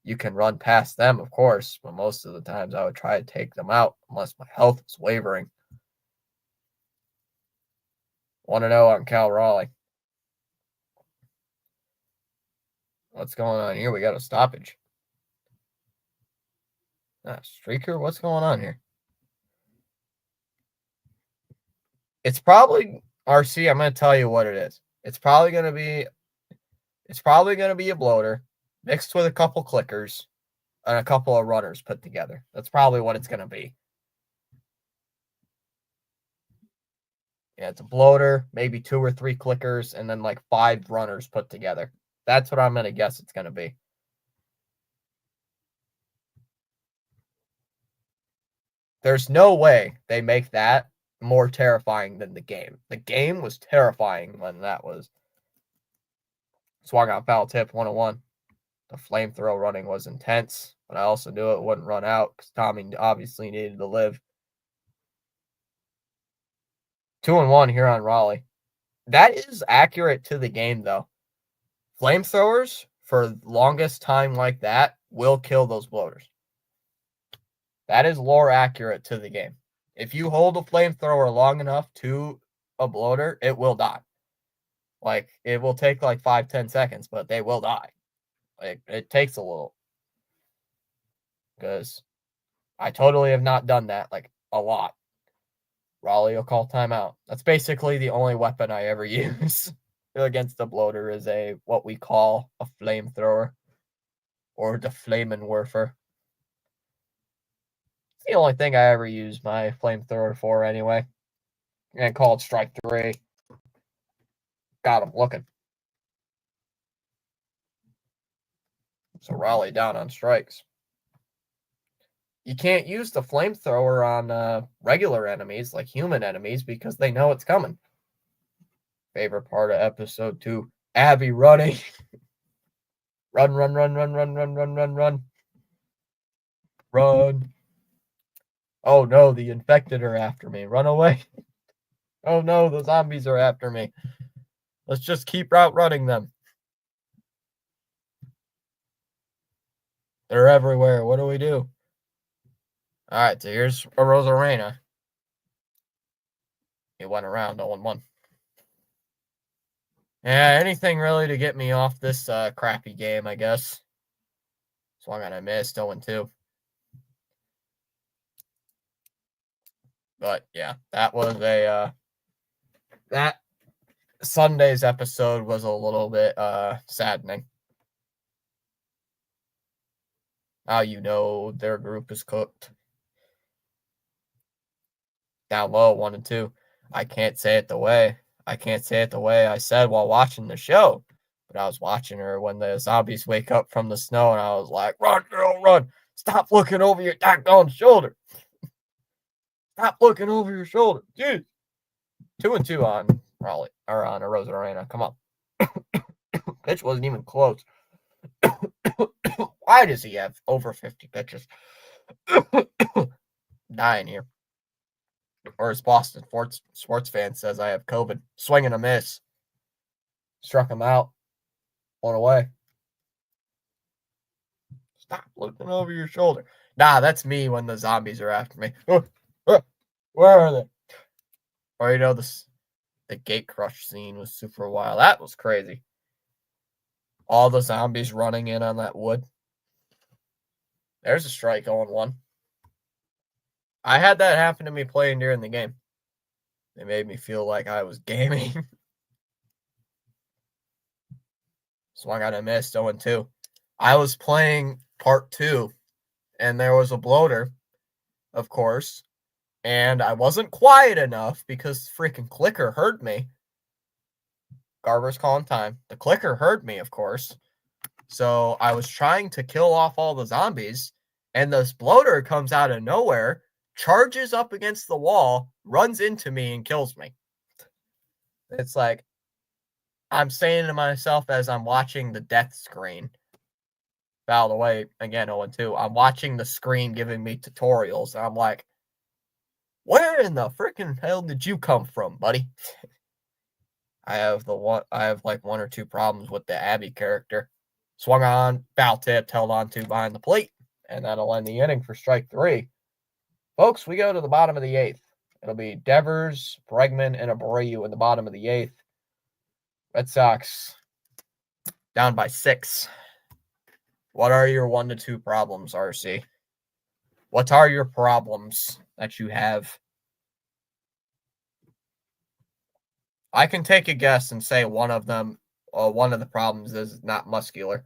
You can run past them, of course, but most of the times I would try to take them out unless my health is wavering. 1-0 on Cal Raleigh. What's going on here? We got a stoppage. Streaker, what's going on here? It's probably RC. I'm going to tell you what it is. It's probably going to be a bloater mixed with a couple clickers and a couple of runners put together. That's probably what it's going to be. Yeah, it's a bloater, maybe 2 or 3 clickers, and then like 5 runners put together. That's what I'm going to guess it's going to be. There's no way they make that more terrifying than the game. The game was terrifying when that was. Swung out foul tip, 1-1. The flamethrower running was intense, but I also knew it wouldn't run out because Tommy obviously needed to live. 2-1 here on Raleigh. That is accurate to the game, though. Flamethrowers for longest time like that will kill those bloaters. That is lore accurate to the game. If you hold a flamethrower long enough to a bloater, it will die. Like, it will take like 5-10 seconds, but they will die. Like, it takes a little. Because I totally have not done that, like, a lot. Raleigh will call timeout. That's basically the only weapon I ever use against a bloater is what we call a flamethrower. Or the Flamenwerfer. It's the only thing I ever use my flamethrower for anyway. And called Strike 3. Got him looking. So Raleigh down on strikes. You can't use the flamethrower on regular enemies, like human enemies, because they know it's coming. Favorite part of episode 2. Abby running. Run, run, run, run, run, run, run, run, run. Run. Oh no, the infected are after me. Run away. Oh no, the zombies are after me. Let's just keep outrunning them. They're everywhere. What do we do? Alright, so here's a Rosarena. It went around, no one won. Yeah, anything really to get me off this crappy game, I guess. Swung on I missed, 0-2. But yeah, that was that Sunday's episode was a little bit saddening. Now you know their group is cooked. Down low, 1-2. I can't say it the way I said while watching the show. But I was watching her when the zombies wake up from the snow, and I was like, run, girl, run. Stop looking over your daggone shoulder. Stop looking over your shoulder. Dude. 2-2 on Raleigh, or on Rosarena. Come on. Pitch wasn't even close. Why does he have over 50 pitches? Dying here. Or as Boston sports fan says, I have COVID. Swing and a miss. Struck him out. One away. Stop looking over your shoulder. Nah, that's me when the zombies are after me. Where are they? Or, you know, the gate crush scene was super wild. That was crazy. All the zombies running in on that wood. There's a strike, 0-1. I had that happen to me playing during the game. It made me feel like I was gaming. Swung out and missed, 0-2. I was playing part 2, and there was a bloater, of course, and I wasn't quiet enough because freaking clicker heard me. Garber's calling time. The clicker heard me, of course. So I was trying to kill off all the zombies, and this bloater comes out of nowhere, charges up against the wall, runs into me, and kills me. It's like, I'm saying to myself as I'm watching the death screen. Fouled away, again, 0-2. I'm watching the screen giving me tutorials, and I'm like, where in the freaking hell did you come from, buddy? I have like 1 or 2 problems with the Abby character. Swung on, foul tipped, held on to behind the plate, and that'll end the inning for strike 3. Folks, we go to the bottom of the 8th. It'll be Devers, Bregman, and Abreu in the bottom of the 8th. Red Sox down by 6. What are your 1 to 2 problems, RC? What are your problems that you have? I can take a guess and say one of them, one of the problems is not muscular.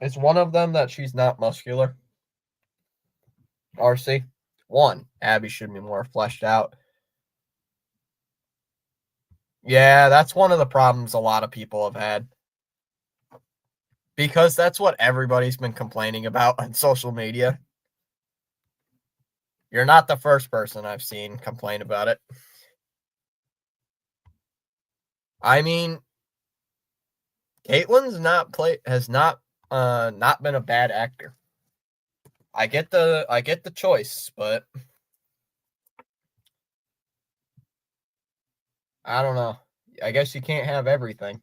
Is one of them that she's not muscular? RC? 1. Abby should be more fleshed out. Yeah, that's one of the problems a lot of people have had. Because that's what everybody's been complaining about on social media. You're not the first person I've seen complain about it. I mean, Caitlin's has not not been a bad actor. I get the choice, but I don't know. I guess you can't have everything.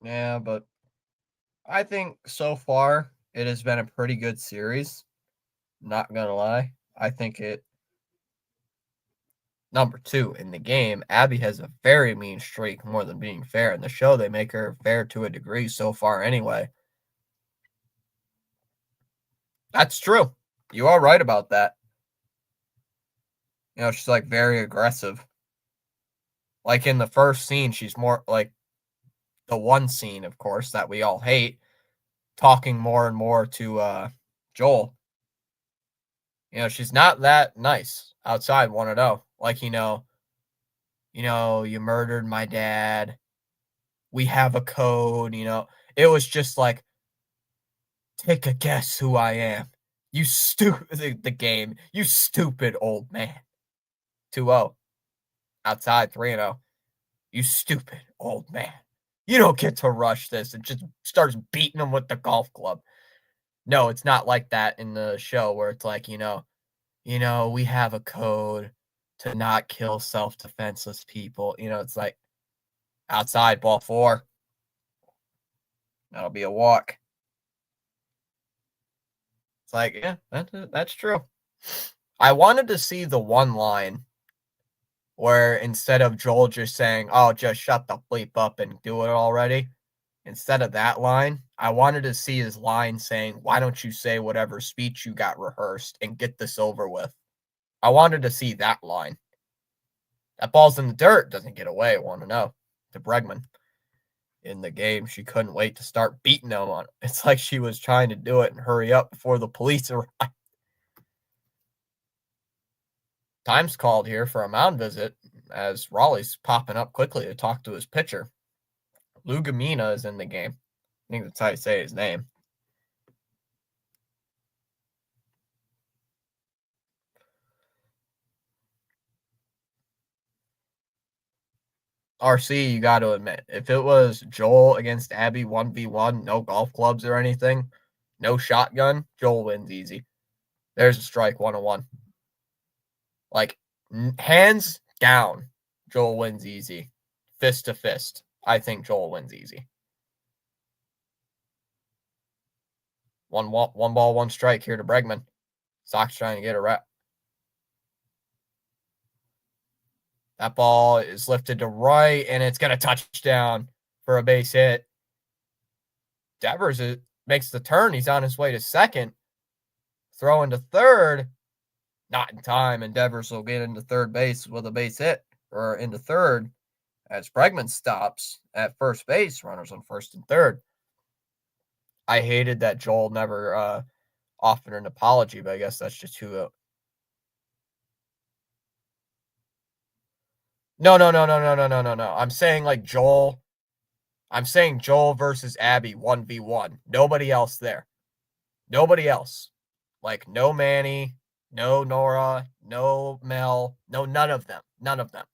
Yeah, but I think so far it has been a pretty good series. Not gonna lie. I think it number two in the game, Abby has a very mean streak more than being fair. In the show, they make her fair to a degree so far anyway. That's true. You are right about that. You know, she's like very aggressive. Like in the first scene, she's more like the one scene, of course, that we all hate, talking more and more to Joel. You know, she's not that nice outside 1-0. Like, you murdered my dad. We have a code, It was just like, take a guess who I am. You stupid the game. You stupid old man. 2-0. Outside 3-0. You stupid old man. You don't get to rush this and just starts beating him with the golf club. No, it's not like that in the show where it's like, we have a code to not kill self-defenseless people. It's like outside ball 4. That'll be a walk. It's like, yeah, that's true. I wanted to see the one line where instead of Joel just saying, "Oh, just shut the bleep up and do it already," instead of that line, I wanted to see his line saying, "Why don't you say whatever speech you got rehearsed and get this over with?" I wanted to see that line. That ball's in the dirt, doesn't get away, 1-0 to Bregman. In the game, she couldn't wait to start beating him on it. It's like she was trying to do it and hurry up before the police arrived. Time's called here for a mound visit as Raleigh's popping up quickly to talk to his pitcher. Lou Gamina is in the game. I think that's how you say his name. RC, you got to admit, if it was Joel against Abby 1v1, no golf clubs or anything, no shotgun, Joel wins easy. There's a strike 1-1. Like, hands down, Joel wins easy. Fist to fist. I think Joel wins easy. One ball, 1 strike here to Bregman. Sox trying to get a wrap. That ball is lifted to right, and it's going to touchdown for a base hit. Devers makes the turn. He's on his way to second. Throw into third. Not in time, and Devers will get into third base with a base hit, or into third, as Bregman stops at first base. Runners on first and third. I hated that Joel never offered an apology, but I guess that's just who. No. I'm saying like Joel. I'm saying Joel versus Abby 1v1. Nobody else there. Nobody else. Like no Manny, no Nora, no Mel, no none of them. None of them.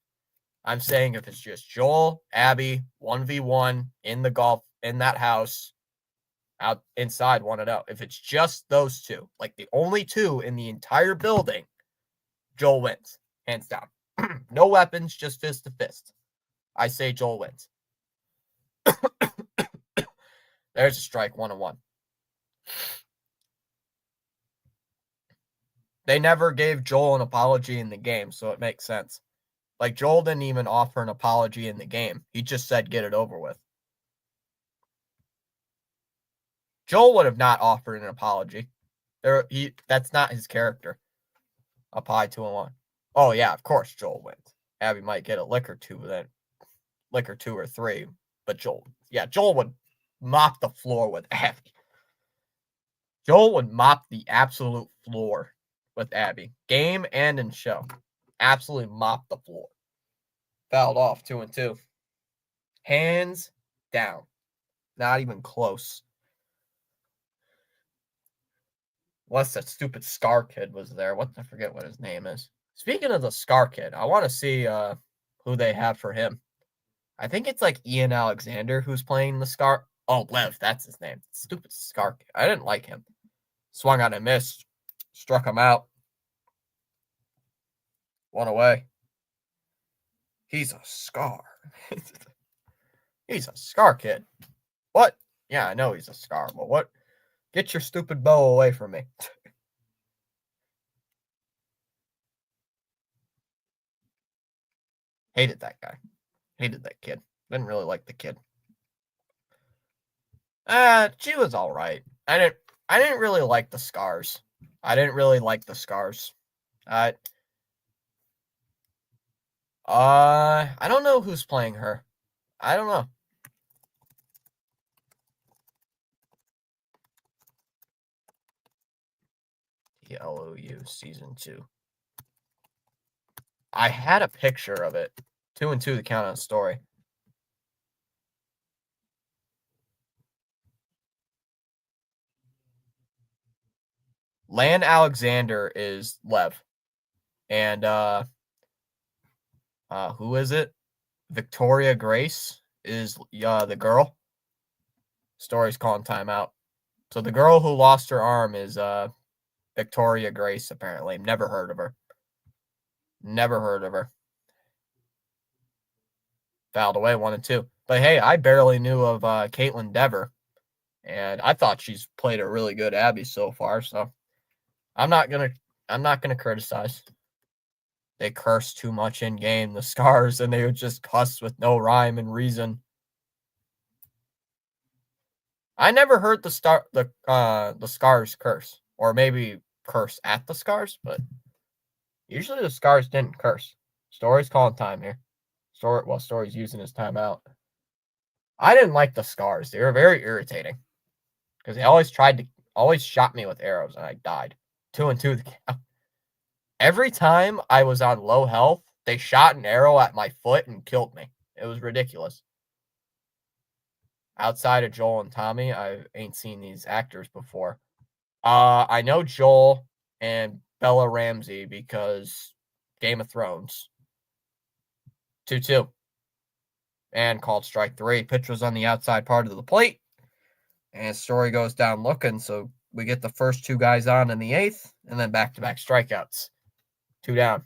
I'm saying if it's just Joel, Abby, 1v1 in the golf in that house, out inside 1-0. If it's just those two, like the only two in the entire building, Joel wins, hands down. No weapons, just fist to fist. I say Joel wins. There's a strike, 1-1. They never gave Joel an apology in the game, so it makes sense. Like, Joel didn't even offer an apology in the game. He just said, get it over with. Joel would have not offered an apology. That's not his character. Up high 2-1. Oh, yeah, of course Joel wins. Abby might get a lick or two then. liquor 2 or 3. But Joel would mop the floor with Abby. Joel would mop the absolute floor with Abby. Game and in show. Absolutely mop the floor. Fouled off 2-2. Hands down. Not even close. Unless that stupid Scar kid was there. I forget what his name is. Speaking of the Scar kid, I want to see who they have for him. I think it's like Ian Alexander who's playing the Scar. Oh, Lev, that's his name. Stupid Scar kid. I didn't like him. Swung on and missed. Struck him out. One away. He's a Scar. He's a Scar kid. What? Yeah, I know he's a Scar, but what? Get your stupid bow away from me. Hated that guy. Hated that kid. Didn't really like the kid. She was all right. I didn't really like the Scars. I don't know who's playing her. I don't know. The LOU season 2. I had a picture of it. 2-2 the count on story. Lan Alexander is Lev. And who is it? Victoria Grace is the girl. Story's calling timeout. So the girl who lost her arm is Victoria Grace, apparently. Never heard of her. Fouled away 1-2. But hey, I barely knew of Kaitlyn Dever. And I thought she's played a really good Abby so far, so I'm not gonna criticize. They curse too much in game, the Scars, and they would just cuss with no rhyme and reason. I never heard the Scars curse, or maybe curse at the Scars, but usually the Scars didn't curse. Story's calling time here. Story's using his timeout. I didn't like the Scars. They were very irritating because they always shot me with arrows, and I died. 2-2 the count. Every time I was on low health, they shot an arrow at my foot and killed me. It was ridiculous. Outside of Joel and Tommy, I ain't seen these actors before. I know Joel and Bella Ramsey because Game of Thrones. 2-2. And called strike 3. Pitch was on the outside part of the plate. And Story goes down looking, so we get the first 2 guys on in the 8th, and then back-to-back strikeouts. 2 down.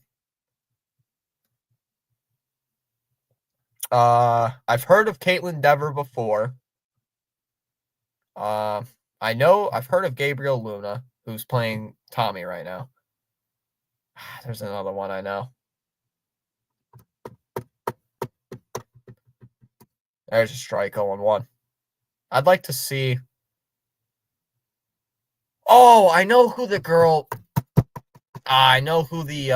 I've heard of Kaitlyn Dever before. I've heard of Gabriel Luna, who's playing Tommy right now. There's another one I know. There's a strike 0-1. I'd like to see. Oh, I know who the girl. I know who the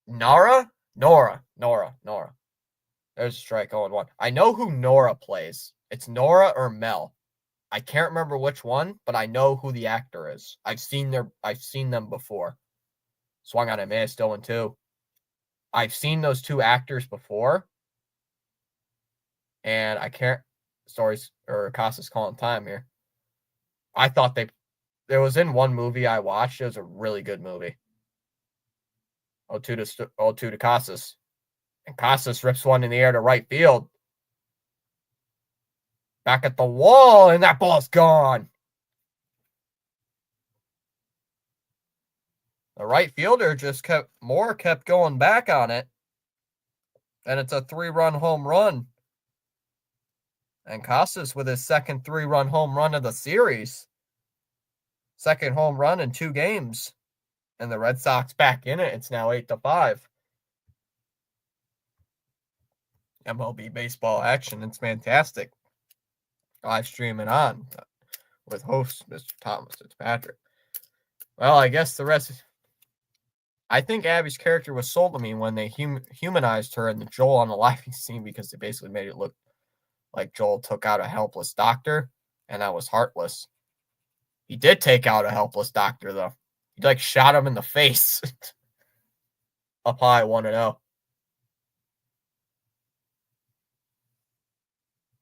Nora. There's a strike 0-1. I know who Nora plays. It's Nora or Mel. I can't remember which one, but I know who the actor is. I've seen them before. Swung on a miss, 0-2. I've seen those 2 actors before. And I can't. Casas calling time here. I thought there was in one movie I watched. It was a really good movie. 0-2 to Casas. And Casas rips one in the air to right field. Back at the wall, and that ball's gone. The right fielder just kept going back on it. And it's a 3-run home run. And Casas with his second 3-run home run of the series. Second home run in 2 games. And the Red Sox back in it. It's now 8-5. MLB baseball action. It's fantastic. Live streaming on with host Mr. Thomas Fitzpatrick. Well, I guess the rest I think Abby's character was sold to me when they humanized her in the Joel on the live scene because they basically made it look like Joel took out a helpless doctor, and that was heartless. He did take out a helpless doctor, though. He like shot him in the face. Up high, 1-0.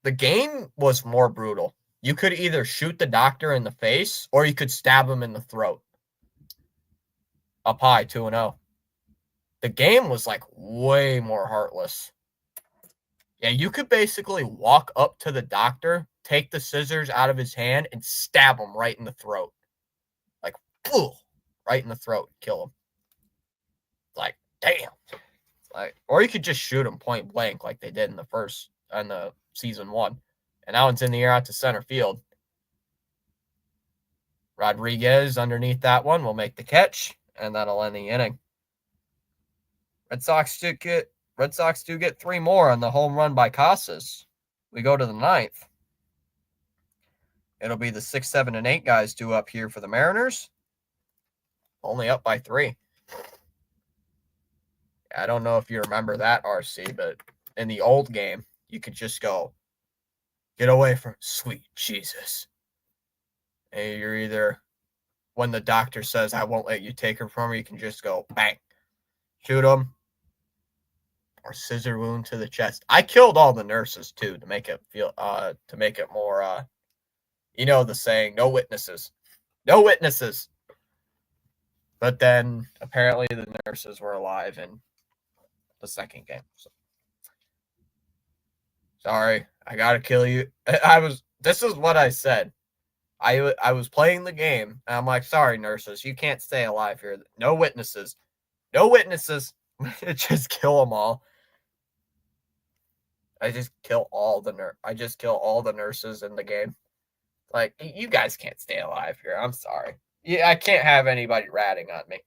The game was more brutal. You could either shoot the doctor in the face or you could stab him in the throat. Up high, 2-0. The game was like way more heartless. Yeah, you could basically walk up to the doctor, take the scissors out of his hand, and stab him right in the throat. Like, right in the throat, kill him. Like, damn. Like, or you could just shoot him point blank like they did in the season 1. And that one's in the air out to center field. Rodriguez underneath that one will make the catch, and that'll end the inning. Red Sox do get 3 more on the home run by Casas. We go to the 9th. It'll be the 6, 7, and 8 guys due up here for the Mariners. Only up by 3. I don't know if you remember that, RC, but in the old game, you could just go, get away from sweet Jesus. And you're either, when the doctor says, I won't let you take her from me, you can just go, bang, shoot him, or scissor wound to the chest. I killed all the nurses, too, to make it more, you know the saying, no witnesses. No witnesses. But then, apparently, the nurses were alive in the second game. So. Sorry, I gotta kill you. This is what I said. I was playing the game, and I'm like, sorry, nurses, you can't stay alive here. No witnesses. No witnesses. Just kill them all. I just kill all the nurses in the game. Like, you guys can't stay alive here. I'm sorry. Yeah, I can't have anybody ratting on me.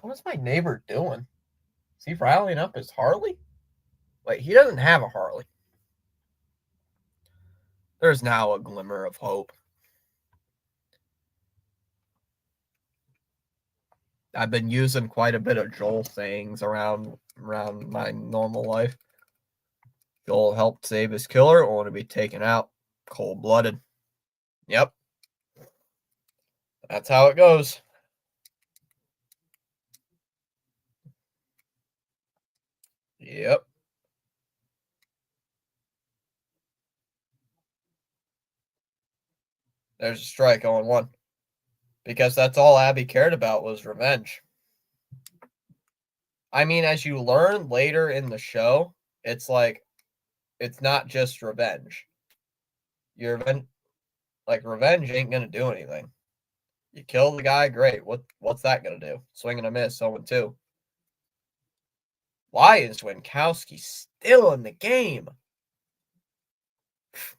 What's my neighbor doing? Is he riling up his Harley? Wait, he doesn't have a Harley. There's now a glimmer of hope. I've been using quite a bit of Joel sayings around my normal life. Joel helped save his killer, only to be taken out cold-blooded. Yep. That's how it goes. Yep. There's a strike on 1. Because that's all Abby cared about was revenge. I mean, as you learn later in the show, it's like, it's not just revenge. Revenge ain't going to do anything. You kill the guy, great. What's that going to do? Swing and a miss, 0-2. Why is Winkowski still in the game?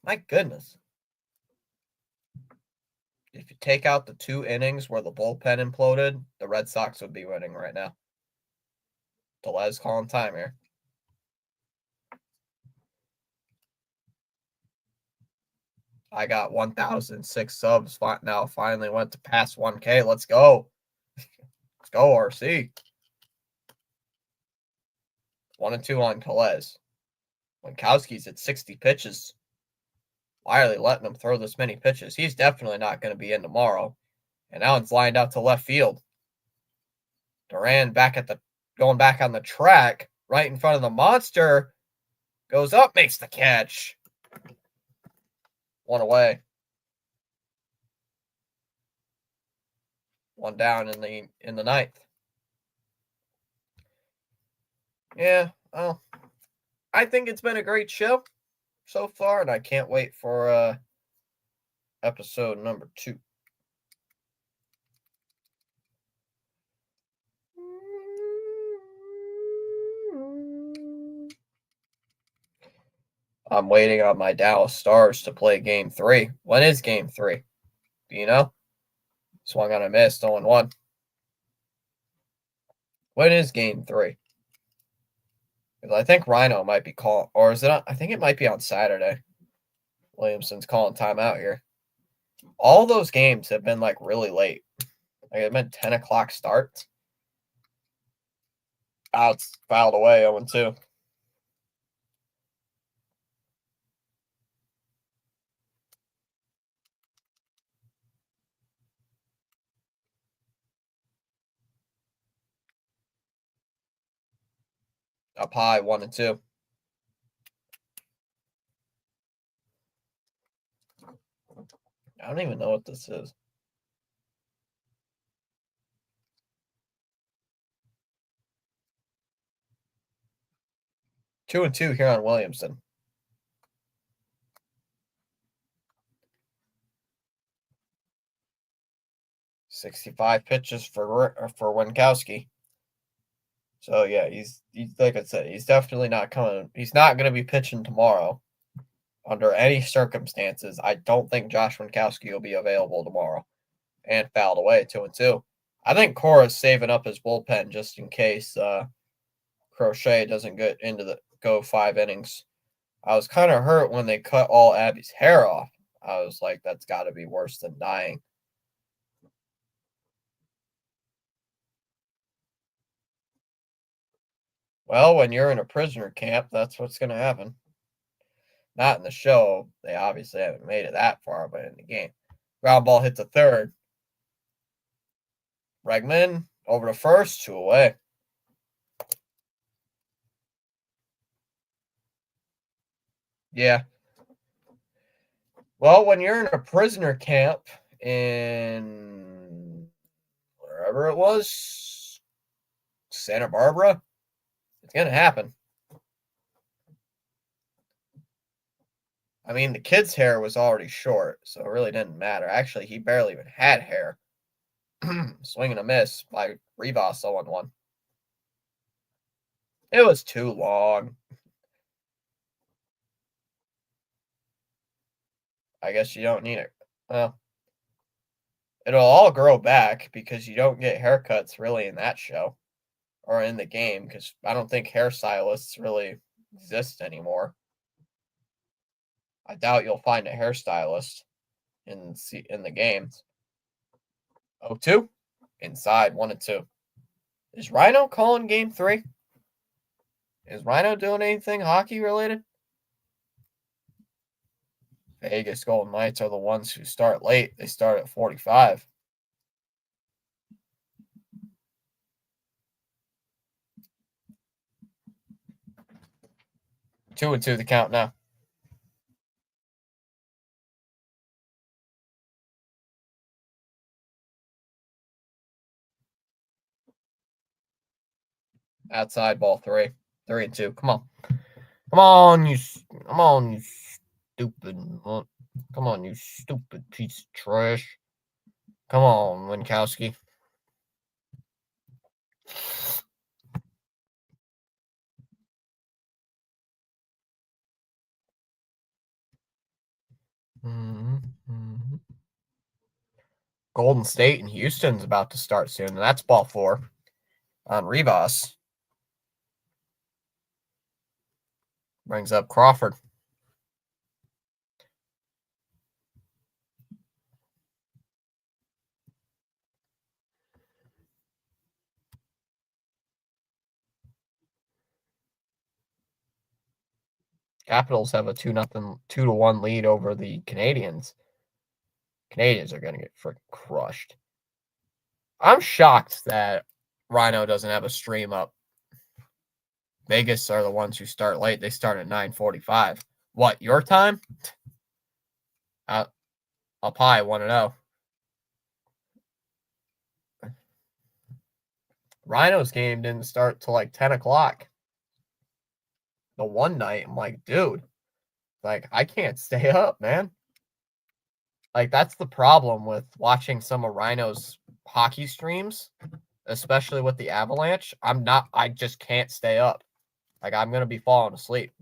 My goodness. If you take out the 2 innings where the bullpen imploded, the Red Sox would be winning right now. Delez calling time here. I got 1,006 subs now. Finally went to past 1K. Let's go. Let's go, RC. 1-2 on Telez. Winkowski's at 60 pitches. Why are they letting him throw this many pitches? He's definitely not going to be in tomorrow. And that one's lined out to left field. Duran going back on the track, right in front of the monster. Goes up, makes the catch. 1 away. 1 down in the 9th. Yeah, well, I think it's been a great show so far, and I can't wait for episode number 2. I'm waiting on my Dallas Stars to play Game 3. When is Game 3? Do you know? Swung on a miss, 0-1. When is Game 3? 'Cause I think Rhino might be calling, or is it? I think it might be on Saturday. Williamson's calling timeout here. All those games have been like really late. Like it meant 10 o'clock starts. Outs fouled away 0-2. Up high 1-2. I don't even know what this is. 2-2 here on Williamson. .65 pitches for Winkowski. So yeah, he's like I said, he's definitely not coming. He's not going to be pitching tomorrow under any circumstances. I don't think Josh Winkowski will be available tomorrow. And fouled away 2-2. I think Cora's saving up his bullpen just in case Crochet doesn't get into the go 5 innings. I was kind of hurt when they cut all Abby's hair off. I was like, that's got to be worse than dying. Well, when you're in a prisoner camp, that's what's going to happen. Not in the show. They obviously haven't made it that far, but in the game. Ground ball hits a third. Bregman over to first, 2 away. Yeah. Well, when you're in a prisoner camp in wherever it was, Santa Barbara, it's going to happen. I mean, the kid's hair was already short, so it really didn't matter. Actually, he barely even had hair. Swing and a miss by Rivas 0-1. It was too long. I guess you don't need it. Well, it'll all grow back because you don't get haircuts really in that show or in the game because I don't think hairstylists really exist anymore. I doubt you'll find a hairstylist in the games. 0-2. Inside 1-2. Is Rhino calling game 3? Is Rhino doing anything hockey related? Vegas Golden Knights are the ones who start late. They start at 45. Two and two the count now. Outside ball 3. 3-2. Come on. Come on, you stupid. Come on, you stupid piece of trash. Come on, Winkowski. Golden State and Houston's about to start soon, and that's ball 4 on Rivas. Brings up Crawford. Capitals have a 2-1 lead over the Canadians. Canadians are going to get freaking crushed. I'm shocked that Rhino doesn't have a stream up. Vegas are the ones who start late. They start at 9:45. What, your time? Up high, 1-0. Rhino's game didn't start till like 10 o'clock. The one night, I'm like, dude, like, I can't stay up, man. Like, that's the problem with watching some of Rhino's hockey streams, especially with the Avalanche. I just can't stay up. Like, I'm going to be falling asleep.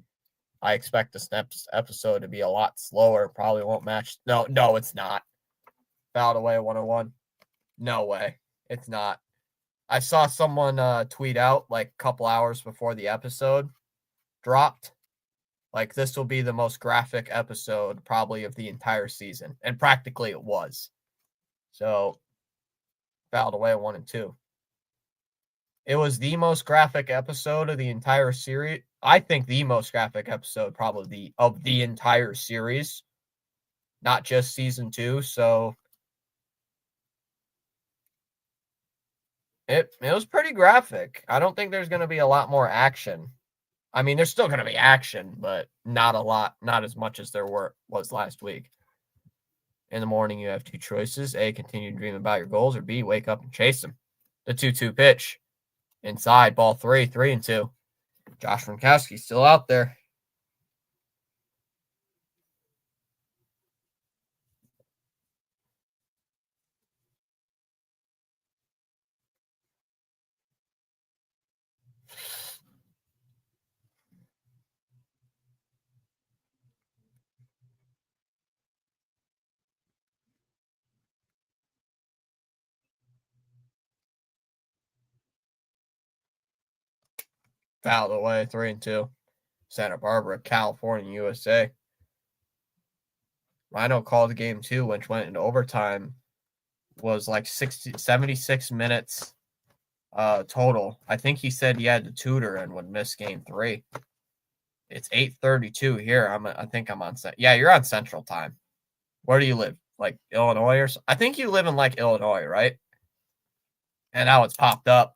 I expect this next episode to be a lot slower. Probably won't match. No, it's not. Fouled away 101. No way. It's not. I saw someone tweet out like a couple hours before the episode dropped, like this will be the most graphic episode probably of the entire season. And practically it was. So fouled away 1 and 2. It was the most graphic episode of the entire series. I think the most graphic episode probably of the entire series, not just season 2. So it was pretty graphic. I don't think there's going to be a lot more action. I mean, there's still going to be action, but not a lot, not as much as there was last week. In the morning, you have 2 choices. A, continue to dream about your goals, or B, wake up and chase them. The 2-2 pitch. Inside, ball 3, 3 and 2. Josh Gronkowski still out there. Fouled away, 3 and 2. Santa Barbara, California, USA. Rhino called game 2, which went into overtime. Was like 76 minutes total. I think he said he had to tutor and would miss game 3. It's 8:32 here. I think I'm on set. Yeah, you're on Central Time. Where do you live? Like Illinois or so? I think you live in like Illinois, right? And now it's popped up.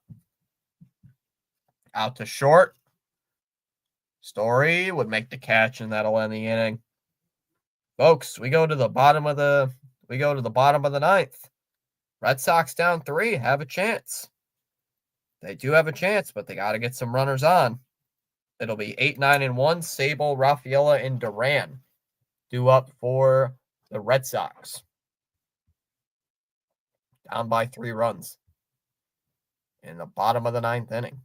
Out to short. Story would make the catch, and that'll end the inning. Folks, we go to the bottom of the ninth. Red Sox down 3, have a chance. They do have a chance, but they got to get some runners on. It'll be 8-9-1. Sable, Rafaela, and Duran due up for the Red Sox. Down by 3 runs in the bottom of the 9th inning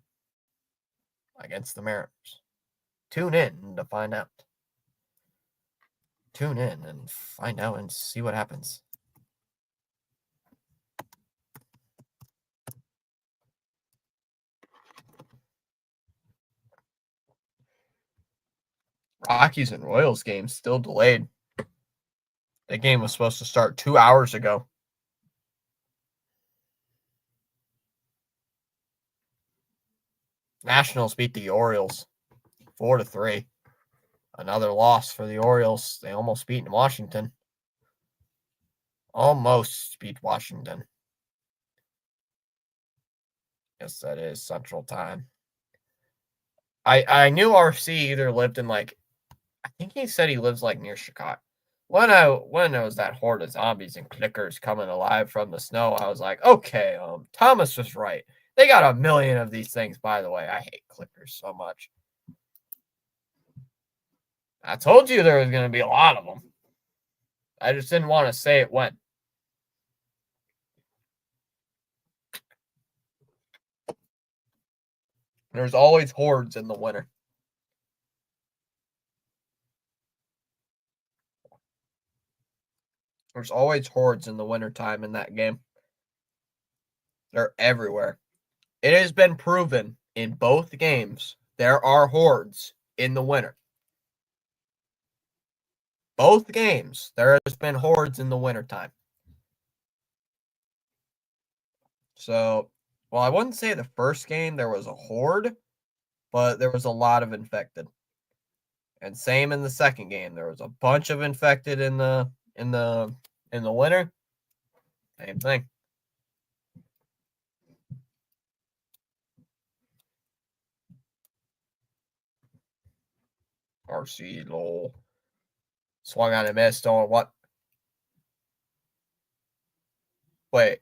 against the Mariners. Tune in to find out. Tune in and find out and see what happens. Rockies and Royals game still delayed. That game was supposed to start 2 hours ago. Nationals beat the Orioles 4-3. Another loss for the Orioles. They almost beat Washington. Almost beat Washington. Yes, that is Central Time. I knew RC either lived in like, I think he said he lives like near Chicago. When there was that horde of zombies and clickers coming alive from the snow, I was like, okay, Thomas was right. They got a million of these things, by the way. I hate clickers so much. I told you there was going to be a lot of them. I just didn't want to say it when. There's always hordes in the winter. There's always hordes in the wintertime in that game. They're everywhere. It has been proven in both games there are hordes in the winter. Both games, there has been hordes in the wintertime. So, well, I wouldn't say the first game there was a horde, but there was a lot of infected. And same in the second game. There was a bunch of infected in the winter. Same thing. RC Lowell swung on a miss. On what? Wait.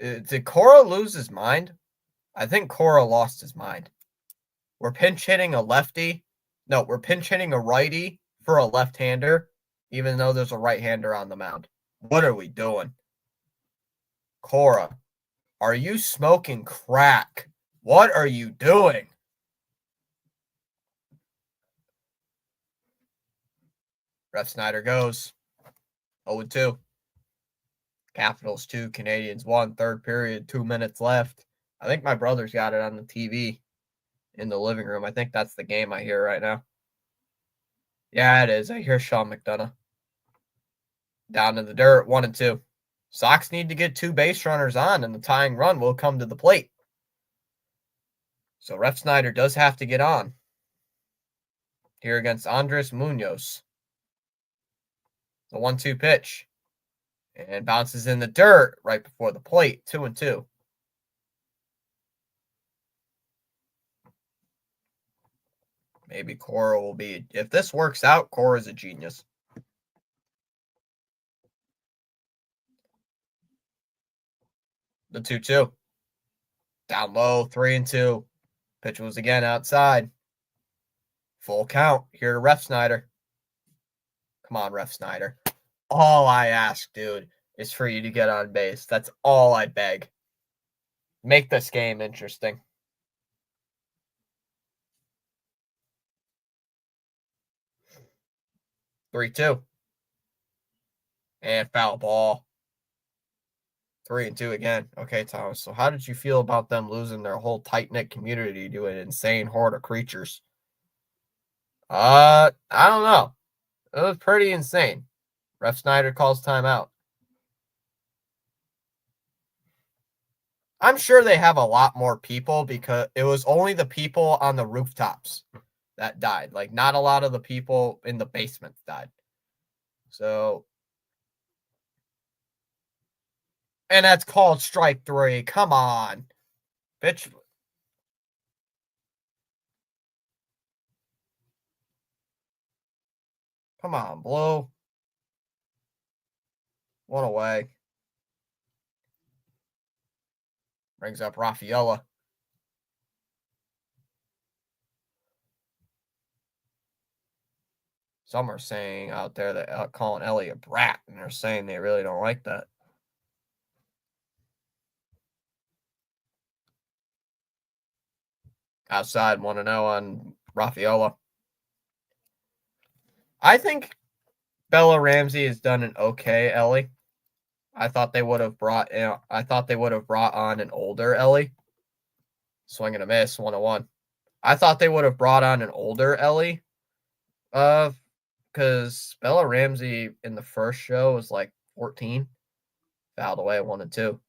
Did Cora lose his mind? I think Cora lost his mind. We're pinch hitting a lefty. No, we're pinch hitting a righty for a left-hander, even though there's a right-hander on the mound. What are we doing? Cora, are you smoking crack? What are you doing? Ref Snyder goes 0-2. Capitals 2, Canadians 1, third period, 2 minutes left. I think my brother's got it on the TV. in the living room. I think that's the game I hear right now. Yeah, it is. I hear Sean McDonough. Down in the dirt, 1-2. Sox need to get 2 base runners on, and the tying run will come to the plate. So Refsnyder does have to get on here against Andres Munoz. The 1-2 pitch. And bounces in the dirt right before the plate. 2-2. Maybe Cora will be. If this works out, Cora's a genius. The 2-2. Down low, 3-2. Pitch was again outside. Full count here to Refsnyder. Come on, Refsnyder. All I ask, dude, is for you to get on base. That's all I beg. Make this game interesting. 3-2. And foul ball. 3-2 again. Okay, Thomas. So how did you feel about them losing their whole tight-knit community to an insane horde of creatures? I don't know. It was pretty insane. Refsnyder calls timeout. I'm sure they have a lot more people because it was only the people on the rooftops that died. Like, not a lot of the people in the basement died. So, and that's called strike 3. Come on. Bitch. Come on, Blue. 1 away. Brings up Rafaela. Some are saying out there that calling Ellie a brat, and they're saying they really don't like that. Outside, 1-0 on Rafaela. I think Bella Ramsey has done an okay Ellie. I thought they would have brought on an older Ellie. Swing and a miss, 1-1. I thought they would have brought on an older Ellie. Because Bella Ramsey in the first show was like 14. Fouled away at 1-2.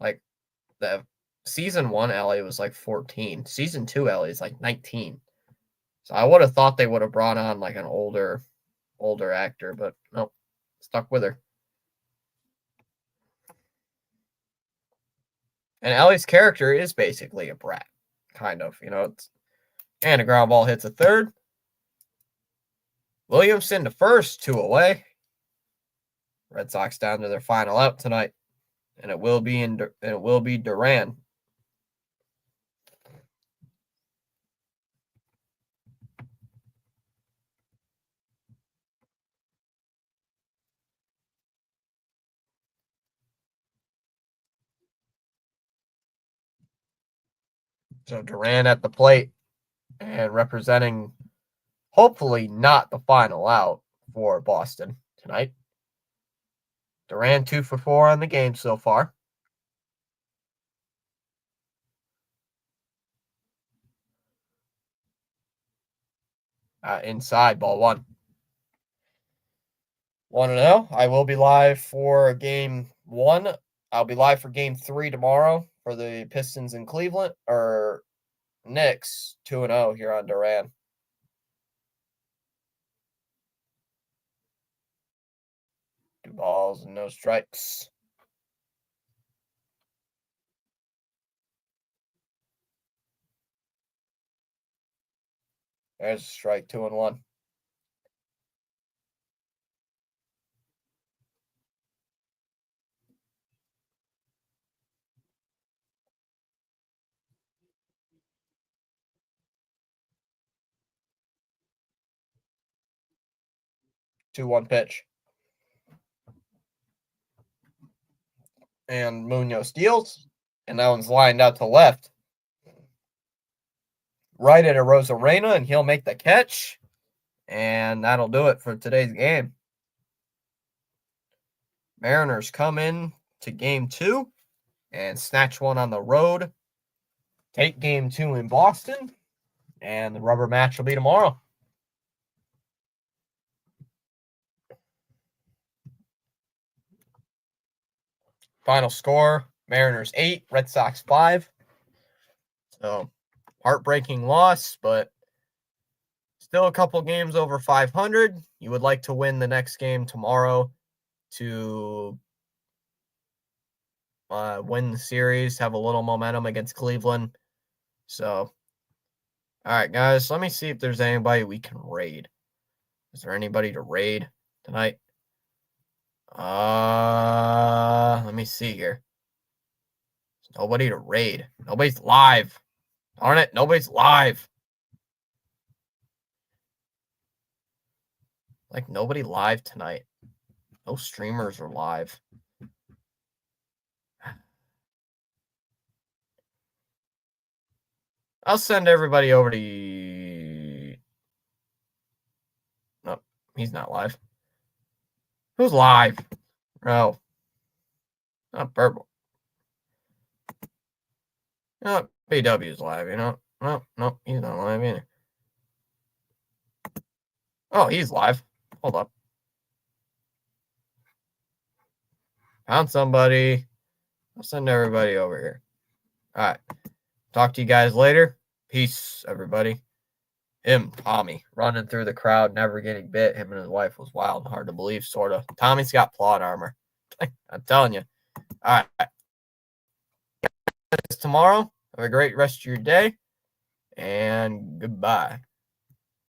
Like the season 1 Ellie was like 14. Season 2 Ellie is like 19. So I would have thought they would have brought on like an older actor, but nope. Stuck with her. And Ellie's character is basically a brat, kind of, and a ground ball hits a third. Williamson to first, 2 away. Red Sox down to their final out tonight, and it will be Duran. So Duran at the plate and representing, hopefully not the final out for Boston tonight. Duran 2 for 4 on the game so far. Inside, ball 1. 1-0. I will be live for game 1. I'll be live for game 3 tomorrow for the Pistons in Cleveland, or Knicks, 2-0 here on Duran. Two balls and no strikes. There's a strike, 2-1. Two one pitch. And Munoz steals, and that one's lined out to left. Right at Arozarena, and he'll make the catch. And that'll do it for today's game. Mariners come in to game 2 and snatch one on the road take game 2 in Boston, and the rubber match will be tomorrow. Final score, Mariners 8, Red Sox 5. So, heartbreaking loss, but still a couple games over 500. You would like to win the next game tomorrow to win the series, have a little momentum against Cleveland. So, all right, guys, let me see if there's anybody we can raid. Is there anybody to raid tonight? Let me see here. There's nobody to raid. Nobody's live. Darn it, nobody's live. Like, nobody live tonight. No streamers are live. I'll send everybody over to... No, he's not live. Who's live? Oh. Not Purple. No, BW's live, you know? No, he's not live either. Oh, he's live. Hold up. Found somebody. I'll send everybody over here. All right. Talk to you guys later. Peace, everybody. Him, Tommy, running through the crowd, never getting bit. Him and his wife was wild and hard to believe, sort of. Tommy's got plot armor. I'm telling you. All right. Tomorrow. Have a great rest of your day. And goodbye.